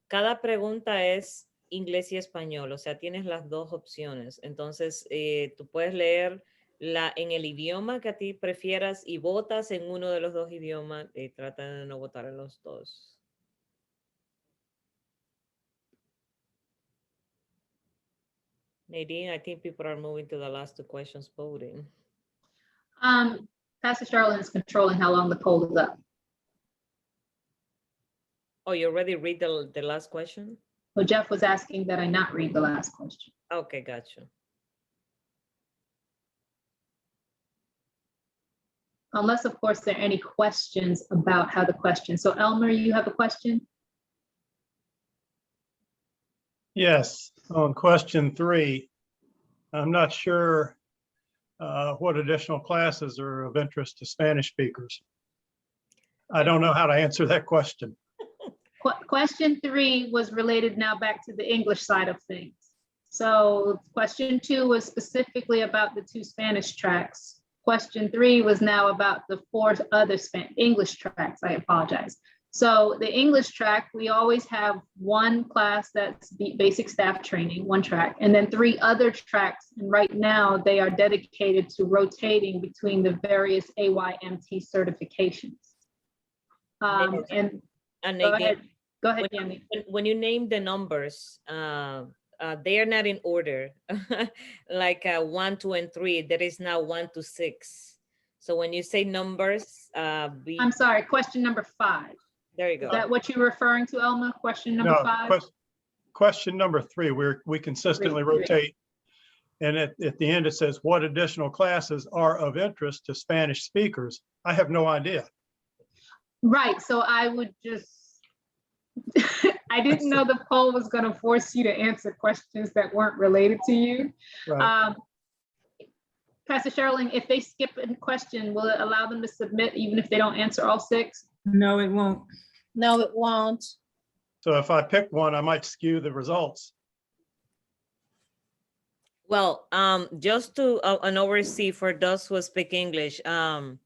[SPEAKER 2] Cada pregunta es inglés y español, o sea, tienes las 2 opciones. Entonces, tú puedes leer en el idioma que a ti prefieras y votas en uno de los 2 idiomas. Trata de no votar en los 2. Nadine, I think people are moving to the last 2 questions voting.
[SPEAKER 16] Pastor Charlotte is controlling how long the poll is up.
[SPEAKER 2] Oh, you already read the last question?
[SPEAKER 16] Well, Jeff was asking that I not read the last question.
[SPEAKER 2] Okay, gotcha.
[SPEAKER 16] Unless, of course, there are any questions about how the question. So Elmer, you have a question?
[SPEAKER 17] Yes, on question 3, I'm not sure what additional classes are of interest to Spanish speakers. I don't know how to answer that question.
[SPEAKER 16] Question 3 was related now back to the English side of things. So question 2 was specifically about the 2 Spanish tracks. Question 3 was now about the 4 other English tracks. I apologize. So the English track, we always have 1 class that's the basic staff training, 1 track, and then 3 other tracks. And right now they are dedicated to rotating between the various AYMT certifications.
[SPEAKER 2] And
[SPEAKER 16] go ahead, Yemi.
[SPEAKER 2] When you name the numbers, they are not in order, like 1, 2, and 3. There is now 1 to 6. So when you say numbers,
[SPEAKER 16] I'm sorry, question number 5.
[SPEAKER 2] There you go.
[SPEAKER 16] Is that what you're referring to, Elma? Question number 5?
[SPEAKER 17] Question number 3, we consistently rotate. And at the end, it says, what additional classes are of interest to Spanish speakers? I have no idea.
[SPEAKER 16] Right, so I would just, I didn't know the poll was going to force you to answer questions that weren't related to you.
[SPEAKER 17] Right.
[SPEAKER 16] Pastor Sherling, if they skip a question, will it allow them to submit even if they don't answer all 6?
[SPEAKER 14] No, it won't.
[SPEAKER 5] No, it won't.
[SPEAKER 17] So if I pick one, I might skew the results.
[SPEAKER 2] Well, just to an oversee for those who speak English, I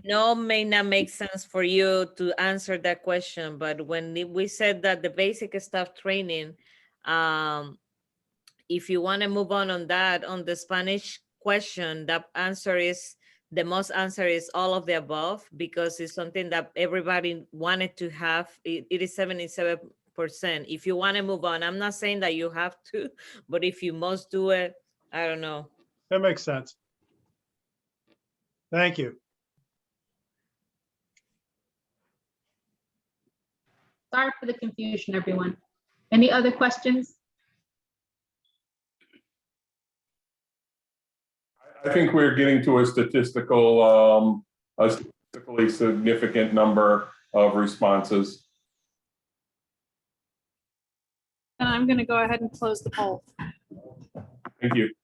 [SPEAKER 2] know may not make sense for you to answer that question, but when we said that the basic staff training, if you want to move on that, on the Spanish question, the most answer is all of the above, because it's something that everybody wanted to have. It is 77%. If you want to move on, I'm not saying that you have to, but if you must do it, I don't know.
[SPEAKER 17] That makes sense. Thank you.
[SPEAKER 16] Sorry for the confusion, everyone. Any other questions?
[SPEAKER 1] I think we're getting to a statistically significant number of responses.
[SPEAKER 6] And I'm going to go ahead and close the poll.
[SPEAKER 1] Thank you.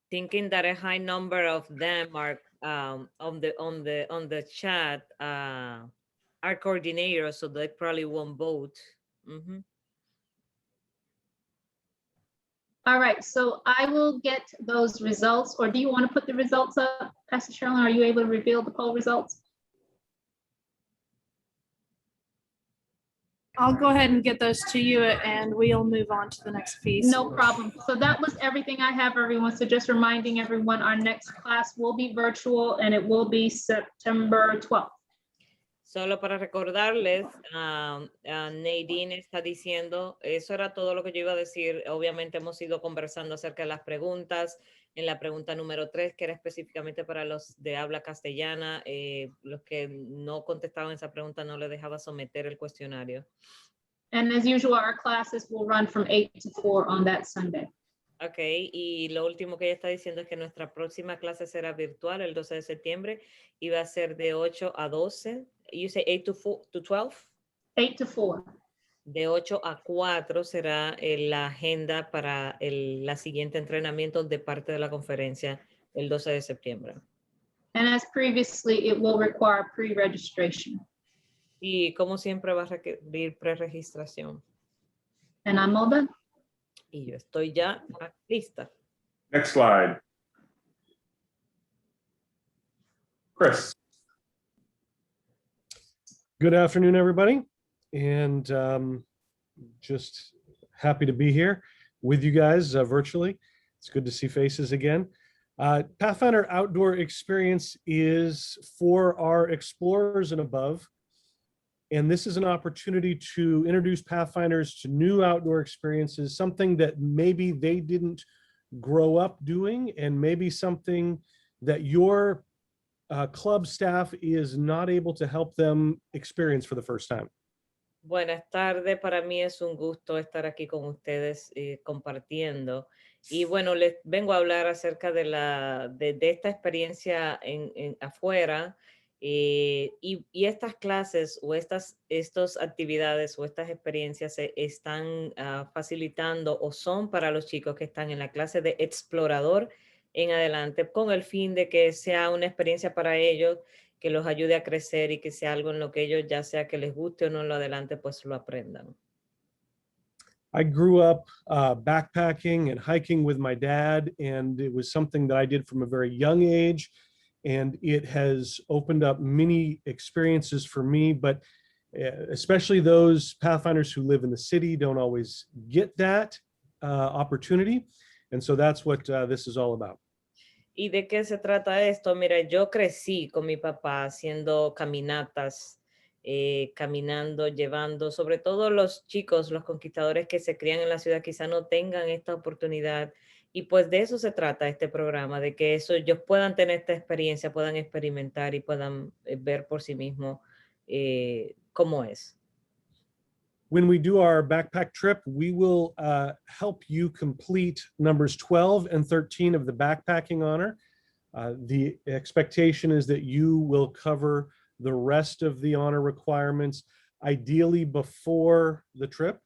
[SPEAKER 2] Thinking that a high number of them are on the chat are coordinators, so they probably won't vote. Mhm.
[SPEAKER 16] All right, so I will get those results, or do you want to put the results up? Pastor Sherlin, are you able to reveal the poll results?
[SPEAKER 6] I'll go ahead and get those to you and we'll move on to the next piece.
[SPEAKER 16] No problem. So that was everything I have, everyone. So just reminding everyone, our next class will be virtual and it will be September 12th.
[SPEAKER 2] Solo para recordarles, Nadine está diciendo, eso era todo lo que yo iba a decir. Obviamente hemos ido conversando acerca de las preguntas. En la pregunta número 3, que era específicamente para los de habla castellana, los que no contestaban esa pregunta no les dejaba someter el cuestionario.
[SPEAKER 16] And as usual, our classes will run from 8 to 4 on that Sunday.
[SPEAKER 2] Ok, y lo último que ella está diciendo es que nuestra próxima clase será virtual el 12 de septiembre y va a ser de 8 a 12. You say 8 to 12?
[SPEAKER 16] 8 to 4.
[SPEAKER 2] De 8 a 4 será la agenda para la siguiente entrenamiento de parte de la conferencia el 12 de septiembre.
[SPEAKER 16] And as previously, it will require pre-registration.
[SPEAKER 2] Y como siempre va a requerir preregistración.
[SPEAKER 16] And I'm all done.
[SPEAKER 2] Y yo estoy ya lista.
[SPEAKER 1] Next slide. Chris.
[SPEAKER 18] Good afternoon, everybody. And just happy to be here with you guys virtually. It's good to see faces again. Pathfinder Outdoor Experience is for our explorers and above. And this is an opportunity to introduce Pathfinders to new outdoor experiences, something that maybe they didn't grow up doing, and maybe something that your club staff is not able to help them experience for the first time.
[SPEAKER 2] Buenas tardes, para mí es un gusto estar aquí con ustedes compartiendo. Y bueno, les vengo a hablar acerca de esta experiencia afuera. Y estas clases o estas actividades o estas experiencias se están facilitando o son para los chicos que están en la clase de explorador en adelante, con el fin de que sea una experiencia para ellos, que los ayude a crecer y que sea algo en lo que ellos, ya sea que les guste o no en lo adelante, pues lo aprendan.
[SPEAKER 18] I grew up backpacking and hiking with my dad, and it was something that I did from a very young age. And it has opened up many experiences for me, but especially those Pathfinders who live in the city don't always get that opportunity. And so that's what this is all about.
[SPEAKER 2] ¿Y de qué se trata esto? Mira, yo crecí con mi papá haciendo caminatas, caminando, llevando, sobre todo los chicos, los conquistadores que se crían en la ciudad quizá no tengan esta oportunidad. Y pues de eso se trata este programa, de que ellos puedan tener esta experiencia, puedan experimentar y puedan ver por sí mismos cómo es.
[SPEAKER 18] When we do our backpack trip, we will help you complete numbers 12 and 13 of the backpacking honor. The expectation is that you will cover the rest of the honor requirements, ideally before the trip.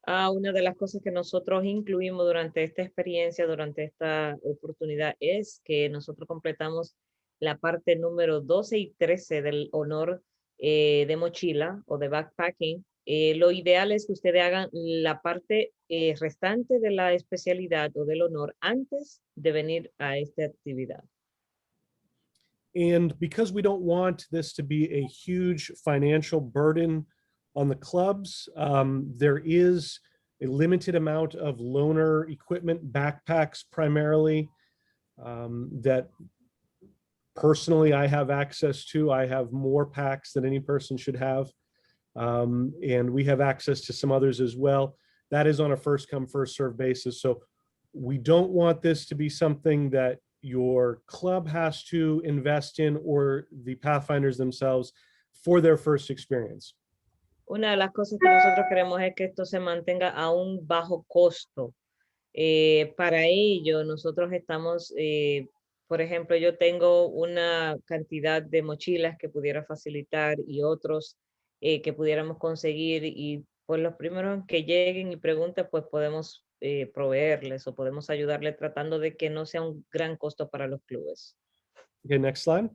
[SPEAKER 2] Una de las cosas que nosotros incluimos durante esta experiencia, durante esta oportunidad, es que nosotros completamos la parte número 12 y 13 del honor de mochila o de backpacking. Lo ideal es que ustedes hagan la parte restante de la especialidad o del honor antes de venir a esta actividad.
[SPEAKER 18] And because we don't want this to be a huge financial burden on the clubs, there is a limited amount of loaner equipment, backpacks primarily, that personally I have access to. I have more packs than any person should have. And we have access to some others as well. That is on a first come, first served basis. So we don't want this to be something that your club has to invest in or the Pathfinders themselves for their first experience.
[SPEAKER 2] Una de las cosas que nosotros queremos es que esto se mantenga a un bajo costo. Para ello, nosotros estamos, por ejemplo, yo tengo una cantidad de mochilas que pudiera facilitar y otros que pudiéramos conseguir, y pues los primeros que lleguen y pregunten, pues podemos proveerles o podemos ayudarles tratando de que no sea un gran costo para los clubes.
[SPEAKER 18] Okay, next slide.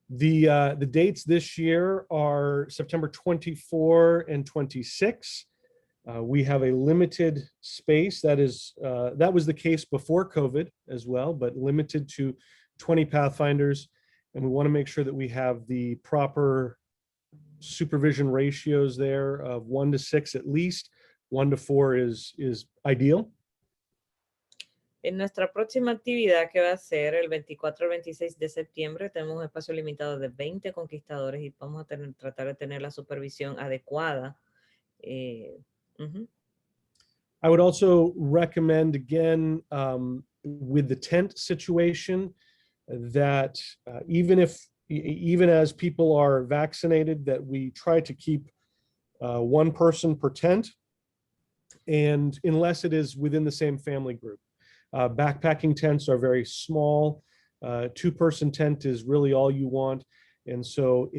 [SPEAKER 18] The dates this year are September 24 and 26. We have a limited space. That was the case before COVID as well, but limited to 20 Pathfinders. And we want to make sure that we have the proper supervision ratios there of 1 to 6 at least. 1 to 4 is ideal.
[SPEAKER 2] En nuestra próxima actividad, que va a ser el 24 al 26 de septiembre, tenemos un espacio limitado de 20 conquistadores y vamos a tratar de tener la supervisión adecuada.
[SPEAKER 18] I would also recommend, again, with the tent situation, that even as people are vaccinated, that we try to keep 1 person per tent, and unless it is within the same family group. Backpacking tents are very small. 2-person tent is really all you want. And so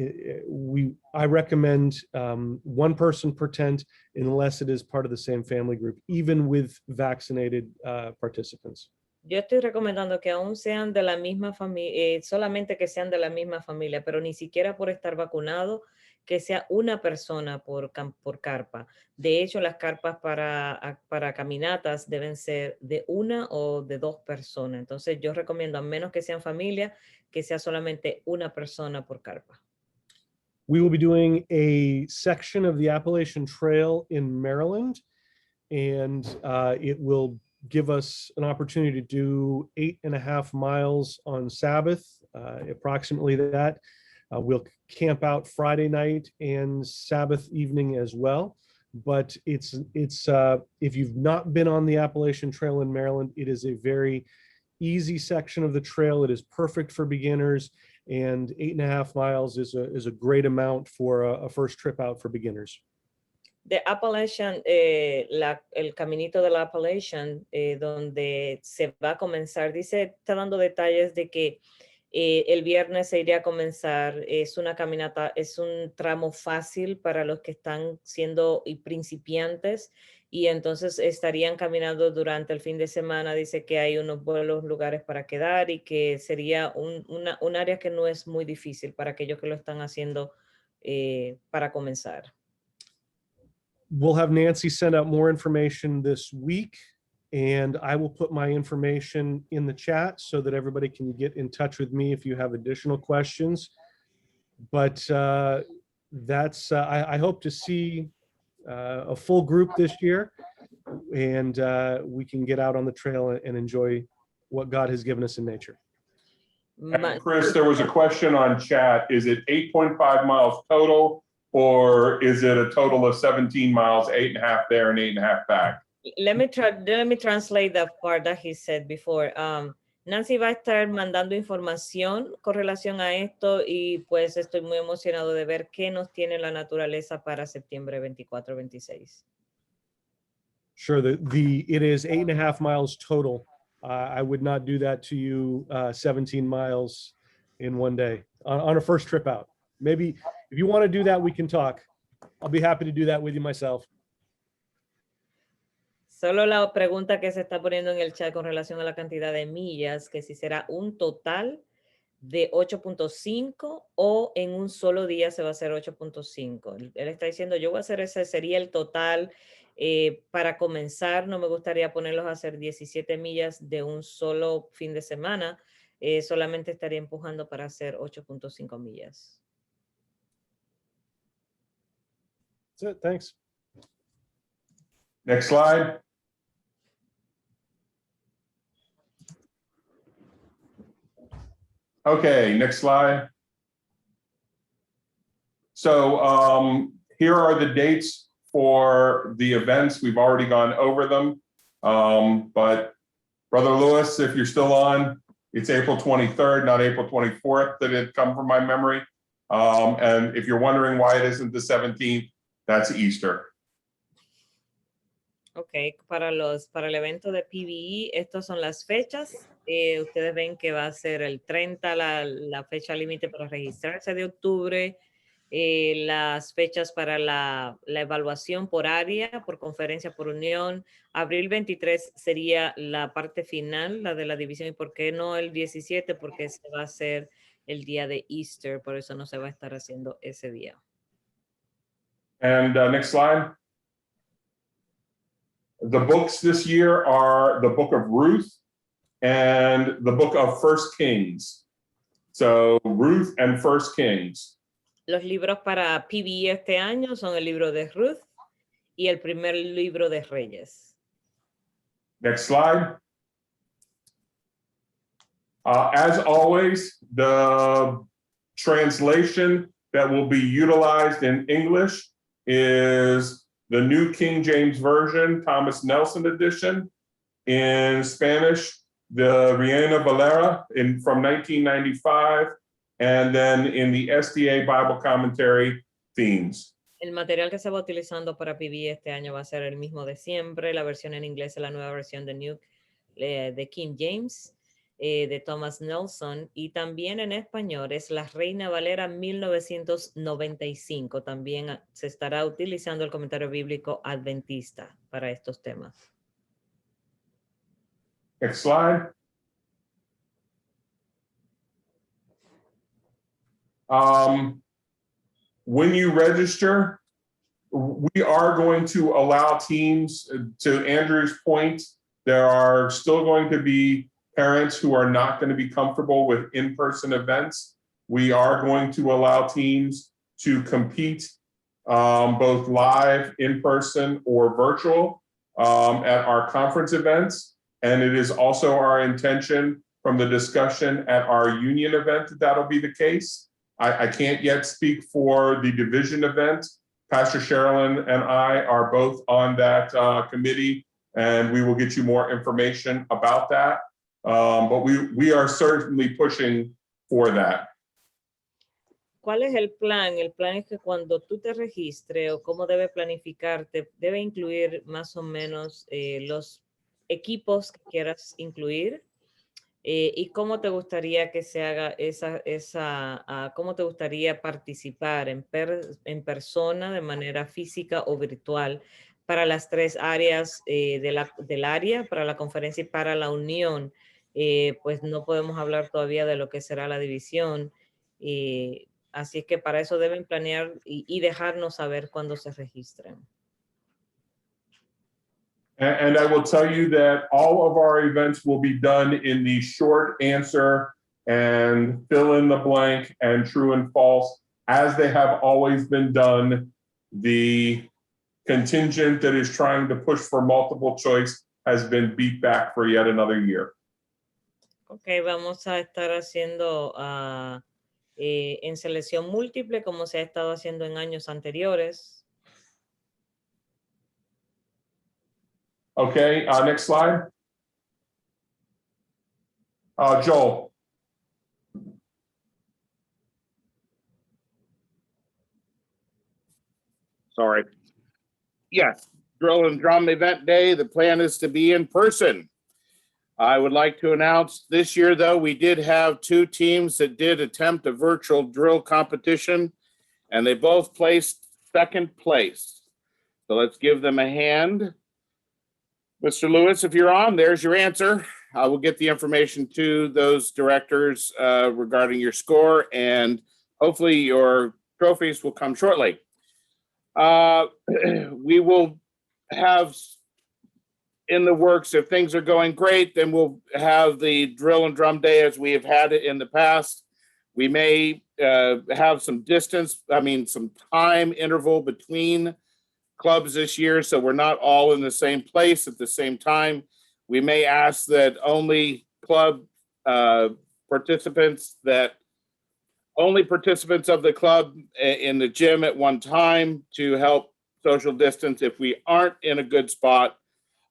[SPEAKER 18] I recommend 1 person per tent unless it is part of the same family group, even with vaccinated participants.
[SPEAKER 2] Yo estoy recomendando que aún sean de la misma familia, solamente que sean de la misma familia, pero ni siquiera por estar vacunado, que sea una persona por carpa. De hecho, las carpas para caminatas deben ser de 1 o de 2 personas. Entonces, yo recomiendo, a menos que sean familia, que sea solamente una persona por carpa.
[SPEAKER 18] We will be doing a section of the Appalachian Trail in Maryland, and it will give us an opportunity to do 8.5 miles on Sabbath, approximately that. We'll camp out Friday night and Sabbath evening as well. But it's if you've not been on the Appalachian Trail in Maryland, it is a very easy section of the trail. It is perfect for beginners, and 8.5 miles is a great amount for a first trip out for beginners.
[SPEAKER 2] The Appalachian, el caminito de la Appalachian, donde se va a comenzar, está dando detalles de que el viernes se iría a comenzar. Es una caminata, es un tramo fácil para los que están siendo principiantes, y entonces estarían caminando durante el fin de semana. Dice que hay unos buenos lugares para quedar y que sería un área que no es muy difícil para aquellos que lo están haciendo para comenzar.
[SPEAKER 18] We'll have Nancy send out more information this week, and I will put my information in the chat so that everybody can get in touch with me if you have additional questions. But I hope to see a full group this year, and we can get out on the trail and enjoy what God has given us in nature.
[SPEAKER 1] And Chris, there was a question on chat. Is it 8.5 miles total, or is it a total of 17 miles, 8.5 there and 8.5 back?
[SPEAKER 2] Let me translate that part that he said before. Nancy va a estar mandando información con relación a esto, y pues estoy muy emocionado de ver qué nos tiene la naturaleza para septiembre 24-26.
[SPEAKER 18] Sure, it is 8.5 miles total. I would not do that to you 17 miles in one day on a first trip out. Maybe if you want to do that, we can talk. I'll be happy to do that with you myself.
[SPEAKER 2] Solo la pregunta que se está poniendo en el chat con relación a la cantidad de millas, que si será un total de 8.5 o en un solo día se va a hacer 8.5. Él está diciendo, yo voy a hacer ese, sería el total. Para comenzar, no me gustaría ponerlos a hacer 17 millas de un solo fin de semana. Solamente estaría empujando para hacer 8.5 millas.
[SPEAKER 18] That's it. Thanks.
[SPEAKER 1] Next slide. Okay, next slide. So here are the dates for the events. We've already gone over them. But Brother Lewis, if you're still on, it's April 23rd, not April 24th that it come from my memory. And if you're wondering why it isn't the 17th, that's Easter.
[SPEAKER 2] Ok, para el evento de PBE, estas son las fechas. Ustedes ven que va a ser el 30, la fecha límite para registrarse de octubre. Las fechas para la evaluación por área, por conferencia, por unión. Abril 23 sería la parte final, la de la división. ¿Y por qué no el 17? Porque se va a hacer el día de Easter, por eso no se va a estar haciendo ese día.
[SPEAKER 1] And next slide. The books this year are the book of Ruth and the book of First Kings. So Ruth and First Kings.
[SPEAKER 2] Los libros para PBE este año son el libro de Ruth y el primer libro de Reyes.
[SPEAKER 1] Next slide. As always, the translation that will be utilized in English is the New King James Version, Thomas Nelson edition. In Spanish, the Reina Valera from 1995. And then in the SDA Bible Commentary, Themes.
[SPEAKER 2] El material que se va utilizando para PBE este año va a ser el mismo de siempre. La versión en inglés es la nueva versión de King James, de Thomas Nelson. Y también en español es la Reina Valera 1995. También se estará utilizando el comentario bíblico adventista para estos temas.
[SPEAKER 1] Next slide. When you register, we are going to allow teams, to Andrew's point, there are still going to be parents who are not going to be comfortable with in-person events. We are going to allow teams to compete both live, in-person, or virtual at our conference events. And it is also our intention from the discussion at our union event that that'll be the case. I can't yet speak for the division event. Pastor Sherilyn and I are both on that committee, and we will get you more information about that. But we are certainly pushing for that.
[SPEAKER 2] ¿Cuál es el plan? El plan es que cuando tú te registres o cómo debe planificarte, debe incluir más o menos los equipos que quieras incluir. ¿Y cómo te gustaría que se haga cómo te gustaría participar en persona, de manera física o virtual, para las tres áreas del área, para la conferencia y para la unión? Pues no podemos hablar todavía de lo que será la división. Así es que para eso deben planear y dejarnos saber cuándo se registren.
[SPEAKER 1] And I will tell you that all of our events will be done in the short answer and fill in the blank and true and false, as they have always been done. The contingent that is trying to push for multiple choice has been beat back for yet another year.
[SPEAKER 2] Ok, vamos a estar haciendo en selección múltiple, como se ha estado haciendo en años anteriores.
[SPEAKER 1] Okay, next slide. Joel.
[SPEAKER 15] Sorry. Yes, Drill and Drum Event Day. The plan is to be in person. I would like to announce this year, though, we did have two teams that did attempt a virtual drill competition, and they both placed second place. So let's give them a hand. Mr. Lewis, if you're on, there's your answer. I will get the information to those directors regarding your score, and hopefully your trophies will come shortly. We will have in the works, if things are going great, then we'll have the Drill and Drum Day as we have had it in the past. We may have some some time interval between clubs this year, so we're not all in the same place at the same time. We may ask that only participants of the club in the gym at one time to help social distance if we aren't in a good spot.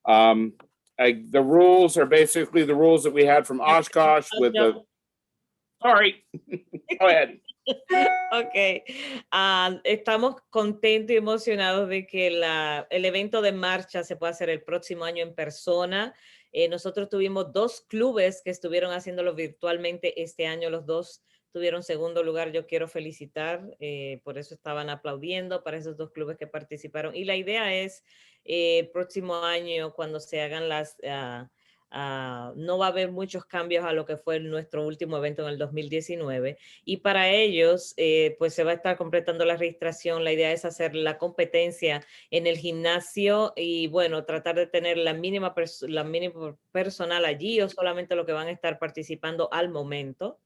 [SPEAKER 15] The rules are basically the rules that we had from Oshkosh with the. Sorry, go ahead.
[SPEAKER 2] Ok, estamos contentos y emocionados de que el evento de marcha se pueda hacer el próximo año en persona. Nosotros tuvimos 2 clubes que estuvieron haciéndolo virtualmente este año, los 2 tuvieron segundo lugar. Yo quiero felicitar, por eso estaban aplaudiendo para esos 2 clubes que participaron. Y la idea es, el próximo año, cuando se hagan no va a haber muchos cambios a lo que fue nuestro último evento en el 2019 y para ellos pues se va a estar completando la registración. La idea es hacer la competencia en el gimnasio y bueno, tratar de tener la mínima personal allí o solamente lo que van a estar participando al momento.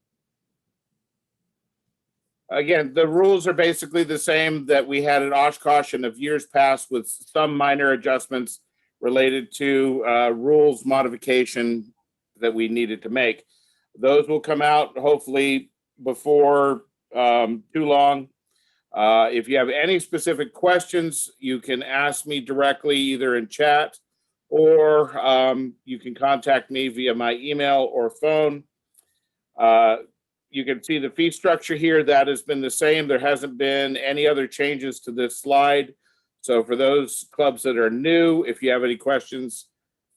[SPEAKER 15] Again, the rules are basically the same that we had at Oshkosh and of years past with some minor adjustments related to rules modification that we needed to make. Those will come out hopefully before too long. If you have any specific questions, you can ask me directly either in chat or you can contact me via my email or phone. You can see the fee structure here. That has been the same. There hasn't been any other changes to this slide. So for those clubs that are new, if you have any questions,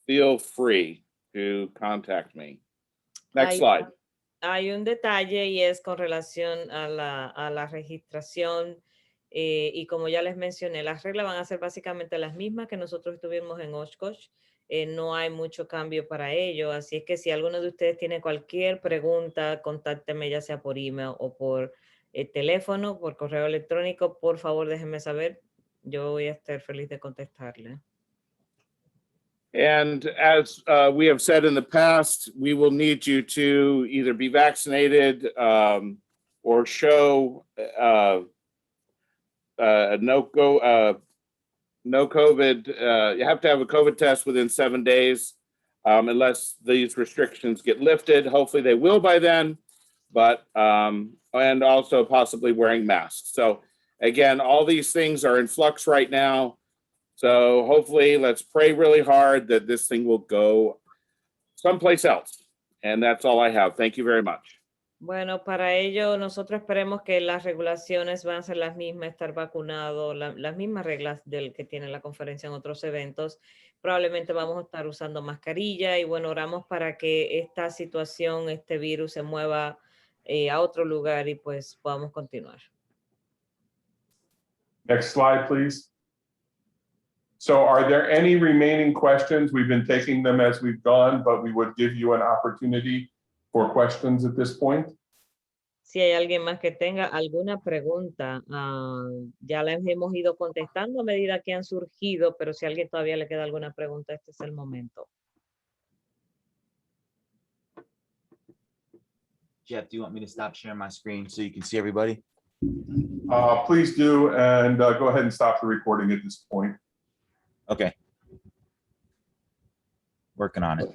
[SPEAKER 15] feel free to contact me. Next slide.
[SPEAKER 2] Hay un detalle y es con relación a la registración y como ya les mencioné, las reglas van a ser básicamente las mismas que nosotros tuvimos en Oshkosh. No hay mucho cambio para ello, así es que si alguno de ustedes tiene cualquier pregunta, contácteme ya sea por email o por teléfono, por correo electrónico, por favor déjenme saber. Yo voy a estar feliz de contestarle.
[SPEAKER 15] And as we have said in the past, we will need you to either be vaccinated or show no COVID. You have to have a COVID test within 7 days unless these restrictions get lifted. Hopefully they will by then, but and also possibly wearing masks. So again, all these things are in flux right now. So hopefully let's pray really hard that this thing will go someplace else. And that's all I have. Thank you very much.
[SPEAKER 2] Bueno, para ello nosotros esperemos que las regulaciones van a ser las mismas, estar vacunado, las mismas reglas del que tiene la conferencia en otros eventos. Probablemente vamos a estar usando mascarilla y bueno, oramos para que esta situación, este virus se mueva a otro lugar y pues podamos continuar.
[SPEAKER 1] Next slide, please. So are there any remaining questions? We've been taking them as we've gone, but we would give you an opportunity for questions at this point.
[SPEAKER 2] Si hay alguien más que tenga alguna pregunta, ya las hemos ido contestando a medida que han surgido, pero si a alguien todavía le queda alguna pregunta, este es el momento.
[SPEAKER 11] Jeff, do you want me to stop sharing my screen so you can see everybody?
[SPEAKER 1] Please do, and go ahead and stop the recording at this point.
[SPEAKER 11] Okay. Working on it.